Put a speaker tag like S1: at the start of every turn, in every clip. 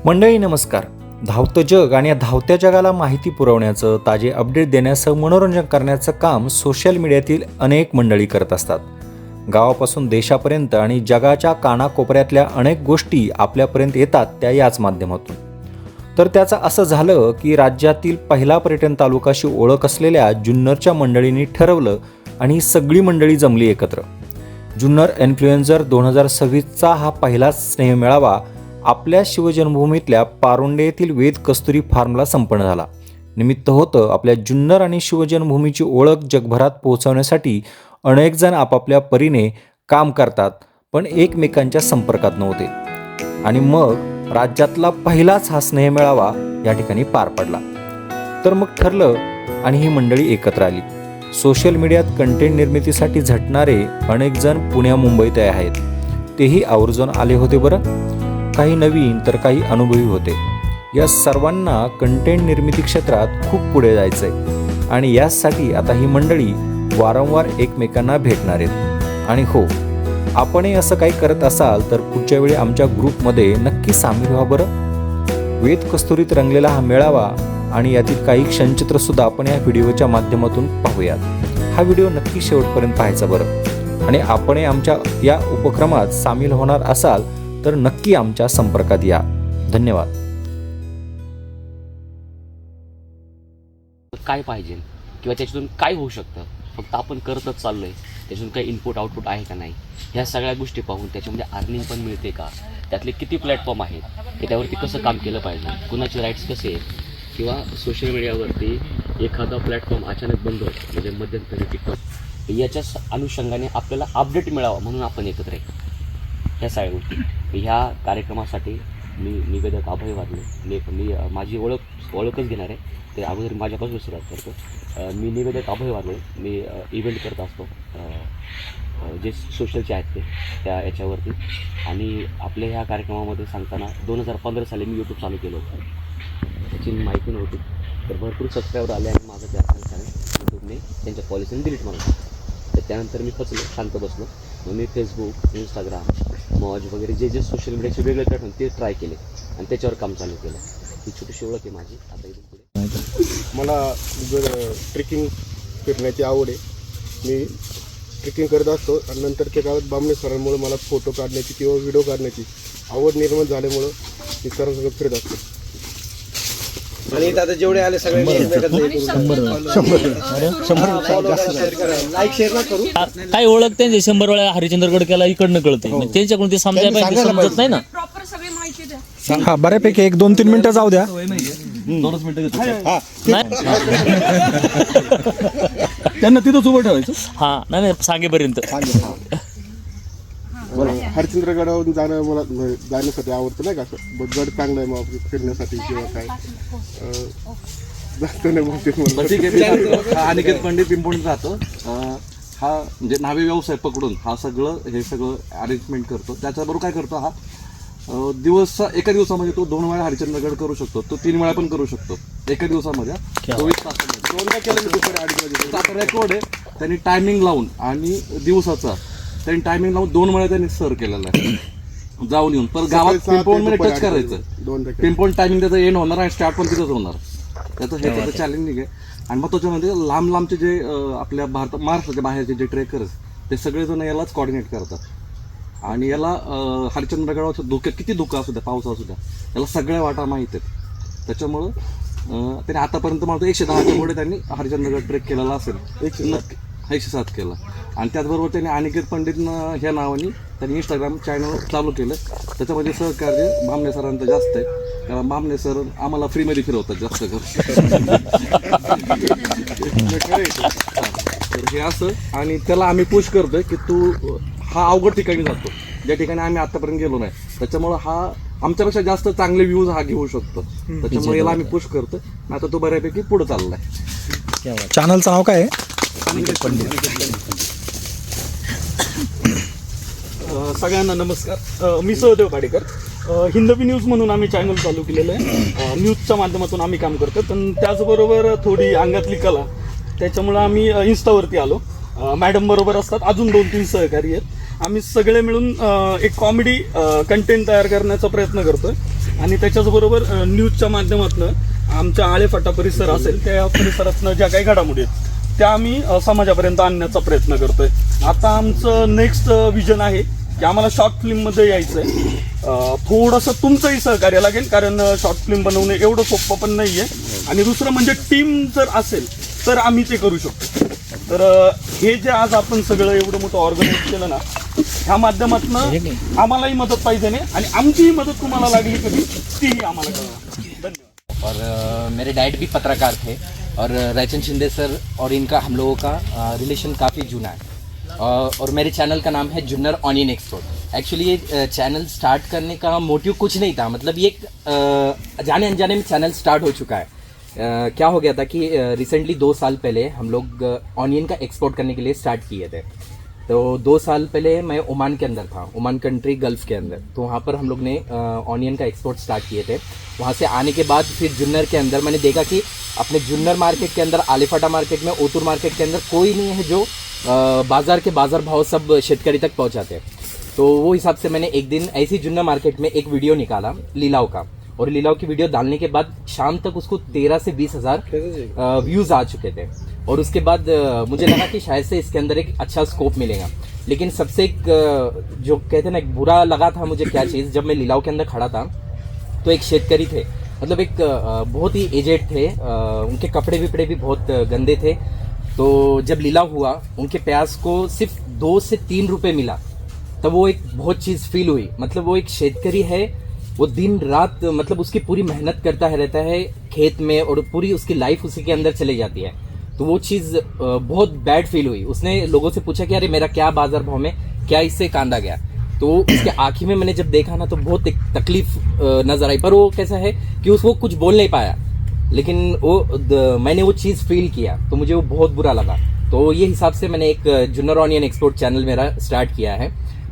S1: मंडळी नमस्कार. धावतं जग आणि या धावत्या जगाला माहिती पुरवण्याचं, ताजे अपडेट देण्याचं, मनोरंजन करण्याचं काम सोशल मीडियातील अनेक मंडळी करत असतात. गावापासून देशापर्यंत आणि जगाच्या कानाकोपऱ्यातल्या अनेक गोष्टी आपल्यापर्यंत येतात त्या याच माध्यमातून. तर त्याचं असं झालं की राज्यातील पहिला पर्यटन तालुकाशी ओळख असलेल्या जुन्नरच्या मंडळींनी ठरवलं आणि ही सगळी मंडळी जमली एकत्र. जुन्नर इन्फ्लुएन्सर 2026चा हा पहिलाच स्नेहमेळावा आपल्या शिवजन्मभूमीतल्या पारोंडे येथील वेद कस्तुरी फार्मला संपन्न झाला. निमित्त होतं आपल्या जुन्नर आणि शिवजन्मभूमीची ओळख जगभरात पोहोचवण्यासाठी अनेक जण आपापल्या परीने काम करतात, पण एकमेकांच्या संपर्कात नव्हते. आणि मग राज्यातला पहिलाच हा स्नेहमेळावा या ठिकाणी पार पडला. तर मग ठरलं आणि ही मंडळी एकत्र आली. सोशल मीडियात कंटेंट निर्मितीसाठी झटणारे अनेक जण पुण्या मुंबईत आहेत. तेही आवर्जून आले होते बरं. काही नवीन तर काही अनुभवी होते. या सर्वांना कंटेंट निर्मिती क्षेत्रात खूप पुढे जायचंय आणि यासाठी आता ही मंडळी वारंवार एकमेकांना भेटणार आहेत. आणि हो, आपणही असं काही करत असाल तर पुढच्या वेळी आमच्या ग्रुपमध्ये नक्की सामील व्हा बरं. वेद कस्तुरीत रंगलेला हा मेळावा आणि यातील काही क्षणचित्र सुद्धा आपण या व्हिडिओच्या माध्यमातून पाहूयात. हा व्हिडिओ नक्की शेवटपर्यंत पाहायचा बरं. आणि आपणही आमच्या या उपक्रमात सामील होणार असाल तर नक्की आमच्या संपर्कात या. धन्यवाद.
S2: काय पाहिजे किंवा त्याच्यातून काय होऊ शकतं, फक्त आपण करतच चाललोय, त्याच्यातून काही इनपुट आउटपुट आहे का नाही, ह्या सगळ्या गोष्टी पाहून त्याच्यामध्ये अर्निंग पण मिळते का, त्यातले किती प्लॅटफॉर्म आहेत, की त्यावरती कसं काम केलं पाहिजे, कुणाचे राईट्स कसे आहेत, किंवा सोशल मीडियावरती एखादा प्लॅटफॉर्म अचानक बंद होतो म्हणजे मध्यंतरी टिकतो, याच्या अनुषंगाने आपल्याला अपडेट मिळावा म्हणून आपण एकत्र आहे. ह्या सगळ्या गोष्टी ह्या कार्यक्रमासाठी मी निवेदक अभय वागले. मी माझी ओळखच घेणार आहे. ते अगोदर माझ्यापासून सुरुवात करतो. मी निवेदक अभय वागले. मी इव्हेंट करत असतो जे सोशलचे आहेत त्या याच्यावरती. आणि आपल्या ह्या कार्यक्रमामध्ये सांगताना 2015 साली मी यूट्यूब चालू केलं होतं. त्याची माहिती नव्हती, तर भरपूर सबस्क्रायबर आले आणि माझं त्या यूट्यूबने त्यांच्या पॉलिसीने डिलीट मारलं. तर त्यानंतर मी फसलो, शांत बसलो. मग मी फेसबुक, इंस्टाग्राम, मॉज वगैरे जे सोशल मीडियाचे वेगळे प्लॅटफॉर्म ते ट्राय केले आणि त्याच्यावर काम चालू केलं. ही छोटीशी ओळख आहे माझी. आता इथून पुढे
S3: मला ट्रेकिंग फिरण्याची आवड आहे. मी ट्रेकिंग करत असतो आणि नंतर त्या काळात बामणे सरांमुळे मला फोटो काढण्याची किंवा व्हिडिओ काढण्याची आवड निर्माण झाल्यामुळं मी सरांसोबत फिरत असतो.
S4: आणि आता जेवढे आले सगळे लाईक शेअर करू.
S5: काय ओळख त्यांचे 100 वेळा हरिश्चंद्रगड केला इकडनं कळते, त्यांच्याकडून ते समजायला पाहिजे, समजत नाही ना.
S6: हा, बऱ्यापैकी 1-2-3 मिनिटं जाऊ द्या.
S5: 2 मिनिटं
S6: त्यांना तिथंच उभं ठेवायचं.
S5: हा, नाही सांगेपर्यंत.
S3: मला हरिश्चंद्रगडावरून जाण्यासाठी आवडतं नाही का. असं गड चांगला आहे मग फिरण्यासाठी किंवा काय जास्त नाही बहुतेक.
S7: अनिकेत पंडित पिंपळून राहतो. हा म्हणजे न्हावी व्यवसाय पकडून हा हे सगळं अरेंजमेंट करतो. त्याच्याबरोबर काय करतो, हा एका दिवसामध्ये तो 2 वेळा हरिश्चंद्रगड करू शकतो. तो 3 वेळा पण करू शकतो एका दिवसामध्ये. 24 तासामध्ये 2दा केलं मी दुपारी 2:30 वाजेपर्यंत. आता रेकॉर्ड आहे. त्यांनी टायमिंग लावून आणि दिवसाचा त्यांनी टायमिंग लावून 2 वेळा त्यांनी सर केलेला आहे जाऊन येऊन. पर गावात पिंपळमध्ये टच करायचं. पिंपळ टायमिंग त्याचं एंड होणार आणि स्टार्ट पण तिथंच होणार. त्याचं चॅलेंजिंग आहे. आणि महत्त्वाचं म्हणजे लांबचे जे आपल्या महाराष्ट्राच्या बाहेरचे जे ट्रेकर्स ते सगळेजण यालाच कॉर्डिनेट करतात. आणि याला हरिश्चंद्रगडावर किती धुकं असू द्या, पाऊस असू द्या, याला सगळ्या वाटा माहीत आहेत. त्याच्यामुळं त्याने आतापर्यंत मला 110च्या पुढे त्यांनी हरिश्चंद्रगड ट्रेक केलेला असेल. 107 केला. आणि त्याचबरोबर त्यांनी अनिकेत पंडित ह्या नावाने त्यांनी इंस्टाग्राम चॅनल चालू केलं. त्याच्यामध्ये सहकार्य बामणे सरांचं जास्त आहे, कारण बामणे सर आम्हाला फ्रीमध्ये फिरवतात जास्त करून. तर हे असं. आणि त्याला आम्ही पुश करतोय की तू हा अवघड ठिकाणी जातो ज्या ठिकाणी आम्ही आतापर्यंत गेलो नाही. त्याच्यामुळे हा आमच्यापेक्षा जास्त चांगले व्ह्यूज हा घेऊ शकतो. त्याच्यामुळे याला आम्ही पुश करतोय. आता तो बऱ्यापैकी पुढे चाललाय.
S6: चॅनलचं नाव काय आहे?
S8: सगळ्यांना नमस्कार. मी सहदेव पाडेकर. हिंदवी न्यूज म्हणून आम्ही चॅनल चालू केलेलं आहे. न्यूजच्या माध्यमातून आम्ही काम करतो. पण त्याचबरोबर थोडी अंगातली कला, त्याच्यामुळं आम्ही इन्स्टावरती आलो. मॅडम बरोबर असतात, अजून 2-3 सहकारी आहेत. आम्ही सगळे मिळून एक कॉमेडी कंटेंट तयार करण्याचा प्रयत्न करतोय. आणि त्याच्याचबरोबर न्यूजच्या माध्यमातून आमच्या आळेफाटा परिसर असेल त्या परिसरातनं ज्या काही घडामोडी आहेत त्या आम्ही समाजापर्यंत आणण्याचा प्रयत्न करतोय. आता आमचं नेक्स्ट विजन आहे की आम्हाला शॉर्ट फिल्ममध्ये यायचं आहे. थोडंसं तुमचंही सहकार्य लागेल, कारण शॉर्ट फिल्म बनवणे एवढं सोपं पण नाही आहे. आणि दुसरं म्हणजे टीम जर असेल तर आम्ही ते करू शकतो. तर हे जे आज आपण सगळं एवढं मोठं ऑर्गनाईज केलं ना, ह्या माध्यमातून आम्हालाही मदत पाहिजे नाही आणि आमचीही मदत तुम्हाला लागली कधी तीही आम्हाला कळवा. धन्यवाद.
S9: और मेरे डैड भी पत्रकार थे और रायचंद शिंदे सर और इनका हम लोगों का रिलेशन काफ़ी जूना है. और मेरे चैनल का नाम है जुन्नर ऑनियन एक्सपोर्ट. एक्चुअली ये चैनल स्टार्ट करने का मोटिव कुछ नहीं था, मतलब ये एक जाने अनजाने में चैनल स्टार्ट हो चुका है. क्या हो गया था कि रिसेंटली 2 साल पहले हम लोग ऑनियन का एक्सपोर्ट करने के लिए स्टार्ट किए थे. तो 2 साल पहले मैं ओमान के अंदर था, ओमान कंट्री गल्फ के अंदर. तो वहाँ पर हम लोग ने ऑनियन का एक्सपोर्ट स्टार्ट किए थे. वहाँ से आने के बाद फिर जुन्नर के अंदर मैंने देखा कि अपने जुन्नर मार्केट के अंदर, आलेफाटा मार्केट में, ओतूर मार्केट के अंदर कोई नहीं है जो बाजार के बाजार भाव सब शेतकरी तक पहुँचाते हैं. तो वो हिसाब से मैंने एक दिन ऐसी जुन्नर मार्केट में एक वीडियो निकाला लीलाव का. और लीलाव की वीडियो डालने के बाद शाम तक उसको 13 से 20 हज़ार व्यूज़ आ चुके थे. और उसके बाद मुझे लगा कि शायद से इसके अंदर एक अच्छा स्कोप मिलेगा. लेकिन सबसे एक जो कहते हैं ना, एक बुरा लगा था मुझे क्या चीज़, जब मैं लीलाव के अंदर खड़ा था तो एक शेतकरी थे, मतलब एक बहुत ही एजेड थे, उनके कपड़े विपड़े भी बहुत गंदे थे. तो जब लीलाव हुआ उनके प्याज को सिर्फ 2 से 3 रुपये मिला, तब वो एक बहुत चीज़ फील हुई. मतलब वो एक शेतकरी है, वो दिन रात मतलब उसकी पूरी मेहनत करता है रहता है खेत में और पूरी उसकी लाइफ उसी के अंदर चली जाती है. तो वो चीज़ बहुत बैड फील हुई. उसने लोगों से पूछा कि अरे मेरा क्या बाजार भाव में क्या इससे कांदा गया. तो उसके आँखी में मैंने जब देखा ना तो बहुत एक तकलीफ नजर आई. पर वो कैसा है कि उसको कुछ बोल नहीं पाया, लेकिन मैंने वो चीज़ फील किया तो मुझे वो बहुत बुरा लगा. तो ये हिसाब से मैंने एक जुन्नर ऑनियन एक्सपोर्ट चैनल मेरा स्टार्ट किया है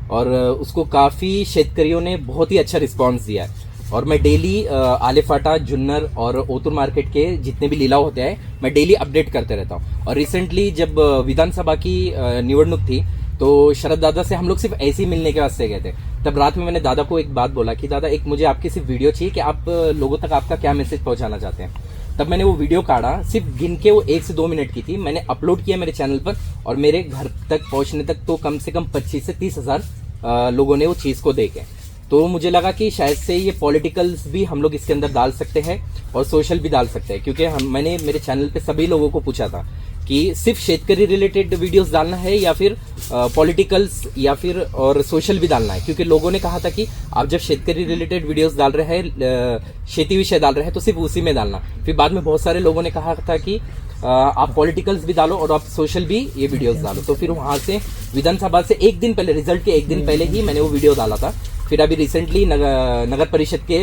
S9: और उसको काफ़ी शेतकरियों ने बहुत ही अच्छा रिस्पांस दिया है. और मैं डेली आलेफाटा, जुन्नर और ओतूर मार्केट के जितने भी लीलाव होते हैं मैं डेली अपडेट करते रहता हूँ. और रिसेंटली जब विधानसभा की निवडणूक थी तो शरद दादा से हम लोग सिर्फ ऐसे ही मिलने के वास्ते गए थे. तब रात में मैंने दादा को एक बात बोला कि दादा एक मुझे आपकी सिर्फ वीडियो चाहिए कि आप लोगों तक आपका क्या मैसेज पहुंचाना चाहते हैं. तब मैंने वो वीडियो काढ़ा, सिर्फ गिन के वो 1 से 2 मिनट की थी. मैंने अपलोड किया मेरे चैनल पर और मेरे घर तक पहुंचने तक तो कम से कम 25 से 30 हज़ार लोगों ने वो चीज़ को देखे. तो मुझे लगा कि शायद से ये पॉलिटिकल्स भी हम लोग इसके अंदर डाल सकते हैं और सोशल भी डाल सकते हैं. क्योंकि मैंने मेरे चैनल पे सभी लोगों को पूछा था कि सिर्फ शेतकरी रिलेटेड वीडियोस डालना है या फिर पॉलिटिकल्स या फिर और सोशल भी डालना है. क्योंकि लोगों ने कहा था कि आप जब शेतकरी रिलेटेड वीडियोस डाल रहे हैं, खेती विषय डाल रहे हैं तो सिर्फ उसी में डालना. फिर बाद में बहुत सारे लोगों ने कहा था कि आप पॉलिटिकल्स भी डालो और आप सोशल भी ये वीडियोस डालो. तो फिर वहाँ से विधानसभा से एक दिन पहले, रिजल्ट के एक दिन पहले ही मैंने वो वीडियो डाला था. फिर अभी रिसेंटली नगर परिषद के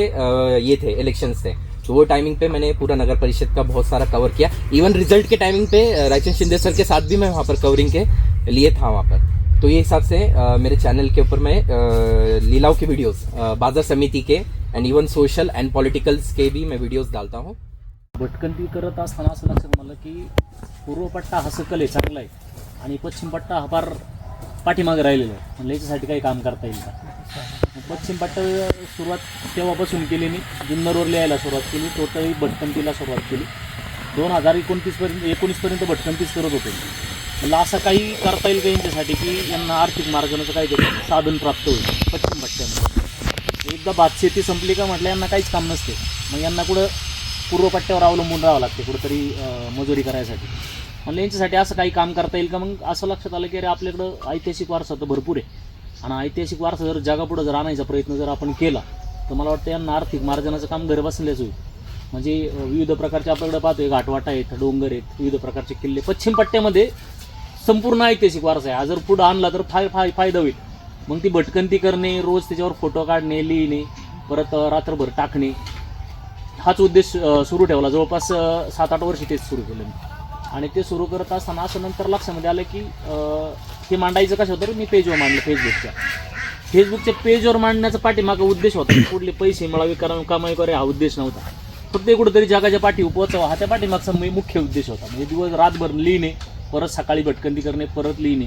S9: ये थे इलेक्शंस थे, तो वो टाइमिंग पे मैंने पूरा नगर परिषद का बहुत सारा कवर किया. इवन रिजल्ट के टाइमिंग पे रायचंद शिंदे सर के साथ भी मैं वहाँ पर कवरिंग के लिए था वहाँ पर. तो ये हिसाब से मेरे चैनल के ऊपर मैं लीलाव की वीडियोस, बाजार समिति के and even social and politicals के भी मैं वीडियोस डालता हूँ.
S5: भटकंती करत असताना असं लक्षात मला की पूर्व पट्टा हा सकल आहे, चांगला आहे, आणि पश्चिम पट्टा हा फार पाठीमागे राहिलेला आहे. म्हणजे याच्यासाठी काही काम करता येईल का. पश्चिम पट्टा सुरुवात तेव्हापासून केली मी, जुन्नरवर लिहायला सुरुवात केली, टोटली भटकंतीला सुरुवात केली. 2019पर्यंत भटकंतीच करत होते. मला असं काही करता येईल का यांच्यासाठी की यांना आर्थिक मार्गाचं काहीतरी साधन प्राप्त होईल पश्चिम पट्ट्यामध्ये. एकदा भातशेती संपली का म्हटलं यांना काहीच काम नसते, मग यांना कुठं पूर्व पट्ट्यावर अवलंबून राहावं लागते कुठंतरी मजुरी करायसाठी. म्हणलं यांच्यासाठी असं काही काम करता येईल का. मग असं लक्षात आलं की अरे आपल्याकडं ऐतिहासिक वारसा तर भरपूर आहे आणि ऐतिहासिक वारसा जर जगापुढं जर आणायचा प्रयत्न जर आपण केला तर मला वाटतं यांना आर्थिक मार्जनाचं काम घर बसल्याच होईल. म्हणजे विविध प्रकारचे आपल्याकडे पाहतोय, घाटवाटा आहेत, डोंगर आहेत, विविध प्रकारचे किल्ले. पश्चिम पट्ट्यामध्ये संपूर्ण ऐतिहासिक वारसा आहे. हा जर पुढं आणला तर फायदा होईल. मग ती भटकंती करणे, रोज त्याच्यावर फोटो काढणे, लिहिणे, परत रात्रभर टाकणे, हाच उद्देश सुरू ठेवला. जवळपास 7-8 वर्ष तेच सुरू केलं मी. आणि ते सुरू करत असताना असं नंतर लक्षामध्ये आलं की हे मांडायचं कसं होतं, मी पेजवर मांडलं. फेसबुकच्या पेजवर मांडण्याचा पाठीमागा उद्देश होता. कुठले पैसे मिळावे, कमाई करे हा उद्देश नव्हता. फक्त कुठेतरी जगाच्या पाठी पोहोचावा हा त्या पाठीमागचा मुख्य उद्देश होता. म्हणजे दिवस रातभर लिहिणे, परत सकाळी भटकंती करणे, परत लिहिणे,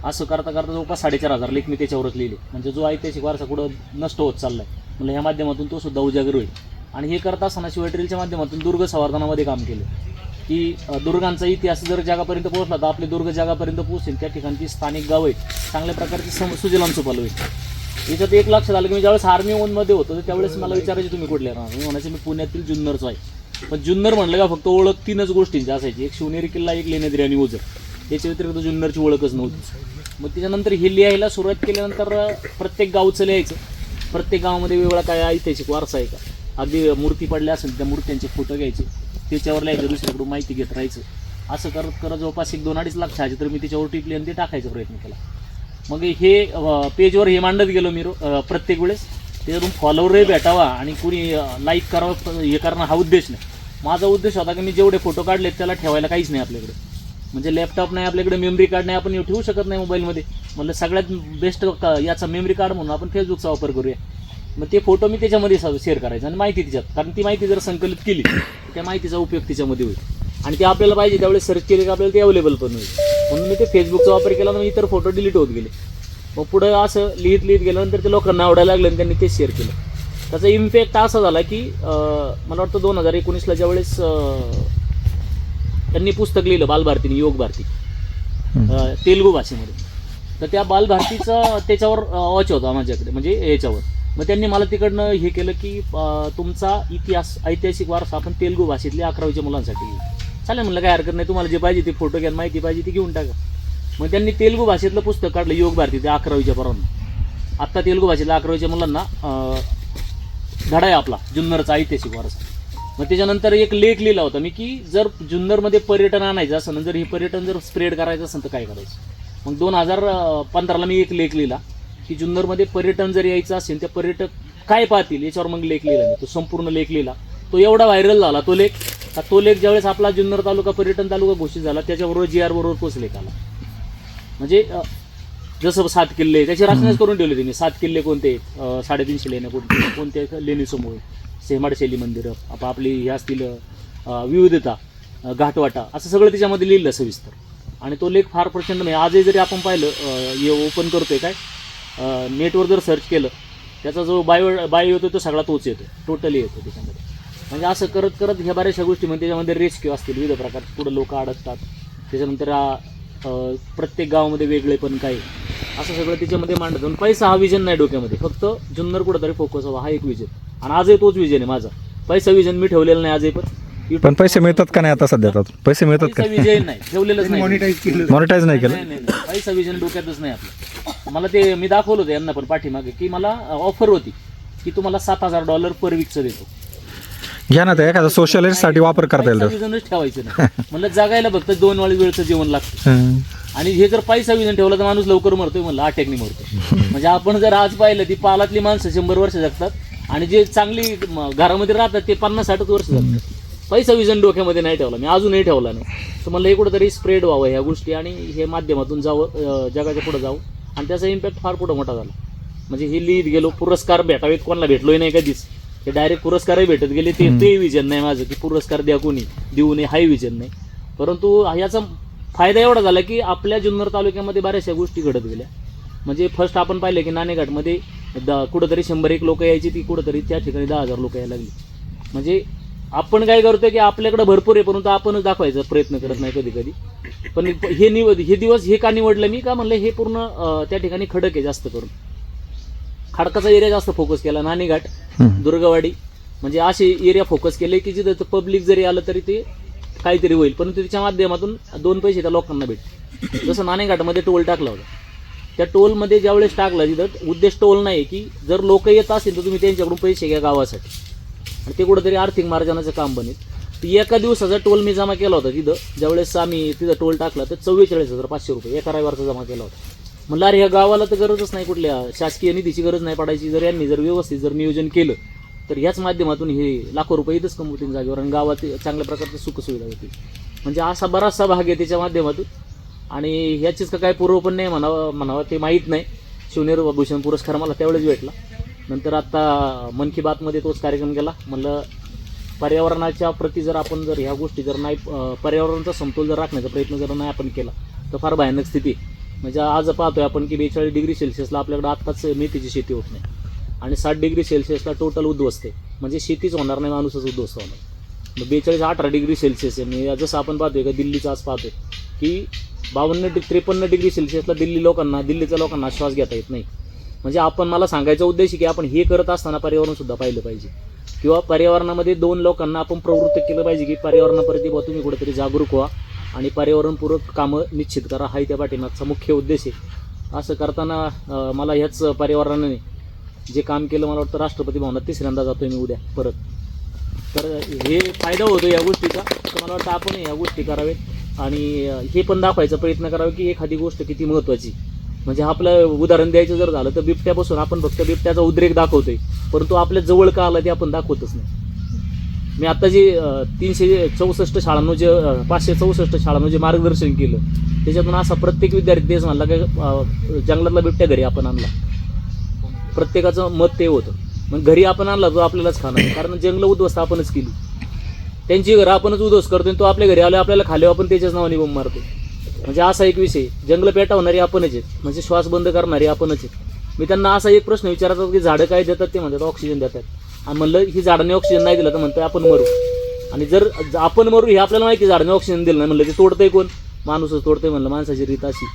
S5: असं करता करता जवळपास 4,500 लेख मी त्याच्यावरच लिहिले. म्हणजे जो ऐतिहासिक वारसा कुठं नष्ट होत चाललाय म्हणलं ह्या माध्यमातून तो सुद्धा उजागर होईल. आणि हे करत असताना शिवाय ट्रेलच्या माध्यमातून दुर्ग संवर्धनामध्ये काम केलं की दुर्गांचा इतिहास जर जगापर्यंत पोहोचला तर आपले दुर्ग जगापर्यंत पोहोचेल. त्या ठिकाणची स्थानिक गावं आहेत चांगल्या प्रकारची सुजलाम सुफल होईल. याच्यात एक लक्षात आलं की मी ज्यावेळेस आर्मी ओनमध्ये होतो तर त्यावेळेस मला विचारायचे तुम्ही कुठले राहणार, मी म्हणायचे मी पुण्यातील जुन्नरचा आहे. पण जुन्नर म्हणलं का फक्त ओळख 3च गोष्टींची असायची, एक शिवनेरी किल्ला, एक लेण्याद्री आणि ओझर. त्याच्या व्यतिरिक्त जुन्नरची ओळखच नव्हती. मग त्याच्यानंतर हे लिहायला सुरुवात केल्यानंतर प्रत्येक गावचं लिहायचं, प्रत्येक गावामध्ये वेगळा काय ऐतिहासिक वारसा आहे का, अगदी मूर्ती पडल्या असेल त्या मूर्त्यांचे फोटो घ्यायचे, त्याच्यावर लिहायचं, दुसऱ्याकडून माहिती घेत राहायचं. असं करत करत जवळपास 1-2-2.5 लाख छायाचित्र तर मी त्याच्यावर टिपली आणि ते टाकायचा प्रयत्न केला. मग हे पेजवर हे मांडत गेलो मी प्रत्येक वेळेस. त्याच्यातून फॉलोवरही भेटावा आणि कुणी लाईक करावं हे करणं हा उद्देश नाही. माझा उद्देश होता की मी जेवढे फोटो काढलेत त्याला ठेवायला काहीच नाही आपल्याकडे, म्हणजे लॅपटॉप नाही आपल्याकडे, मेमरी कार्ड नाही, आपण ठेवू शकत नाही मोबाईलमध्ये. म्हणलं सगळ्यात बेस्ट याचा मेमरी कार्ड म्हणून आपण फेसबुकचा वापर करूया. मग ते फोटो मी त्याच्यामध्ये शेअर करायचं आणि माहिती तिच्यात, कारण ती माहिती जर संकलित केली त्या माहितीचा उपयोग तिच्यामध्ये होईल आणि ते आपल्याला पाहिजे त्यावेळेस सर्च केले की आपल्याला ते अवेलेबल पण होईल. म्हणून मी ते फेसबुकचा वापर केला तर इतर फोटो डिलीट होत गेले. मग पुढं असं लिहित गेल्यानंतर ते लोकांना आवडायला लागलं आणि त्यांनी ते शेअर केलं. त्याचा इम्पॅक्ट असा झाला की मला वाटतं 2019ला ज्यावेळेस त्यांनी पुस्तक लिहिलं बालभारतीने, योग भारती तेलुगू भाषेमध्ये, तर त्या बालभारतीचा त्याच्यावर वॉच होता माझ्याकडे, म्हणजे याच्यावर. मग त्यांनी मला तिकडनं हे केलं की तुमचा इतिहास, ऐतिहासिक वारसा आपण तेलुगू भाषेतले 11वीच्या मुलांसाठी घेऊ. चालेल म्हणलं काय हरकत नाही, तुम्हाला जे पाहिजे ते फोटो घ्या, माहिती पाहिजे ती घेऊन टाका. मग त्यांनी तेलुगू भाषेतलं पुस्तक काढलं योग भारती ते 11वीच्या पोरांना. आत्ता तेलुगू भाषेतल्या 11वीच्या मुलांना धडा आहे आपला जुन्नरचा ऐतिहासिक वारसा. मग त्याच्यानंतर एक लेख लिहिला होता मी की जर जुन्नरमध्ये पर्यटन आणायचं असेल, जर हे पर्यटन जर स्प्रेड करायचं असेल तर काय करायचं. मग 2015ला मी एक लेख लिहिला की जुन्नरमध्ये पर्यटन जर यायचं असेल तर पर्यटक काय पाहतील याच्यावर मग लेख लिहिला मी. तो संपूर्ण लेख लिहिला, तो एवढा व्हायरल झाला तो लेख ज्यावेळेस आपला जुन्नर तालुका पर्यटन तालुका घोषित झाला त्याच्याबरोबर GR बरोबर तोच लेख आला. म्हणजे जसं 7 किल्ले त्याची रचनाच करून ठेवली त्यांनी. 7 किल्ले कोणते, 350 लेण्या कोणते लेणीसमोर, सेमाड शैली मंदिरं, आपली हे असतील विविधता, घाटवाटा, असं सगळं त्याच्यामध्ये लिहिलं सविस्तर. आणि तो लेख फार प्रचंड, म्हणजे आजही जरी आपण पाहिलं हे ओपन करतोय काय नेटवर जर सर्च केलं त्याचा जो बायो येतो तो सगळा तोच येतो, टोटली येतो त्याच्यामध्ये. म्हणजे असं करत करत ह्या बऱ्याचशा गोष्टी, म्हणजे त्याच्यामध्ये रेस्क्यू असतील विविध प्रकारचे, पुढं लोक अडकतात, त्याच्यानंतर प्रत्येक गावामध्ये वेगळे पण काही, असं सगळं त्याच्यामध्ये मांडतं. पैसा हा विजन नाही डोक्यामध्ये, फक्त जुन्नर कुठंतरी फोकस हवा हा एक विजन. आणि आजही तोच विजन आहे माझा. पैसा विजन मी ठेवलेला नाही आजही,
S6: पण पैसे मिळतात का नाही आता सध्या? पैसे मिळतात का?
S5: विजय नाही ठेवलेलंच नाही,
S6: मॉनिटाईज नाही केलं.
S5: नाही, पैसा विजन डोक्यातच नाही आपलं. मला ते मी दाखवलं होतं यांना पण पाठीमागे की मला ऑफर होती की तुम्हाला $7,000 पर वीकचं देतो,
S6: घ्या ना, ते एखादा सोशलिस्टसाठी वापर करता येईल.
S5: विजनच ठेवायचं नाही. म्हणलं जगायला फक्त 2 वेळचं जेवण लागतं. आणि हे जर पैसा विजन ठेवला तर माणूस लवकर मरतोय, म्हणलं अटॅकने मरतो. म्हणजे आपण जर आज पाहिलं ती पालातली माणसं 100 वर्ष जगतात आणि जे चांगली घरामध्ये राहतात ते 50-60 वर्ष जगतात. पैसा विजन डोक्यामध्ये नाही ठेवला मी, अजूनही ठेवला नाही. तर म्हणलं हे कुठंतरी स्प्रेड व्हावं ह्या गोष्टी आणि हे माध्यमातून जावं, जगाच्या पुढं जावं. आणि त्याचा इम्पॅक्ट फार पुढं मोठा झाला. म्हणजे हे लिहित गेलो, पुरस्कार भेटावेत, कोणाला भेटलोही नाही कधीच. हे डायरेक्ट पुरस्कारही भेटत गेले, ते विजन नाही माझं की पुरस्कार द्या कोणी देऊ नये, हाही विजन नाही. परंतु याचा फायदा एवढा झाला की आपल्या जुन्नर तालुक्यामध्ये बऱ्याचशा गोष्टी घडत गेल्या. म्हणजे फर्स्ट आपण पाहिलं की नाणेघाटमध्ये कुठंतरी 100-1 लोक यायची, ती कुठंतरी त्या ठिकाणी 10,000 लोक यायला लागली. म्हणजे आपण काय करतोय की आपल्याकडे भरपूर आहे परंतु आपणच दाखवायचा प्रयत्न करत नाही कधी कधी. पण हे दिवस हे का निवडलं मी, का म्हणलं हे पूर्ण त्या ठिकाणी खडक आहे, जास्त करून खडकाचा एरिया जास्त फोकस केला. नाणेघाट, दुर्गवाडी, म्हणजे असे एरिया फोकस केले की जिथं पब्लिक जरी आलं तरी ते काहीतरी होईल, परंतु त्याच्या माध्यमातून 2 पैसे त्या लोकांना भेटतील. जसं नाणेघाटामध्ये टोल टाकला होता, त्या टोलमध्ये ज्यावेळेस टाकला तिथं उद्देश टोल नाही की जर लोक येत असतील तर तुम्ही त्यांच्याकडून पैसे घ्या गावासाठी आणि ते कुठंतरी आर्थिक मार्जनाचं काम बनेल. तर एका दिवसाचा टोल मी जमा केला होता तिथं, ज्यावेळेस आम्ही तिथं टोल टाकला तर 44,500 रुपये एका रविवारचा जमा केला होता. म्हणलं अरे ह्या गावाला तर गरजच नाही, कुठल्या शासकीय निधीची गरज नाही पडायची. जर यांनी जर व्यवस्थित जर नियोजन केलं तर ह्याच माध्यमातून हे लाखो रुपये इथंच कमवतील जागेवर आणि गावात चांगल्या प्रकारच्या सुखसुविधा होतील. म्हणजे असा बराचसा भाग आहे त्याच्या माध्यमातून. आणि ह्याचीच का काय पूर्व पण नाही म्हणावं ते माहीत नाही. शिवनेरी भूषण पुरस्कार मला त्यावेळेस भेटला. नंतर आता मन की बातमध्ये तोच कार्यक्रम केला. म्हणलं पर्यावरणाच्या प्रती जर आपण जर ह्या गोष्टी जर नाही, पर्यावरणाचा समतोल जर राखण्याचा प्रयत्न जर नाही आपण केला तर फार भयानक स्थिती. म्हणजे आज पाहतोय आपण की 42 डिग्री सेल्सिअसला आपल्याकडे आत्ताच मेथीची शेती होत नाही. आणि 60 डिग्री सेल्सिअसला टोटल उद्ध्वस्त आहे. म्हणजे शेतीच होणार नाही, माणूसच उद्ध्वस्त होणार. मग 42-18 डिग्री सेल्सिअस आहे. म्हणजे जसं आपण पाहतोय का दिल्लीचं आज पाहतोय की 53 डिग्री सेल्सिअसला दिल्लीच्या लोकांना श्वास घेता येत नाही. म्हणजे आपण मला सांगायचा उद्देश आहे की आपण हे करत असताना पर्यावरणसुद्धा पाहिलं पाहिजे, किंवा पर्यावरणामध्ये 2 लोकांना आपण प्रवृत्त केलं पाहिजे की पर्यावरणाप्रती तुम्ही कुठेतरी जागरूक व्हा आणि पर्यावरणपूरक कामं निश्चित करा. हा त्या पाठीमागचा मुख्य उद्देश आहे. असं करताना मला ह्याच पर्यावरणाने जे काम केलं, मला वाटतं राष्ट्रपती भवनात 3ऱ्यांदा जातोय मी उद्या परत. तर हे फायदा होतो या गोष्टीचा. तर मला वाटतं आपण ह्या गोष्टी करावेत आणि हे पण दाखवायचा प्रयत्न करावा की एखादी गोष्ट किती महत्त्वाची. म्हणजे आपलं उदाहरण द्यायचं जर झालं तर बिबट्यापासून आपण फक्त बिबट्याचा उद्रेक दाखवतोय, परंतु आपल्या जवळ का आलं ते आपण दाखवतच नाही. मी आता जे 364 शाळांनो 564 शाळांनो जे मार्गदर्शन केलं, त्याच्यातून असा प्रत्येक विद्यार्थी तेच म्हणला की जंगलातला बिबट्या घरी आपण आणला. प्रत्येकाचं मत ते होतं. मग घरी आपण आणला तो आपल्यालाच खाणार, कारण जंगलं उद्ध्वस्त आपणच केली. त्यांची घरं आपणच उद्ध्वस्त करतो, तो आपल्या घरी आलो आपल्याला खाली आपण त्याच्याच नावाने बोंब मारतो. म्हणजे असा एक विषय, जंगलं पेटवणारी आपणच आहेत, म्हणजे श्वास बंद करणारी आपणच आहेत. मी त्यांना असा एक प्रश्न विचारतात की झाडं काय देतात, ते म्हणतात ऑक्सिजन देतात. आणि म्हणलं ही झाडांनी ऑक्सिजन नाही दिलं तर म्हणतोय आपण मरू. आणि जर आपण मरू हे आपल्याला माहिती, झाडाने ऑक्सिजन दिलं नाही म्हणलं ते तोडतंय कोण? माणूसच तोडतंय. म्हणलं माणसाची रीत अशी,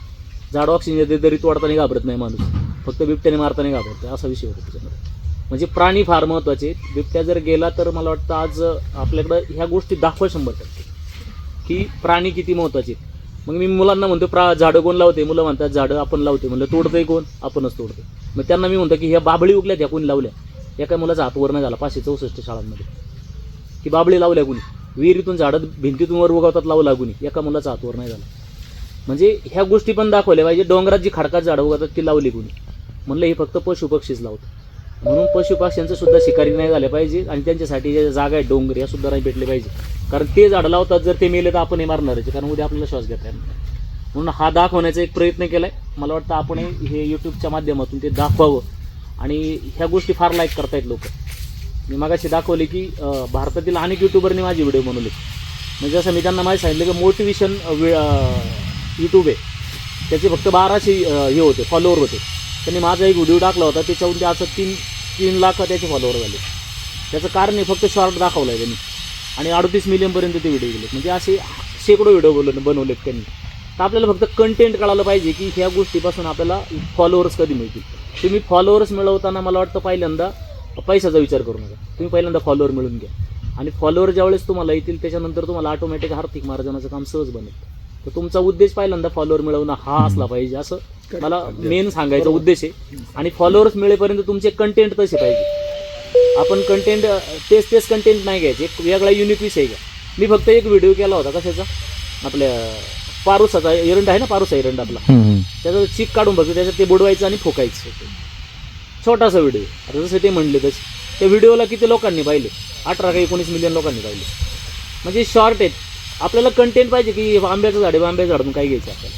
S5: झाड ऑक्सिजन देते तरी तोडताना घाबरत नाही माणूस, फक्त बिबट्याने मारताना घाबरतोय, असा विषय होता त्याच्यामध्ये. म्हणजे प्राणी फार महत्त्वाचे. बिबट्या जर गेला तर मला वाटतं आज आपल्याकडं ह्या गोष्टी दाखवा 100% की प्राणी किती महत्त्वाचे. मग मी मुलांना म्हणतो झाडं कोण लावते? मुलं म्हणतात झाडं आपण लावते. म्हणलं तोडतंय कोण? आपणच तोडतोय. मग त्यांना मी म्हणतो की ह्या बाबळी उगल्या त्या कोणी लावल्या? एका मुलाचा हात वर नाही झाला 564 शाळांमध्ये की बाबळी लावल्या कुणी. विहिरीतून झाडं भिंतीतून वर उगवतात लावला कुणी, एका मुलाचा हात वर नाही झाला. म्हणजे ह्या गोष्टी पण दाखवल्या पाहिजे. डोंगरात जी खडकात झाडं उगवतात ती लावली कुणी? म्हणलं हे फक्त पशु पक्षीच लावतात. म्हणून पशु पक्ष्यांचं सुद्धा शिकारी नाही झाले पाहिजे आणि त्यांच्यासाठी ज्या जागा आहेत डोंगर या सुद्धा नाही भेटले पाहिजे. कारण ते झाडं लावतात, जर ते मेले तर आपण हे मारणारच, कारण उद्या आपल्याला श्वास घेता येणार. म्हणून हा दाखवण्याचा एक प्रयत्न केला आहे. मला वाटतं आपण हे यूट्यूबच्या माध्यमातून ते दाखवावं आणि ह्या गोष्टी फार लाईक करतायत लोक. मी मागाशी दाखवले की भारतातील अनेक यूट्यूबरने माझे व्हिडिओ बनवले. म्हणजे जसं मी त्यांना माहिती सांगितलं की मोटिवेशन यूट्यूब आहे, त्याचे फक्त 1200 हे होते फॉलोअर होते. त्यांनी माझा एक व्हिडिओ टाकला होता, त्याच्याहून ते असं 3 लाख त्याचे फॉलोअर झाले. त्याचं कारण आहे फक्त शॉर्ट दाखवलं आहे त्यांनी आणि 38 मिलियनपर्यंत ते व्हिडिओ गेले. म्हणजे असे शेकडो व्हिडिओ बनवलेत त्यांनी. तर आपल्याला फक्त कंटेंट कळालं पाहिजे की ह्या गोष्टीपासून आपल्याला फॉलोअर्स कधी मिळतील. तुम्ही फॉलोअर्स मिळवताना मला वाटतं पहिल्यांदा पैशाचा विचार करू नका. तुम्ही पहिल्यांदा फॉलोअर मिळून घ्या आणि फॉलोअर ज्यावेळेस तुम्हाला येतील त्याच्यानंतर तुम्हाला ऑटोमॅटिक आर्थिक मार्जनाचं काम सहज बनेल. तर तुमचा उद्देश पहिल्यांदा फॉलोअर मिळवणं हा असला पाहिजे, असं मला मेन सांगायचा उद्देश आहे. आणि फॉलोअर्स मिळेपर्यंत तुमचे कंटेंट तसे पाहिजे. आपण कंटेंट तेच कंटेंट नाही घ्यायचे, एक वेगळा युनिक विषय घ्या. मी फक्त एक व्हिडिओ केला होता कशाचा, आपल्या पारुसाचा एरंड आहे ना, पारुसा एरंड आपला, त्याचं चीक काढून बघतो, त्याच्यात ते बुडवायचं आणि फोकायचं. छोटासा व्हिडिओ. आता जसं ते म्हणले तसे त्या व्हिडिओला किती लोकांनी पाहिले? 18 का 19 मिलियन लोकांनी पाहिले. म्हणजे शॉर्ट आहेत. आपल्याला कंटेंट पाहिजे की आंब्याचं झाड आहे, आंब्याच्या झाडातून काय घ्यायचं आपल्याला,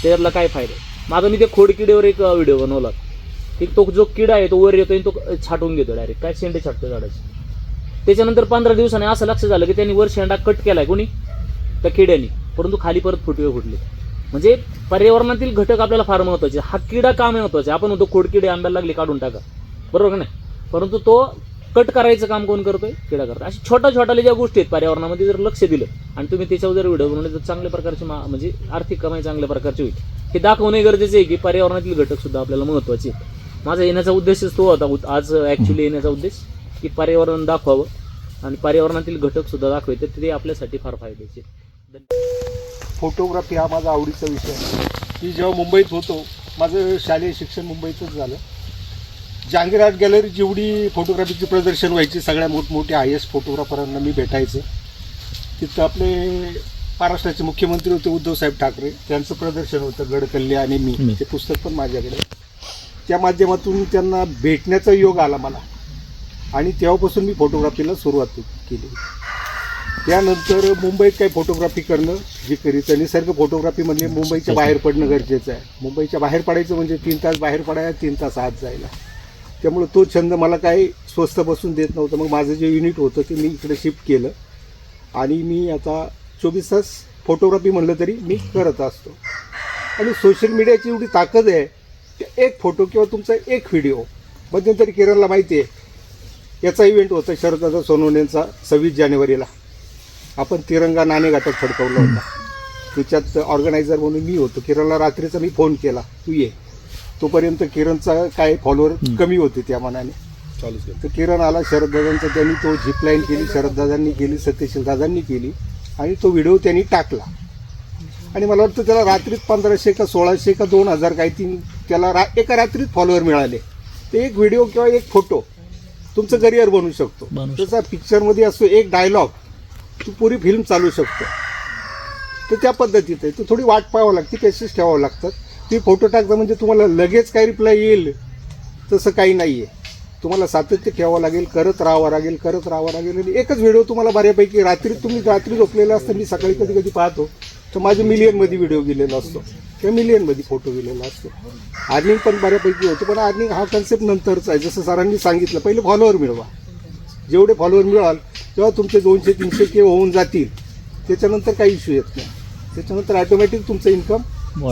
S5: त्याच्यातला काय फायदा आहे. माझा मी ते खोडकिडीवर एक व्हिडिओ बनवला की तो जो किडा आहे तो वर येतो आणि तो छाटून घेतो डायरेक्ट, काय शेंडे छाटतो झाडाची. त्याच्यानंतर 15 दिवसाने असं लक्ष झालं की त्यांनी वर शेंडा कट केलाय कोणी, त्या किड्यानी, परंतु खाली परत फुटवे फुटले. म्हणजे पर्यावरणातील घटक आपल्याला फार महत्त्वाचे. हा किडा का महत्त्वाचा? आपण म्हणतो खोडकिडे आंब्याला लागली काढून टाका, बरोबर का नाही? परंतु तो कट करायचं काम कोण करतोय? किडा करतो. अशा छोट्या ज्या गोष्टी आहेत पर्यावरणामध्ये जर लक्ष दिलं आणि तुम्ही त्याच्यावर जर व्हिडिओ बनवले तर चांगल्या प्रकारची म्हणजे आर्थिक कमाई चांगल्या प्रकारची होईल. हे दाखवणे गरजेचे आहे की पर्यावरणातील घटक सुद्धा आपल्याला महत्त्वाचे आहेत. माझा येण्याचा उद्देशच तो होता आज ॲक्च्युली येण्याचा उद्देश की पर्यावरण दाखवावं आणि पर्यावरणातील घटक सुद्धा दाखवायचे, ते आपल्यासाठी फार फायद्याचे.
S3: फोटोग्राफी हा माझा आवडीचा विषय आहे. मी जेव्हा मुंबईत होतो, माझं शालेय शिक्षण मुंबईतच झालं. जहांगीर आर्ट गॅलरी जेवढी फोटोग्राफीची प्रदर्शन व्हायची, सगळ्या मोठमोठ्या हायेस्ट फोटोग्राफरांना मी भेटायचं. तिथं आपले महाराष्ट्राचे मुख्यमंत्री होते उद्धवसाहेब ठाकरे, त्यांचं प्रदर्शन होतं गडकल्ले आणि मी, ते पुस्तक पण माझ्याकडे. त्या माध्यमातून त्यांना भेटण्याचा योग आला मला आणि तेव्हापासून मी फोटोग्राफीला सुरुवात केली. त्यानंतर मुंबईत काही फोटोग्राफी करणं जे करीचं, निसर्ग फोटोग्राफी म्हणजे मुंबईच्या बाहेर पडणं गरजेचं आहे. मुंबईच्या बाहेर पडायचं म्हणजे 3 तास बाहेर पडायला, 3 तास आत जायला. त्यामुळे तो छंद मला काही स्वस्त बसून देत नव्हतं. मग माझं जे युनिट होतं ते मी इकडे शिफ्ट केलं आणि मी आता 24 तास फोटोग्राफी म्हणलं तरी मी करत असतो. आणि सोशल मीडियाची एवढी ताकद आहे की एक फोटो किंवा तुमचा एक व्हिडिओ मध्यंतरी किरणला माहिती आहे याचा इव्हेंट होता शरददादा सोनवणेंचा 26 जानेवारीला. आपण तिरंगा नाणेघाटात फडकवला होता. त्याच्यात ऑर्गनायझर म्हणून मी होतो. किरणला रात्रीचा मी फोन केला, तू ये. तोपर्यंत किरणचा काय फॉलोअर कमी होते त्या मनाने. तर किरण आला, शरददादांचा त्यांनी तो झिपलाईन केली, शरददादांनी केली, सत्यशील दादांनी केली आणि तो व्हिडिओ त्यांनी टाकला. आणि मला वाटतं त्याला रात्रीत 1500 का 1600 का 2000 काही तीन त्याला एका रात्रीत फॉलोअर मिळाले. ते एक व्हिडिओ किंवा एक फोटो तुमचं करिअर बनवू शकतो. त्याचा पिक्चरमध्ये असतो एक डायलॉग, तू पुरी फिल्म चालू शकतो. तर त्या पद्धतीत आहे. तू थोडी वाट पाहावं लागते, पेशन्स ठेवावं लागतात. ती फोटो टाकता म्हणजे तुम्हाला लगेच काय रिप्लाय येईल तसं काही नाही आहे. तुम्हाला सातत्य ठेवावं लागेल, करत राहावं लागेल. आणि एकच व्हिडिओ तुम्हाला बऱ्यापैकी तुम्ही रात्री झोपलेला असतं. मी सकाळी कधी कधी पाहतो तर माझे मिलियनमध्ये व्हिडिओ गेलेला असतो किंवा मिलियनमध्ये फोटो गेलेला असतो. अर्निंग पण बऱ्यापैकी होतं, पण अर्निंग हा कन्सेप्ट नंतरचा आहे. जसं सरांनी सांगितलं, पहिले फॉलोअर मिळवा. जेवढे फॉलोअर मिळाल तेव्हा तुमचे 200-300 के होऊन जातील. त्याच्यानंतर काही इश्यू येत नाही. त्याच्यानंतर ऑटोमॅटिक तुमचं इन्कम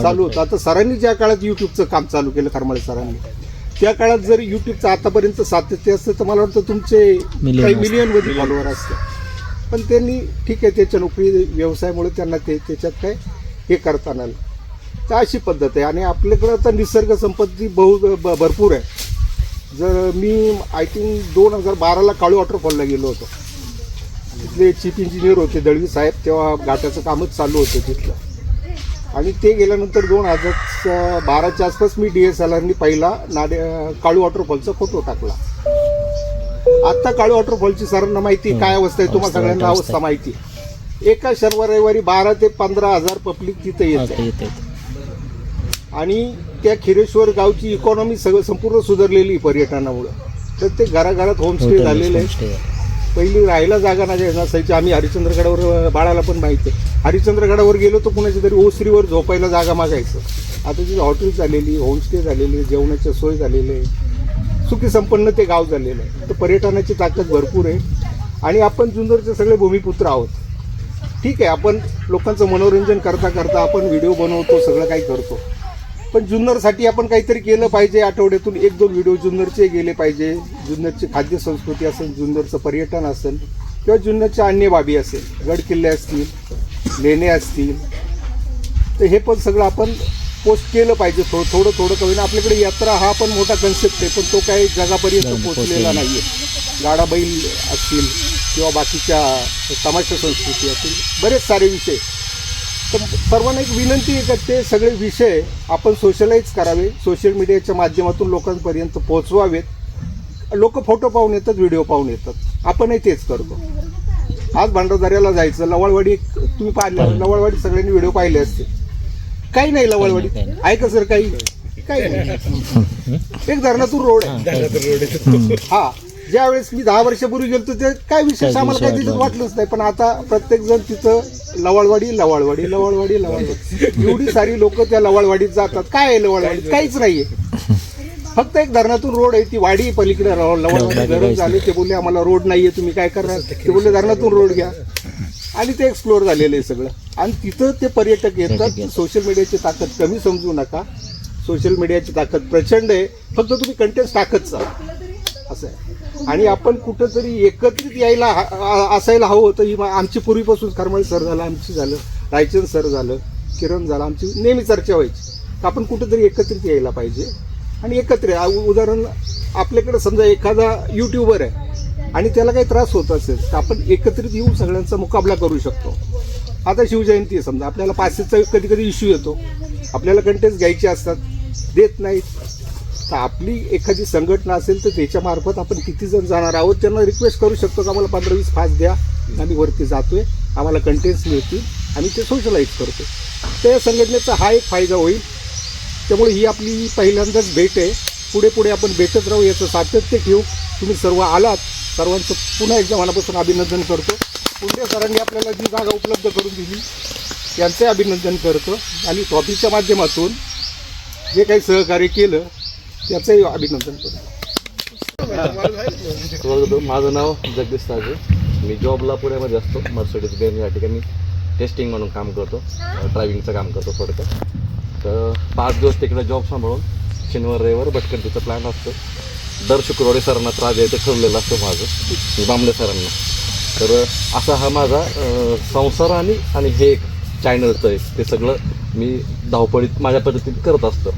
S3: चालू होतं. आता सरांनी ज्या काळात यूट्यूबचं काम चालू केलं, खरमाळे सरांनी, त्या काळात जर यूट्यूबचं आतापर्यंत सातत्य असतं तर मला वाटतं तुमचे काही मिलियनमध्ये फॉलोअर असतं. पण त्यांनी ठीक आहे, त्याच्या नोकरी व्यवसायामुळे त्यांना त्याच्यात काय हे करता आलं. तर अशी पद्धत आहे. आणि आपल्याकडं आता निसर्ग संपत्ती भरपूर आहे. जर मी आय थिंक 2012ला काळू वॉटरफॉलला गेलो होतो. तिथले चीफ इंजिनियर होते दळवी साहेब, तेव्हा घाटाचं कामच चालू होतं तिथलं. आणि ते गेल्यानंतर 2012च्या आसपास मी DSLRनी पहिला काळू वॉटरफॉलचा फोटो टाकला. आता काळू वॉटरफॉलची सरांना माहिती काय अवस्था आहे, तुम्हाला सगळ्यांना अवस्था माहिती. एका शनिवार रविवारी 12 ते 15,000 पब्लिक तिथं येते. आणि त्या खिरेश्वर गावची इकॉनॉमी संपूर्ण सुधारलेली पर्यटनामुळं. प्रत्येक घराघरात होमस्टे झालेले आहे. पहिली राहायला जागा नसायची. आम्ही हरिश्चंद्रगडावर, बाळाला पण माहिती आहे, हरिश्चंद्रगडावर गेलो तर कुणाच्या तरी ओसरीवर झोपायला जागा मागायचं. आता तिथे हॉटेल झालेली, होमस्टे झालेली, जेवणाची सोय झालेली आहे. सुखी संपन्न ते गाव झालेलं आहे. तर पर्यटनाची ताकद भरपूर आहे. आणि आपण जुन्नरचे सगळे भूमिपुत्र आहोत. ठीक आहे, आपण लोकांचं मनोरंजन करता आपण व्हिडिओ बनवतो, सगळं काही करतो. पण जुन्नरसाठी आपण काहीतरी केलं पाहिजे. आठवड्यातून 1-2 व्हिडिओ जुन्नरचे गेले पाहिजे. जुन्नरची खाद्यसंस्कृती असेल, जुन्नरचं पर्यटन असेल किंवा जुन्नरच्या अन्य बाबी असेल, गड किल्ले असतील, लेणे असतील, तर हे पण सगळं आपण पोस्ट केलं पाहिजे. थोडं का होईना. आपल्याकडे यात्रा हा पण मोठा कन्सेप्ट आहे, पण तो काही जगापर्यंत पोचलेला नाही आहे. गाडा बैल असतील किंवा बाकीच्या तमाशा संस्कृती असतील, बरेच सारे विषय. तर सर्वांना एक विनंती आहे का ते सगळे विषय आपण सोशलाइज करावे, सोशल मीडियाच्या माध्यमातून लोकांपर्यंत पोहोचवावेत. लोक फोटो पाहून येतात, व्हिडिओ पाहून येतात. आपणही तेच करतो. आज भांडारदऱ्याला जायचं, लवळवाडी तुम्ही पाहिले, लवळवाडी सगळ्यांनी व्हिडिओ पाहिले असते. काही नाही लवळवाडी आहे का सर? काही नाही. एक धरणातून रोड आहे. हा, ज्यावेळेस मी 10 वर्षापूर्वी गेलो ते काय विशेष आम्हाला काही तिथं वाटलंच नाही. पण आता प्रत्येक जण तिथं लवळवाडी एवढी सारी लोक त्या लवळवाडीत जातात. काय आहे लवळवाडीत? काहीच नाहीये. फक्त एक धरणातून रोड आहे. ती वाडी पलीकडे लवळवाडी गरज झाली. ते बोलले आम्हाला रोड नाहीये, तुम्ही काय करणार? ते बोलले धरणातून रोड घ्या. आणि ते एक्सप्लोअर झालेलं आहे सगळं. आणि तिथं ते पर्यटक येतात. सोशल मीडियाची ताकद कमी समजू नका. सोशल मीडियाची ताकद प्रचंड आहे. फक्त तुम्ही कंटेंट टाकत चला, असं आहे. आणि आपण कुठंतरी एकत्रित यायला असायला हवं होतं. ही आमची पूर्वीपासून खरमाळे सर झालं, आमची झालं, रायचंद सर झालं, किरण झालं, आमची नेहमी चर्चा व्हायची. आपण कुठंतरी एकत्रित यायला पाहिजे. आणि एकत्र उदाहरण, आपल्याकडे समजा एखादा यूट्यूबर आहे आणि त्याला काही त्रास होत असेल तर आपण एकत्रित येऊन सगळ्यांचा मुकाबला करू शकतो. आता शिवजयंती आहे समजा, आपल्याला पासेसचा कधी कधी इश्यू येतो. आपल्याला कंटेंट्स घ्यायचे असतात, देत नाहीत. तर आपली एखादी संघटना असेल तर त्याच्यामार्फत आपण किती जण जाणार आहोत त्यांना रिक्वेस्ट करू शकतो की आम्हाला 15-20 पास द्या, आम्ही वरती जातोय, आम्हाला कंटेंट्स मिळतील, आम्ही ते सोशलाइज करतो. त्या संघटनेचा हा एक फायदा होईल. त्यामुळे ही आपली पहिल्यांदाच भेट आहे. पुढे आपण भेटत राहू, याचं सातत्य ठेवू. तुम्ही सर्व आलात, सर्वांचं पुन्हा एकदा मनापासून अभिनंदन करतो. पुंडे सरांनी आपल्याला जी जागा उपलब्ध करून दिली त्यांचे अभिनंदन करतो. आणि ट्रॉफीच्या माध्यमातून जे काही सहकार्य केलं त्याचंही अभिनंदन करतो.
S7: माझं नाव जगदीश साजे. मी जॉबला पुण्यामध्ये असतो. मर्सिडीज बेंज या ठिकाणी टेस्टिंग म्हणून काम करतो, ड्रायव्हिंगचं काम करतो थोडक्यात. तर 5 दिवस तिकडे जॉब सांभाळून शनिवार रविवार भटकंतीचा प्लॅन असतो. दर शुक्रवारी सरांना त्रास द्यायचं ठरलेलं असतं माझं बांबले सरांना. तर असा हा माझा संसार आणि हे एक चॅनलचं आहे ते सगळं मी धावपळीत माझ्या पद्धतीने करत असतो.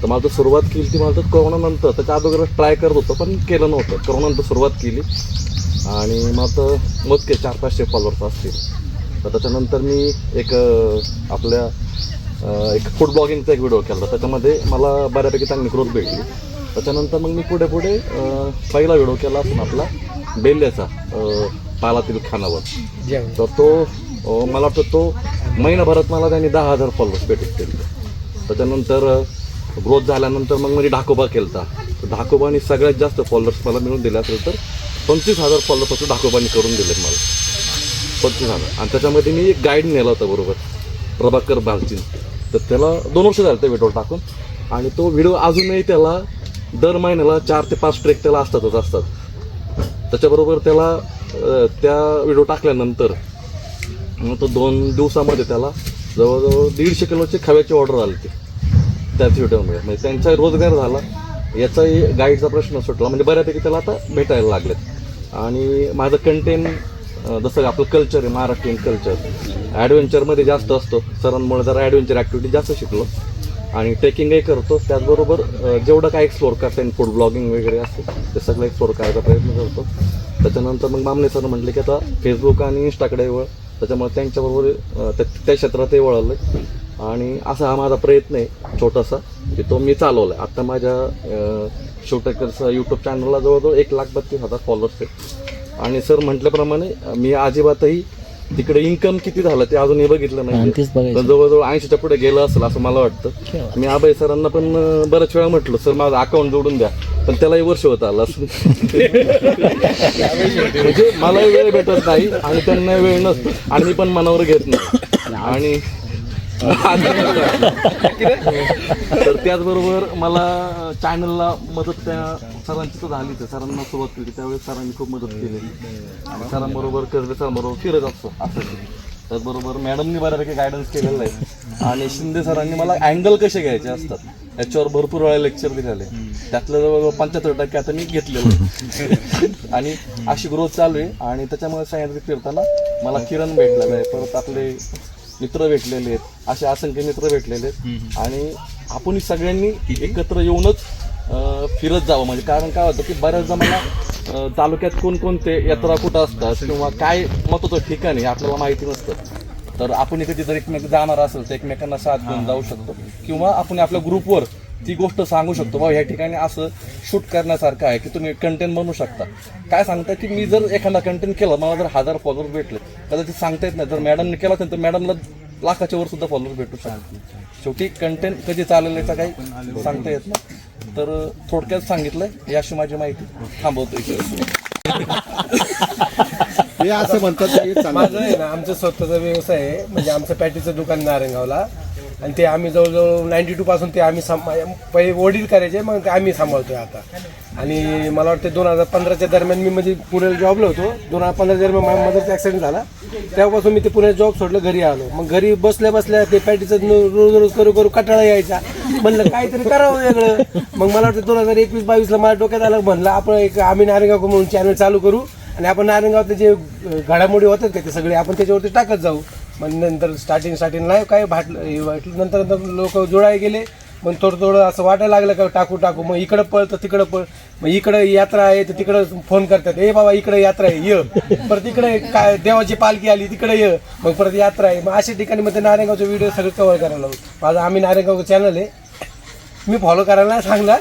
S7: तर मला तर सुरुवात केली ती मला तर कोरोनानंतर, त्याच्या अगोदर ट्राय करत होतो पण केलं नव्हतं. कोरोनानंतर सुरुवात केली आणि मग तर मोजके 400-500 फॉलोअर्स असतील. तर त्याच्यानंतर मी एक आपल्या एक फूड ब्लॉगिंगचा एक व्हिडिओ केला, त्याच्यामध्ये मला बऱ्यापैकी चांगली ग्रोथ भेटली. त्याच्यानंतर मग मी पुढे पहिला व्हिडिओ केला असून आपला बेल्ल्याचा पालातील खानावर. तर तो मला वाटतं तो महिनाभरात मला त्यांनी 10,000 फॉलोअर्स भेटत केले. त्याच्यानंतर ग्रोथ झाल्यानंतर मग मी ढाकोबा केला. तर ढाकोबाने सगळ्यात जास्त फॉलोअर्स मला मिळून दिले असेल तर 25,000 फॉलोअर्स फक्त ढाकोबाने करून दिले मला, 25,000. आणि त्याच्यामध्ये मी एक गाईड नेला होता बरोबर, प्रभाकर भालचीन. तर त्याला 2 वर्ष झाले ते व्हिडिओ टाकून. आणि तो व्हिडिओ अजूनही त्याला दर महिन्याला 4 ते 5 ट्रेक त्याला असतात. त्याच्याबरोबर त्याला त्या व्हिडिओ टाकल्यानंतर मग तो 2 दिवसामध्ये त्याला जवळजवळ 150 किलोची खव्याची ऑर्डर आली होती त्याच व्हिडिओमुळे. म्हणजे त्यांचा रोजगार झाला, याचाही गाईडचा प्रश्न सुटला. म्हणजे बऱ्यापैकी त्याला आता भेटायला लागलेत. आणि माझं कंटेंट जसं आपलं कल्चर आहे, महाराष्ट्रीयन कल्चर ॲडव्हेंचरमध्ये जास्त असतो. सरांमुळे जरा ॲडव्हेंचर ॲक्टिव्हिटी जास्त शिकलो आणि ट्रेकिंगही करतो. त्याचबरोबर जेवढं काय एक्सप्लोअर करता येईल, फूड ब्लॉगिंग वगैरे असतं ते सगळं एक्सप्लोअर करायचा प्रयत्न करतो. त्याच्यानंतर मग बामणे सर म्हटले की आता फेसबुक आणि इंस्टाकडे वळ, त्याच्यामुळे त्यांच्याबरोबर त्या क्षेत्रातही वळलं. आणि असा हा माझा प्रयत्न आहे छोटासा की तो मी चालवला आहे. आत्ता माझ्या शोटेकरचा यूट्यूब चॅनलला जवळजवळ 1,32,000 फॉलोअर्स आहेत. आणि सर म्हटल्याप्रमाणे मी अजिबातही तिकडे इन्कम किती झालं ते अजूनही बघितलं नाही. तर जवळजवळ 80च्या पुढे गेलं असेल असं मला वाटतं. मी अभय सरांना पण बऱ्याच वेळा म्हटलं सर माझं अकाउंट जोडून द्या, पण त्यालाही वर्ष होत आलं असं. म्हणजे मलाही वेळ भेटत नाही आणि त्यांना वेळ नसतो आणि मी पण मनावर घेत नाही. आणि तर त्याचबरोबर मला चॅनलला मदत त्या सरांची तर झालीच आहे. सरांना सुरुवात केली त्यावेळेस सरांनी खूप मदत केलेली आणि सरांबरोबर कर्वे सरांबरोबर फिरत असतो असं. त्याचबरोबर मॅडमनी बऱ्यापैकी गायडन्स केलेलं आहे. आणि शिंदे सरांनी मला अँगल कसे घ्यायचे असतात याच्यावर भरपूर वेळा लेक्चर दिलेले. त्यातलं जवळजवळ 75% आता मी घेतलेलं. आणि अशी ग्रोथ चालू आहे. आणि त्याच्यामुळे सह्याद्री फिरताना मला किरण भेटलेलं आहे, परत आपले मित्र भेटलेले आहेत, असे असंख्य मित्र भेटलेले आहेत. आणि आपण सगळ्यांनी एकत्र येऊनच फिरत जावं. म्हणजे कारण काय होतं की बऱ्याचदा मला तालुक्यात कोणकोणते यात्रा कुठं असतात किंवा काय महत्त्वाचं ठिकाण आहे आपल्याला माहिती नसतं. तर आपण कधी जर एकमेक जाणार असेल तर एकमेकांना साथ घेऊन जाऊ शकतो किंवा आपण आपल्या ग्रुपवर ती गोष्ट सांगू शकतो, बाबा ह्या ठिकाणी असं शूट करण्यासारखं आहे की तुम्ही कंटेंट बनवू शकता. काय सांगता की मी जर एखादा कंटेंट केला, मला जर 1000 फॉलोअर्स भेटले कदाचित सांगता येत नाही. जर मॅडमने केला तर मॅडमला लाखाच्या वर सुद्धा फॉलोअर्स भेटू शकतात. शेवटी कंटेंट कधी चालेल याचा काही सांगता येत नाही. तर थोडक्यात सांगितलंय, अशी माझी माहिती थांबवतो इथे.
S3: हे असं म्हणतात
S4: माझं आहे ना, आमचं स्वतःचा व्यवसाय आहे. म्हणजे आमचं पॅटीचं दुकान नारायणगावला आणि ते आम्ही जवळजवळ 92 पासून ते आम्ही पहिले वडील करायचे, मग ते आम्ही सांभाळतोय आता. आणि मला वाटतं 2015च्या दरम्यान मी म्हणजे पुण्याला जॉबला होतो. 2015 दरम्यान माझ्या मदरचा ॲक्सिडेंट झाला, तेव्हापासून मी ते पुण्यात जॉब सोडलं, घरी आलो. मग घरी बसल्या बसल्या ते पॅटीचं रोज करू कंटाळा यायचा. म्हणलं काहीतरी करावं वेगळं. मग मला वाटतं 2021-22ला मला डोक्यात आलं, म्हणलं आपण आम्ही नारायणगाव म्हणून चॅनल चालू करू आणि आपण नारायणगावातले जे घडामोडी होतात का ते सगळे आपण त्याच्यावरती टाकत जाऊ. मग नंतर स्टार्टिंगला काय वाटलं, नंतर लोक जोडायला गेले. मग थोडं असं वाटायला लागलं का टाकू. मग इकडं पळ तर तिकडं पळ. मग इकडं यात्रा आहे तर तिकडं फोन करतात, ए बाबा इकडे यात्रा आहे ये. परत इकडे काय देवाची पालखी आली तिकडे ये. मग परत यात्रा आहे. मग अशा ठिकाणी मग ते नारायणगावचे व्हिडिओ सगळं कव्हर करायला लागलो. माझं आम्ही नारायणगावचं चॅनल आहे, मी फॉलो करायला नाही सांगणार.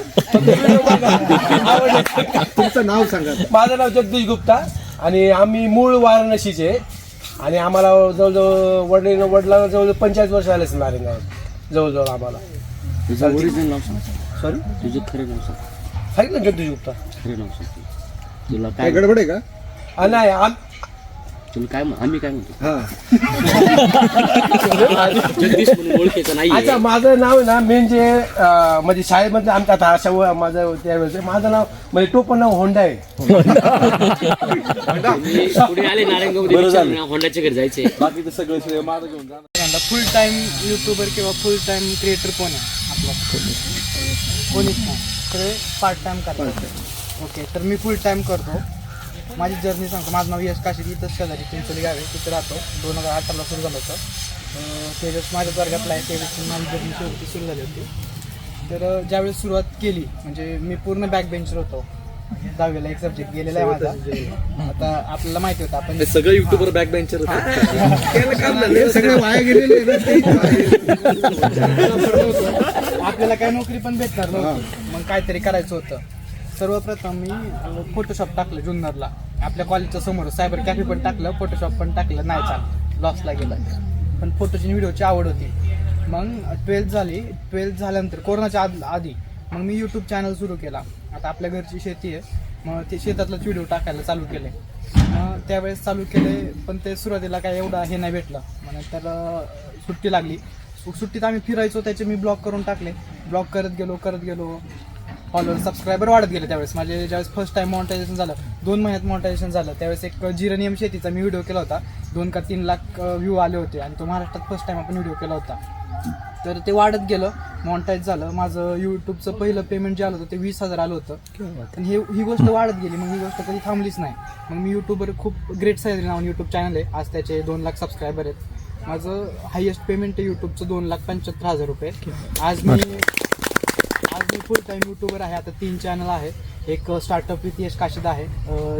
S3: तुमचं नाव सांगा.
S4: माझं नाव जगदीश गुप्ता आणि आम्ही मूळ वाराणसीचे. आणि आम्हाला जवळजवळ वडिलांना जवळजवळ 45 वर्ष आले असेल नारायणगावात जवळजवळ आम्हाला.
S2: ओरिजिनल नाव सांग.
S4: सॉरी,
S2: तुझं खरं नाव सांग.
S4: सांगितलं जगदीश गुप्ता.
S2: खरं नाव सांग. तुला
S3: काय गडबड आहे का?
S4: नाही
S2: तुला काय आम्ही काय म्हणतो
S3: हा
S2: जगदीश म्हणून ओळखायचं नाही.
S4: अच्छा, माझं नाव आहे ना मेन जे म्हणजे शाळेमध्ये आमच्या आता अशा माझं त्यावेळेस माझं नाव म्हणजे टोपण नाव होंडा आहे.
S2: पुढे आले नारायणगावमध्ये होंडाच्या घरी जायचे.
S7: बाकी ते सगळं माझं घेऊन जा.
S5: फुल टाइम युट्यूबर किंवा फुल टाइम क्रिएटर कोण आहे आपला? कोणीच नाही, सगळे पार्ट टाइम करतात.
S10: ओके, तर मी फुल टाईम करतो. माझी जर्नी सांगतो. माझं नाव यश काशीद, इथंच शेजारी चिंचोली गाव आहे, तिथे राहतो. 2018ला सुरू झालं होतं. तेजस माझ्याच वर्गातला आहे, तेजसची माझी जर्नी शेवटी सुरू झाली होती. तर ज्यावेळेस सुरुवात केली म्हणजे मी पूर्ण बॅक बेंचर होतो. 10वीला एक सब्जेक्ट गेलेला आहे माझा. आता आपल्याला माहिती होतं आपण
S7: सगळं युट्यूबर बॅक बेंचर
S3: सगळे वाया गेलेले
S10: आपल्याला काय नोकरी पण भेटणार नव्हती. मग काहीतरी करायचं होतं. सर्वप्रथम मी फोटोशॉप टाकलं जुन्नरला. आपल्या कॉलेजच्या समोर सायबर कॅफे पण टाकलं, फोटोशॉप पण टाकलं. नाही चाललं, लॉसला गेलं. पण फोटोची व्हिडिओची आवड होती. मग 12th झाली. 12th झाल्यानंतर कोरोनाच्या आधी मग मी यूट्यूब चॅनल सुरू केला. आता आपल्या घरची शेती आहे, मग ते शेतातलंच व्हिडिओ टाकायला चालू केले. मग त्यावेळेस चालू केले, पण ते सुरुवातीला काय एवढं हे नाही भेटलं. मग नंतर सुट्टी लागली. सुट्टीत आम्ही फिरायचो, त्याचे मी ब्लॉग करून टाकले. ब्लॉग करत गेलो. फॉलोअर सबस्क्रायबर वाढत गेले. त्यावेळेस माझे ज्यावेळेस फर्स्ट टाइम मॉनिटायझेशन झालं, 2 महिन्यात मॉनिटायझेशन झालं, त्यावेळेस एक जिरनियम शेतीचा मी व्हिडिओ केला होता. 2 का 3 लाख व्ह्यू आले होते आणि तो महाराष्ट्रात फर्स्ट टाइम आपण व्हिडिओ केला होता. तर ते वाढत गेलं, मॉनिटाईज झालं. माझं यूट्यूबचं पहिलं पेमेंट जे आलं होतं ते 20,000 आलं होतं. आणि ही गोष्ट वाढत गेली. मग ही गोष्ट कधी थांबलीच नाही. मग मी यूट्यूबर खूप ग्रेट सह्याद्री नावाने यूट्यूब चॅनल आहे. आज त्याचे 2 लाख सबस्क्रायबर आहेत. माझं हायेस्ट पेमेंट आहे यूट्यूबचं 2,75,000 रुपये. आज मी फुल टाईम यूट्यूबर आहे. आता 3 चॅनल आहेत. एक स्टार्टअप विथ यश काशीद आहे,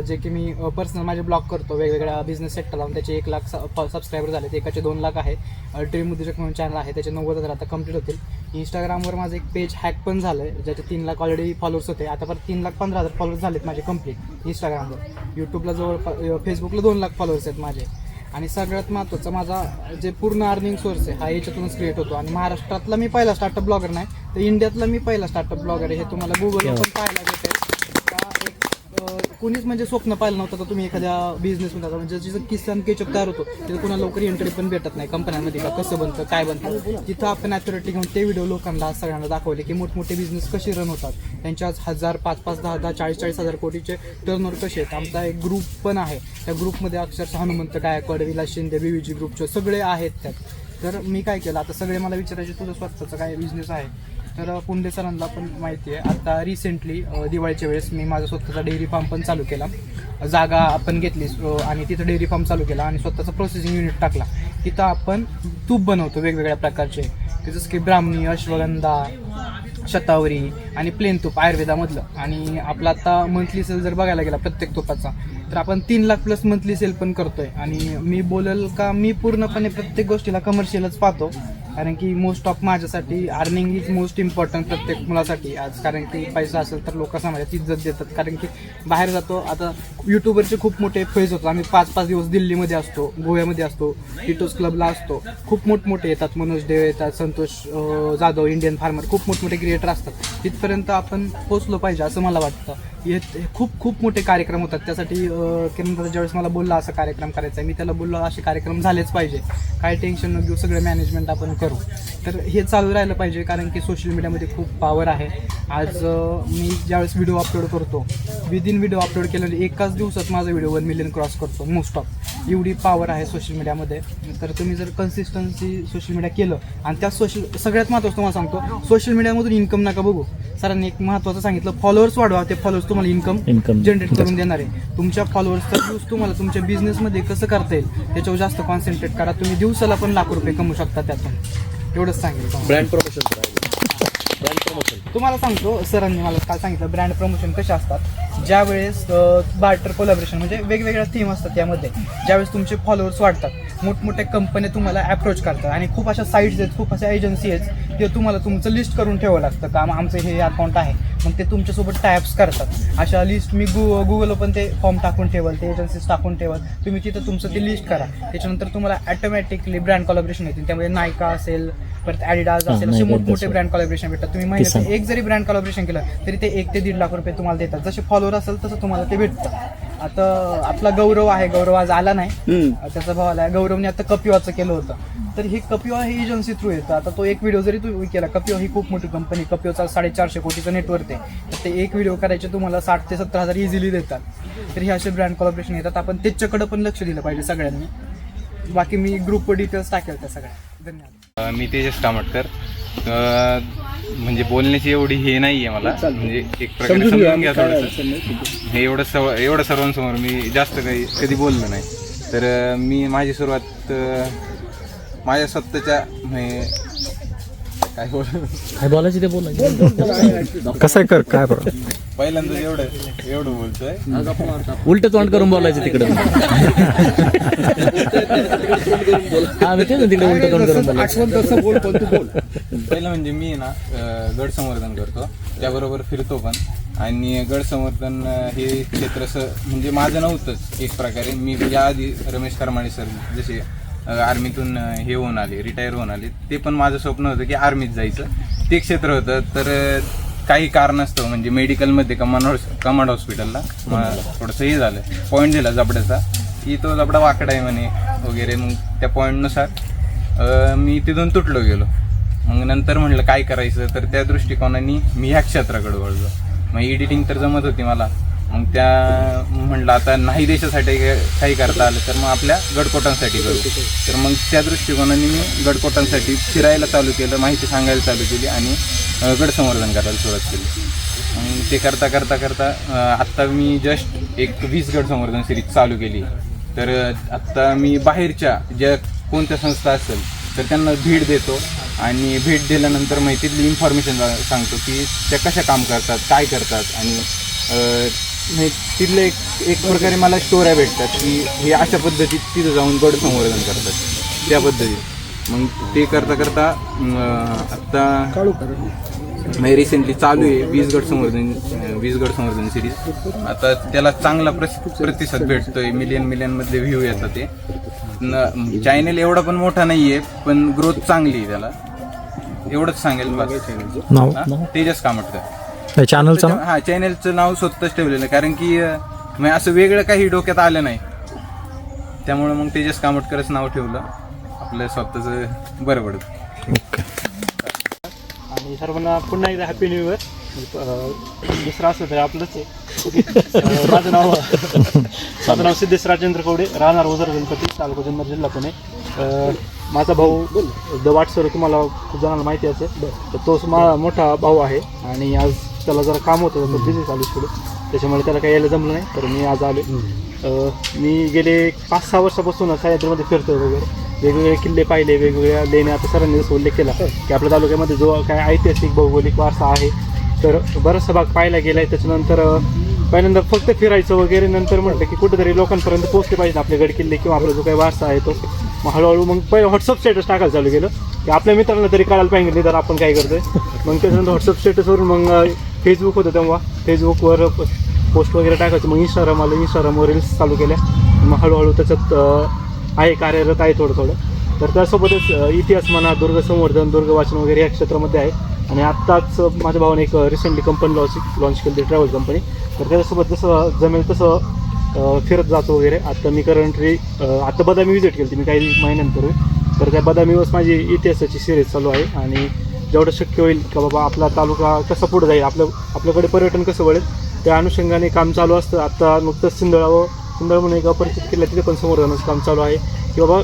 S10: जे की मी पर्सनल माझे ब्लॉग करतो वेगवेगळ्या बिझनेस सेक्टर लावून. त्याचे 1 लाख सबस्क्रायबर झालेत. एकाचे 2 लाख आहे. ड्रीम उद्योजक म्हणून चॅनल आहे, त्याचे 90,000 आता कंप्लीट होतील. इंस्टाग्रामवर माझं एक पेज हॅक पण झालं आहे, ज्याचे 3 लाख ऑलरेडी फॉलोअर्स होते. आता परत 3,15,000 फॉलोअर्स झालेत माझे कंप्लीट इंस्टाग्रामवर. यूट्यूबला जवळ फेसबुकला 2 लाख फॉलोअर्स आहेत माझे. आणि सगळ्यात महत्त्वाचं माझा जे पूर्ण अर्निंग सोर्स आहे हा याच्यातूनच क्रिएट होतो. आणि महाराष्ट्रातला मी पहिला स्टार्टअप ब्लॉगर नाही, तर इंडियातला मी पहिला स्टार्टअप ब्लॉगर आहे. हे तुम्हाला गुगलवर पण पाहायला भेटेल. कुणीच म्हणजे स्वप्न पाहिलं नव्हतं तर तुम्ही एखाद्या बिझनेसमध्ये आता म्हणजे जिथं किसान केचप तयार होतो तिथं कुणाला लवकर एंट्री पण भेटत नाही कंपन्यांमध्ये, का कसं बनतं काय बनतं. तिथं आपण ॲथॉरिटी घेऊन ते व्हिडिओ लोकांना सगळ्यांना दाखवले की मोठमोठे बिझनेस कसे रन होतात, त्यांचे आज 1,000, 5,5, 10,10, 40,000 कोटीचे टर्नओव्हर कसे आहेत. आमचा एक ग्रुप पण आहे, त्या ग्रुपमध्ये अक्षरशः हनुमंत गायकवाड, विलास शिंदे, BVG ग्रुपचे सगळे आहेत त्यात. तर मी काय केलं, आता सगळे मला विचारायचे तुझं स्वतःचं काय बिझनेस आहे, तर पुंडे सरांना पण माहिती आहे. आता रिसेंटली दिवाळीच्या वेळेस मी माझा स्वतःचा डेअरी फार्म पण चालू केला. जागा आपण घेतली आणि तिथं डेअरी फार्म चालू केला आणि स्वतःचा प्रोसेसिंग युनिट टाकला. तिथं आपण तूप बनवतो वेगवेगळ्या प्रकारचे, जसं की ब्राह्मणी, अश्वगंधा, शतावरी आणि प्लेन तूप आयुर्वेदामधलं. आणि आपला आता मंथली सेल जर बघायला गेला प्रत्येक तुपाचा तर आपण 3 लाख प्लस मंथली सेल पण करतोय. आणि मी बोलेल का मी पूर्णपणे प्रत्येक गोष्टीला कमर्शियलच पाहतो, कारण की मोस्ट ऑफ माझ्यासाठी अर्निंग इज मोस्ट इम्पॉर्टंट प्रत्येक मुलासाठी आज. कारण की पैसा असेल तर लोक समाजात इज्जत देतात. कारण की बाहेर जातो, आता यूट्यूबरचे खूप मोठे फेज होतात. आम्ही 5-5 दिवस दिल्लीमध्ये असतो, गोव्यामध्ये असतो, टिटोस क्लबला असतो. खूप मोठमोठे येतात, मनोज देव येतात, संतोष जाधव, इंडियन फार्मर, खूप मोठमोठे क्रिएटर असतात. तिथपर्यंत आपण पोचलो पाहिजे असं मला वाटतं. हे खूप मोठे कार्यक्रम होतात. त्यासाठी किरण ज्यावेळेस मला बोलला असा कार्यक्रम करायचा आहे, मी त्याला बोललो असे कार्यक्रम झालेच पाहिजे, काय टेन्शन न घेऊ, सगळं मॅनेजमेंट आपण करू. तर हे चालू राहिलं पाहिजे, कारण की सोशल मीडियामध्ये खूप पॉवर आहे. आज मी ज्यावेळेस व्हिडिओ अपलोड करतो, विदिन व्हिडिओ अपलोड केल्यानंतर एकाच दिवसात माझा व्हिडिओ 1 मिलियन क्रॉस करतो मोस्ट ऑफ. एवढी पॉवर आहे सोशल मीडियामध्ये. तर तुम्ही जर कन्सिस्टन्सी सोशल मीडिया केलं आणि त्या सगळ्यात महत्त्वाचं तुम्हाला सांगतो, सोशल मीडियामधून इन्कम नका बघू. सरांनी एक महत्त्वाचं सांगितलं, फॉलोअर्स वाढवा. ते फॉलोअर्स तुम्हाला इन्कम जनरेट करून देणार आहे. तुमच्या फॉलोअर्सचा यूज तुम्हाला तुमच्या बिझनेसमध्ये कसं करता येईल त्याच्यावर जास्त कॉन्सन्ट्रेट करा. तुम्ही दिवसाला पण लाख रुपये कमवू शकता त्यातून. एवढंच सांगेल.
S7: ब्रँड प्रमोशन
S10: तुम्हाला सांगतो, सरांनी मला काय सांगितलं, ब्रँड प्रमोशन कसे असतात. ज्यावेळेस बार्टर कोलॅबोरेशन म्हणजे वेगवेगळ्या थीम असतात त्यामध्ये, ज्यावेळेस तुमचे फॉलोअर्स वाढतात, मोठमोठ्या कंपन्या तुम्हाला अप्रोच करतात आणि खूप अशा साईट्स आहेत, खूप अशा एजन्सी आहेत, ते तुम्हाला तुमचं लिस्ट करून ठेवावं लागतं का आमचं हे अकाउंट आहे, मग ते तुमच्यासोबत टायअप्स करतात. अशा लिस्ट मी गुगलवर पण ते फॉर्म टाकून ठेवाल, ते एजन्सीज टाकून ठेवाल. तुम्ही तिथं तुमचं ते लिस्ट करा. त्याच्यानंतर तुम्हाला ॲटोमॅटिकली ब्रँड कोलॅबोरेशन येतील. त्यामध्ये नायका असेल, परत ॲडिडास असेल, असे मोठमोठे ब्रँड कोलॅबोरेशन भेटतात. तुम्ही महिन्यात एक जरी ब्रँड कोलॅबोरेशन केलं तरी ते 1 ते 1.5 लाख रुपये तुम्हाला देतात. जसे फॉलोअर असेल तसं तुम्हाला ते भेटतं. आता आपला गौरव आहे, गौरव आज आला नाही, त्याचा भाव आला. गौरवने आता कपिवाचं केलं होतं. तर ही कपिवा ही एजन्सी थ्रू येतं. आता तो एक व्हिडिओ जरी तू केला, कपिवा ही खूप मोठी कंपनी, कपिवाचा 450 कोटीचं नेटवर्क आहे. तर ते एक व्हिडिओ करायचे तुम्हाला 60,000 ते 70,000 इझिली देतात. तर हे असे ब्रँड कोलॅबोरेशन येतात. आपण त्याच्याकडं पण लक्ष दिलं पाहिजे सगळ्यांनी. बाकी मी ग्रुपवर डिटेल्स टाकेल त्या सगळ्या. धन्यवाद.
S11: मी तेजस कामटकर. म्हणजे बोलण्याची एवढी हे नाही आहे मला, म्हणजे एक प्रकारे समजून घ्या थोडंसं. हे एवढं सर्वांसमोर मी जास्त काही कधी बोललो नाही. तर मी माझी सुरुवात माझ्या स्वतःच्या काय
S5: बोलायचं ते बोलायचं.
S6: कसं आहे काय बरं
S11: पहिल्यांदा एवढं बोलतोय.
S5: उलट तोंड करून बोलायचं तिकडं. हा मी तेच तिकडे उलट तोंड करून बोलायचं.
S11: पहिलं म्हणजे मी ना गड संवर्धन करतो, त्याबरोबर फिरतो पण. आणि गड संवर्धन हे क्षेत्र म्हणजे माझं नव्हतंच एक प्रकारे. मी याआधी रमेश करमाळे सर जसे आर्मीतून हे होऊन आले, रिटायर होऊन आले, ते पण माझं स्वप्न होतं की आर्मीत जायचं. ते क्षेत्र होतं. तर काही कारणास्तव म्हणजे मेडिकलमध्ये कमांड हॉस्पिटलला थोडंसं हे झालं, पॉईंट दिला जबड्याचा की तो जबडा वाकडा आहे म्हणे वगैरे. मग त्या पॉईंटनुसार मी तिथून तुटलो गेलो. मग नंतर म्हटलं काय करायचं, तर त्या दृष्टिकोनाने मी ह्या क्षेत्राकडे वळलो. मग एडिटिंग तर जमत होती मला. मग म्हटलं आता नाही देशासाठी काही करता आलं तर मग आपल्या गडकोटांसाठी करू. तर मग त्या दृष्टिकोनाने मी गडकोटांसाठी फिरायला चालू केलं, माहिती सांगायला चालू केली आणि गड संवर्धन करायला सुरुवात केली. मग ते करता करता करता आत्ता मी जस्ट एक 20 गड संवर्धन सिरीज चालू केली. तर आत्ता मी बाहेरच्या ज्या कोणत्या संस्था असेल तर त्यांना भेट देतो आणि भेट दिल्यानंतर तिथली इन्फॉर्मेशन सांगतो की त्या कशा काम करतात, काय करतात. आणि तिथले एक प्रकारे मला स्टोऱ्या भेटतात की हे अशा पद्धतीत तिथं जाऊन गड संवर्धन करतात त्या पद्धतीत. मग ते करता करता आत्ता रिसेंटली चालू आहे 20 गड संवर्धन सिरीज. आता त्याला चांगला प्रतिसाद भेटतोय, मिलियनमध्ये व्ह्यू येतात. ते चॅनल एवढा पण मोठा नाही आहे, पण ग्रोथ चांगली आहे त्याला, एवढंच सांगेल. तेजस कामटकर
S6: चॅनलचं
S11: हा चॅनलचं नाव स्वतःच ठेवलेलं आहे, कारण की असं वेगळं काही डोक्यात आलं नाही, त्यामुळे मग तेजस कामटकरच नाव ठेवलं. आपलं स्वतःचं बरं पडतं.
S6: ओके.
S8: आणि सर्वांना पुन्हा एकदा हॅपी न्यू इयर. दुसरं असं तर आपलंच आहे. माझं नाव सिद्धेश राजेंद्र कवडे, राहणार ओझर गणपती, तालुका जुन्नर, जिल्हा पुणे. माझा भाऊ द वाटसर तुम्हाला खूप जणांना माहिती असेल, तर तो मोठा भाऊ आहे. आणि आज त्याला जरा काम होतं, तो बिझी चालू पुढे, त्याच्यामुळे त्याला काही यायला जमलं नाही. तर मी आज आलो. मी गेले 5-6 वर्षापासून सह्याद्रीमध्ये फिरतोय वगैरे, वेगवेगळे किल्ले पाहिले, वेगवेगळ्या लेण्या. आता सरांनी जसं उल्लेख केला की आपल्या तालुक्यामध्ये जो काय ऐतिहासिक भौगोलिक वारसा आहे, तर बराचसा भाग पाहायला गेला आहे. त्याच्यानंतर पहिल्यांदा फक्त फिरायचं वगैरे, नंतर म्हटलं की कुठेतरी लोकांपर्यंत पोहोचले पाहिजे आपले गड किल्ले किंवा आपला जो काही वारसा आहे तो. मग हळूहळू मग पहिलं व्हॉट्सअप स्टेटस टाकायला चालू केलं की आपल्या मित्रांना तरी कळायला पाहिजे तर आपण काय करतोय. मग त्याच्यानंतर व्हॉट्सअप स्टेटसवरून मग फेसबुक होतं, तेव्हा फेसबुकवर पोस्ट वगैरे टाकायचं. मग इंस्टाग्रामवर रील्स चालू केल्या. मग हळूहळू त्याच्यात आहे, कार्यरत आहे थोडं. तर त्यासोबतच इतिहास म्हणा, दुर्ग संवर्धन, दुर्ग वाचन वगैरे या क्षेत्रामध्ये आहे. आणि आत्ताच माझ्या भावाने एक रिसेंटली कंपनी लॉन्च केली, ट्रॅव्हल कंपनी. तर त्याच्यासोबत जसं जमेल तसं फिरत जातो वगैरे. आत्ता मी करंटली बदामी व्हिजिट केली मी काही महिन्यांपूर्वी. तर त्या बदामीवर माझी इतिहासाची सिरीज चालू आहे. आणि जेवढं शक्य होईल का बाबा आपला तालुका कसा पुढे जाईल, आपल्याकडे पर्यटन कसं वळेल, त्या अनुषंगाने काम चालू असतं. आत्ता नुकतंच सिंदळ म्हणून एक अपरिचित किल्ला, तिथे पण संवर्धनाचं काम चालू आहे की बाबा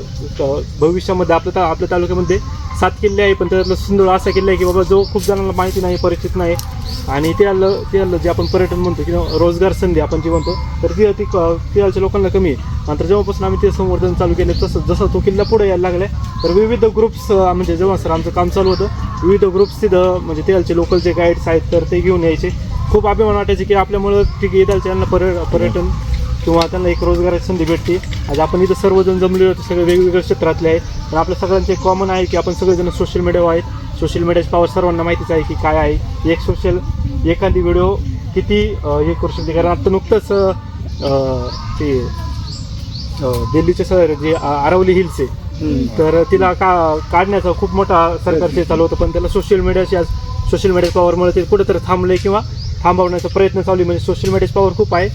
S8: भविष्यामध्ये आपल्या तालुक्यामध्ये 7 किल्ले आहे, पण त्यातलं सिंदळ असा किल्ला आहे की बाबा जो खूप जणांना माहिती नाही, परिचित नाही. आणि ते आलं जे आपण पर्यटन म्हणतो किंवा रोजगार संधी आपण जी म्हणतो, तर तिथल्या लोकांना कमी आहे. नंतर जेव्हापासून आम्ही ते संवर्धन चालू केले, जसं तो किल्ला पुढे यायला लागला, तर विविध ग्रुप्स म्हणजे जेव्हा सर आमचं काम चालू होतं, विविध ग्रुप्स तिथं म्हणजे तिथलचे लोकल जे गाईड्स आहेत तर ते घेऊन यायचे. खूप अभिमान वाटायचे की आपल्यामुळं ठीक आहे त्यांना पर्यटन किंवा त्यांना एक रोजगाराची संधी भेटते. आज आपण इथं सर्वजण जमलेलो होतो, सगळे वेगवेगळ्या क्षेत्रातले आहेत. पण आपल्या सगळ्यांचे कॉमन आहे की आपण सगळेजण सोशल मीडियावर आहेत. सोशल मीडियाची पॉवर सर्वांना माहितीच आहे की काय आहे. एखादी व्हिडिओ किती हे करू शकते. कारण आत्ता नुकतंच ते दिल्लीचे सर जे आरवली हिल्स आहे, तर तिला काढण्याचा खूप मोठा सरकारचे चालू होतं, पण त्याला सोशल मीडियाची पॉवरमुळे ते कुठेतरी थांबले किंवा थांबवण्याचा प्रयत्न चालू आहे. म्हणजे सोशल मीडियाची पॉवर खूप आहे.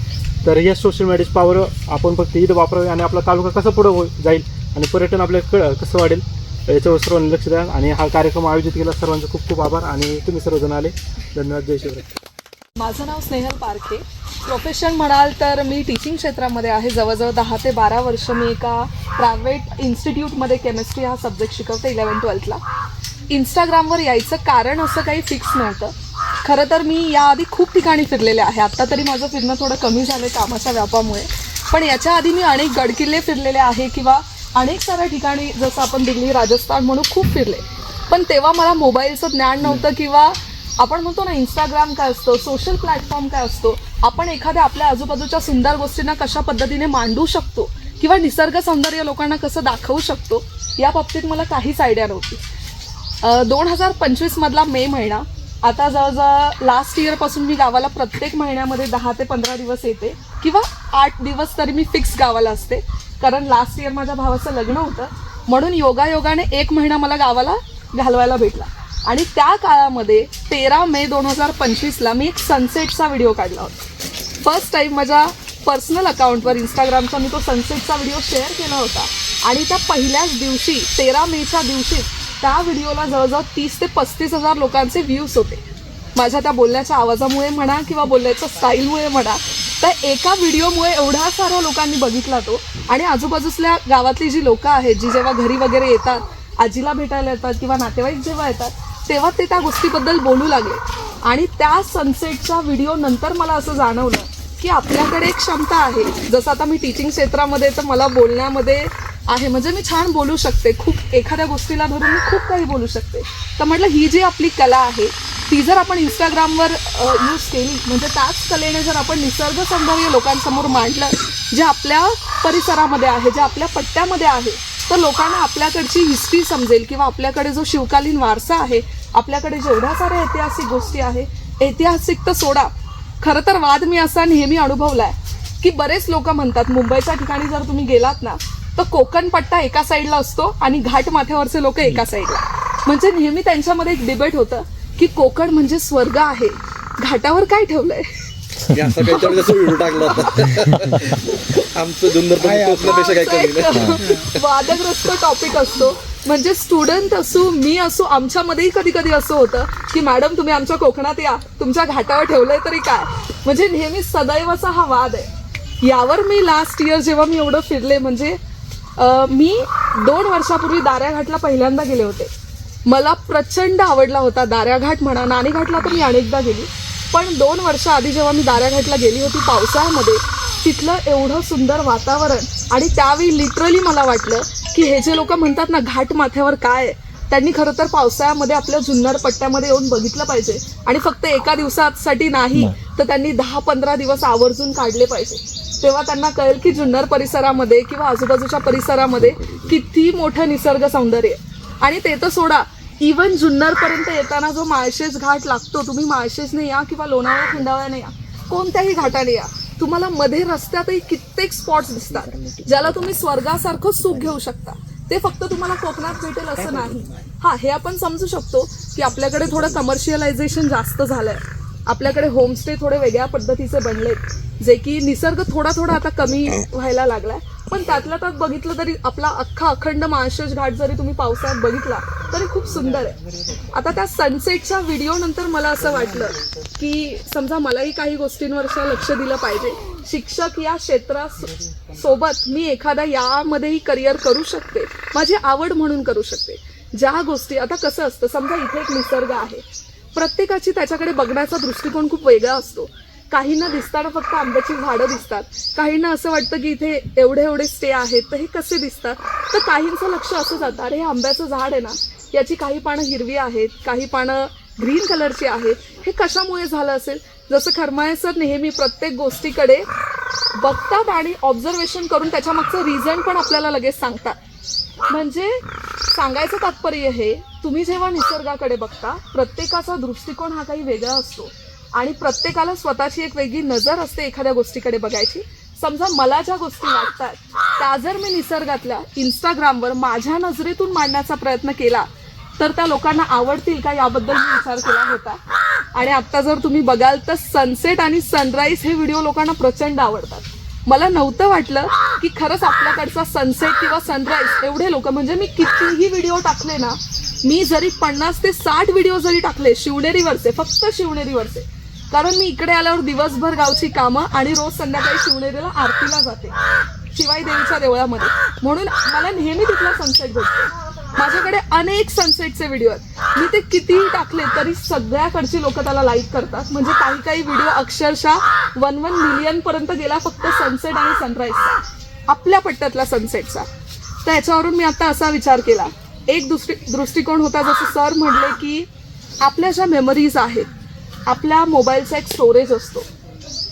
S8: तर या सोशल मीडियाची पॉवर आपण फक्त इथं वापरावी आणि आपला तालुका कसा पुढं जाईल आणि पर्यटन आपल्याला कसं वाढेल याच्यावर सर्वांनी लक्ष द्या. आणि हा कार्यक्रम आयोजित केला सर्वांचे खूप खूप आभार. आणि तुम्ही सर्वजण आले. धन्यवाद. जय शिवराय.
S12: माझं नाव स्नेहल पारखे. प्रोफेशन म्हणाल तर मी टीचिंग क्षेत्रामध्ये आहे. जवळजवळ 10 ते 12 वर्ष मी एका प्रायव्हेट इन्स्टिट्यूटमध्ये केमिस्ट्री हा सब्जेक्ट शिकवते 11-12ला. इंस्टाग्रामवर यायचं कारण असं काही फिक्स नव्हतं. खरं तर मी याआधी खूप ठिकाणी फिरलेले आहे. आत्ता तरी माझं फिरणं थोडं कमी झालं कामाच्या व्यापामुळे, पण याच्या आधी मी अनेक गडकिल्ले फिरलेले आहे किंवा अनेक साऱ्या ठिकाणी जसं आपण दिल्ली, राजस्थान म्हणून खूप फिरले. पण तेव्हा मला मोबाईलचं ज्ञान नव्हतं किंवा आपण म्हणतो ना इंस्टाग्राम काय असतं, सोशल प्लॅटफॉर्म काय असतो, आपण एखाद्या आपल्या आजूबाजूच्या सुंदर गोष्टींना कशा पद्धतीने मांडू शकतो किंवा निसर्ग सौंदर्य लोकांना कसं दाखवू शकतो या बाबतीत मला काहीच आयडिया नव्हती. 2025 मे महिना, आता जवळजवळ लास्ट इयरपासून मी गावाला प्रत्येक महिन्यामध्ये 10 ते 15 दिवस येते किंवा 8 दिवस तरी मी फिक्स गावाला असते. कारण लास्ट इयर माझ्या भावाचं लग्न होतं, म्हणून योगायोगाने 1 महिना मला गावाला घालवायला भेटला. आणि त्या काळामध्ये 13 मे 2025ला मी एक सनसेटचा व्हिडिओ काढला होता. फर्स्ट टाईम माझ्या पर्सनल अकाउंटवर इंस्टाग्रामचा मी तो सनसेटचा व्हिडिओ शेअर केला होता. आणि त्या पहिल्याच दिवशी 13 मेच्या दिवशी त्या व्हिडिओला जवळजवळ 30 ते 35 हजार लोकांचे व्ह्यूज होते. माझ्या त्या बोलण्याच्या आवाजामुळे म्हणा किंवा बोलण्याच्या स्टाईलमुळे म्हणा, तर एका व्हिडिओमुळे एवढ्या साऱ्या लोकांनी बघितला तो. आणि आजूबाजूतल्या गावातली जी लोकं आहेत, जी जेव्हा घरी वगैरे येतात, आजीला भेटायला येतात किंवा नातेवाईक जेव्हा येतात, तेव्हा ते त्या गोष्टीबद्दल बोलू लागले. आणि त्या सनसेटच्या व्हिडिओ नंतर मला असं जाणवलं की आपल्याकडे एक क्षमता आहे. जसं आता मी टीचिंग क्षेत्रामध्ये, तर मला बोलण्यामध्ये आहे, म्हणजे मी छान बोलू शकते, खूप एखाद्या गोष्टीला धरून मी खूप काही बोलू शकते. तर म्हटलं ही जी आपली कला आहे ती जर आपण इंस्टाग्रामवर यूज केली, म्हणजे त्याच कलेने जर आपण निसर्ग सौंदर्य लोकांसमोर मांडलं, जे आपल्या परिसरामध्ये आहे, जे आपल्या पट्ट्यामध्ये आहे, तर लोकांना आपल्याकडची हिस्ट्री समजेल किंवा आपल्याकडे जो शिवकालीन वारसा आहे, आपल्याकडे जेवढ्या साऱ्या ऐतिहासिक गोष्टी आहे, ऐतिहासिक तर सोडा, खरं तर वाद मी असा नेहमी अनुभवला आहे की बरेच लोक म्हणतात, मुंबईच्या ठिकाणी जर तुम्ही गेलात ना, तर कोकण पट्टा एका साईडला असतो आणि घाट माथ्यावरचे लोक एका साईडला. म्हणजे नेहमी त्यांच्यामध्ये एक डिबेट होतं की कोकण म्हणजे स्वर्ग आहे, घाटावर काय ठेवलंय.
S7: व्हिडिओ टाकला आमचं
S12: वादग्रस्त टॉपिक असतो. म्हणजे स्टुडंट असू, मी असू, आमच्यामध्येही कधी कधी असं होतं की मॅडम तुम्ही आमच्या कोकणात या, तुमच्या घाटावर ठेवलंय तरी काय. म्हणजे नेहमी सदैवचा हा वाद आहे. यावर मी लास्ट इयर जेव्हा मी एवढं फिरले, म्हणजे मी 2 वर्षापूर्वी दाऱ्याघाटला पहिल्यांदा गेले होते. मला प्रचंड आवडला होता दाऱ्याघाट म्हणा, नाणेघाटला तर मी अनेकदा गेली, पण 2 वर्ष आधी जेव्हा मी दाऱ्याघाटला गेली होती पावसाळ्यामध्ये, तिथलं एवढं सुंदर वातावरण. आणि त्यावेळी लिटरली मला वाटलं की हे जे लोक म्हणतात ना घाट माथ्यावर काय आहे, त्यांनी खरं तर पावसाळ्यामध्ये आपल्या जुन्नर पट्ट्यामध्ये येऊन बघितलं पाहिजे. आणि फक्त एका दिवसासाठी नाही, तर त्यांनी 10-15 दिवस आवर्जून काढले पाहिजे. तेव्हा त्यांना कळेल की जुन्नर परिसरामध्ये किंवा आजूबाजूच्या परिसरामध्ये किती मोठं निसर्ग सौंदर्य. आणि ते तर सोडा, इवन जुन्नरपर्यंत येताना जो माळशेज घाट लागतो, तुम्ही माळशेजने या किंवा लोणावळा खंडाळ्याने या, कोणत्याही घाटाने या, तुम्हाला मध्ये रस्त्यातही कित्येक स्पॉट्स दिसतात ज्याला तुम्ही स्वर्गासारखं सुख घेऊ शकता. ते फक्त तुम्हाला कोकणात भेटेल असं नाही. हा, हे आपण समजू शकतो की आपल्याकडे थोडं कमर्शियलायझेशन जास्त झालंय, आपल्याकडे होमस्टे थोडे वेगळ्या पद्धतीचे बनलेत, जे की निसर्ग थोडा थोडा आता कमी व्हायला लागलाय. पण त्यातल्या त्यात बघितलं तरी आपला अख्खा अखंड माळशेज घाट जरी तुम्ही पावसाळ्यात बघितला तरी खूप सुंदर आहे. आता त्या सनसेटच्या व्हिडिओ नंतर मला असं वाटलं की समजा मलाही काही गोष्टींवर लक्ष दिलं पाहिजे. शिक्षक या क्षेत्रासोबत मी एखादा यामध्येही करिअर करू शकते, माझी आवड म्हणून करू शकते. ज्या गोष्टी, आता कसं असतं, समजा इथे एक निसर्ग आहे, प्रत्येकाची त्याच्याकडे बघण्याचा दृष्टिकोन खूप वेगळा असतो. काहींना दिसताना फक्त आंब्याची झाडं दिसतात, काहींना असं वाटतं की इथे एवढे एवढे स्टे आहेत, तर हे कसे दिसतात. तर काहींचं लक्ष असं जातं, अरे हे आंब्याचं झाड आहे ना, याची काही पानं हिरवी आहेत, काही पानं ग्रीन कलरची आहेत, हे कशामुळे झालं असेल. जसं खरमाळे सर नेहमी प्रत्येक गोष्टीकडे बघतात आणि ऑब्झर्वेशन करून त्याच्यामागचं रिझन पण आपल्याला लगेच सांगतात. म्हणजे सांगायचं तात्पर्य हे, तुम्ही जेव्हा निसर्गाकडे बघता, प्रत्येकाचा दृष्टिकोन हा काही वेगळा असतो आणि प्रत्येकाला स्वतःची एक वेगळी नजर असते एखाद्या गोष्टीकडे बघायची. समजा मला ज्या गोष्टी वाटतात त्या जर मी निसर्गातल्या इंस्टाग्रामवर माझ्या नजरेतून मांडण्याचा प्रयत्न केला तर त्या लोकांना आवडतील का, याबद्दल मी विचार केला होता. आणि आत्ता जर तुम्ही बघाल तर सनसेट आणि सनराईज हे व्हिडिओ लोकांना प्रचंड आवडतात. मला नव्हतं वाटलं की खरंच आपल्याकडचा सनसेट किंवा सनराईज एवढे लोक, म्हणजे मी कितीही व्हिडिओ टाकले ना, मी जरी 50 ते 60 व्हिडिओ जरी टाकले शिवनेरीवरचे, फक्त शिवनेरीवरचे, कारण मी इकडे आल्यावर दिवसभर गावची कामं आणि रोज संध्याकाळी शिवनेरीला आरतीला जाते शिवाई देवीच्या देवळामध्ये, म्हणून मला नेहमी तिथला सनसेट भेटतो. माझ्याकडे अनेक सनसेटचे व्हिडिओ आहेत, मी ते कितीही टाकले तरी सगळ्याकडची लोक त्याला लाईक करतात. म्हणजे काही काही व्हिडिओ अक्षरशः 1 मिलियन पर्यंत गेला फक्त सनसेट आणि सनराईजचा, आपल्या पट्ट्यातला सनसेटचा. तर याच्यावरून मी आता असा विचार केला, एक दृष्टिकोन होता, जसं सर म्हटले की आपल्या ज्या मेमरीज आहेत, आपल्या मोबाईलचा एक स्टोरेज असतो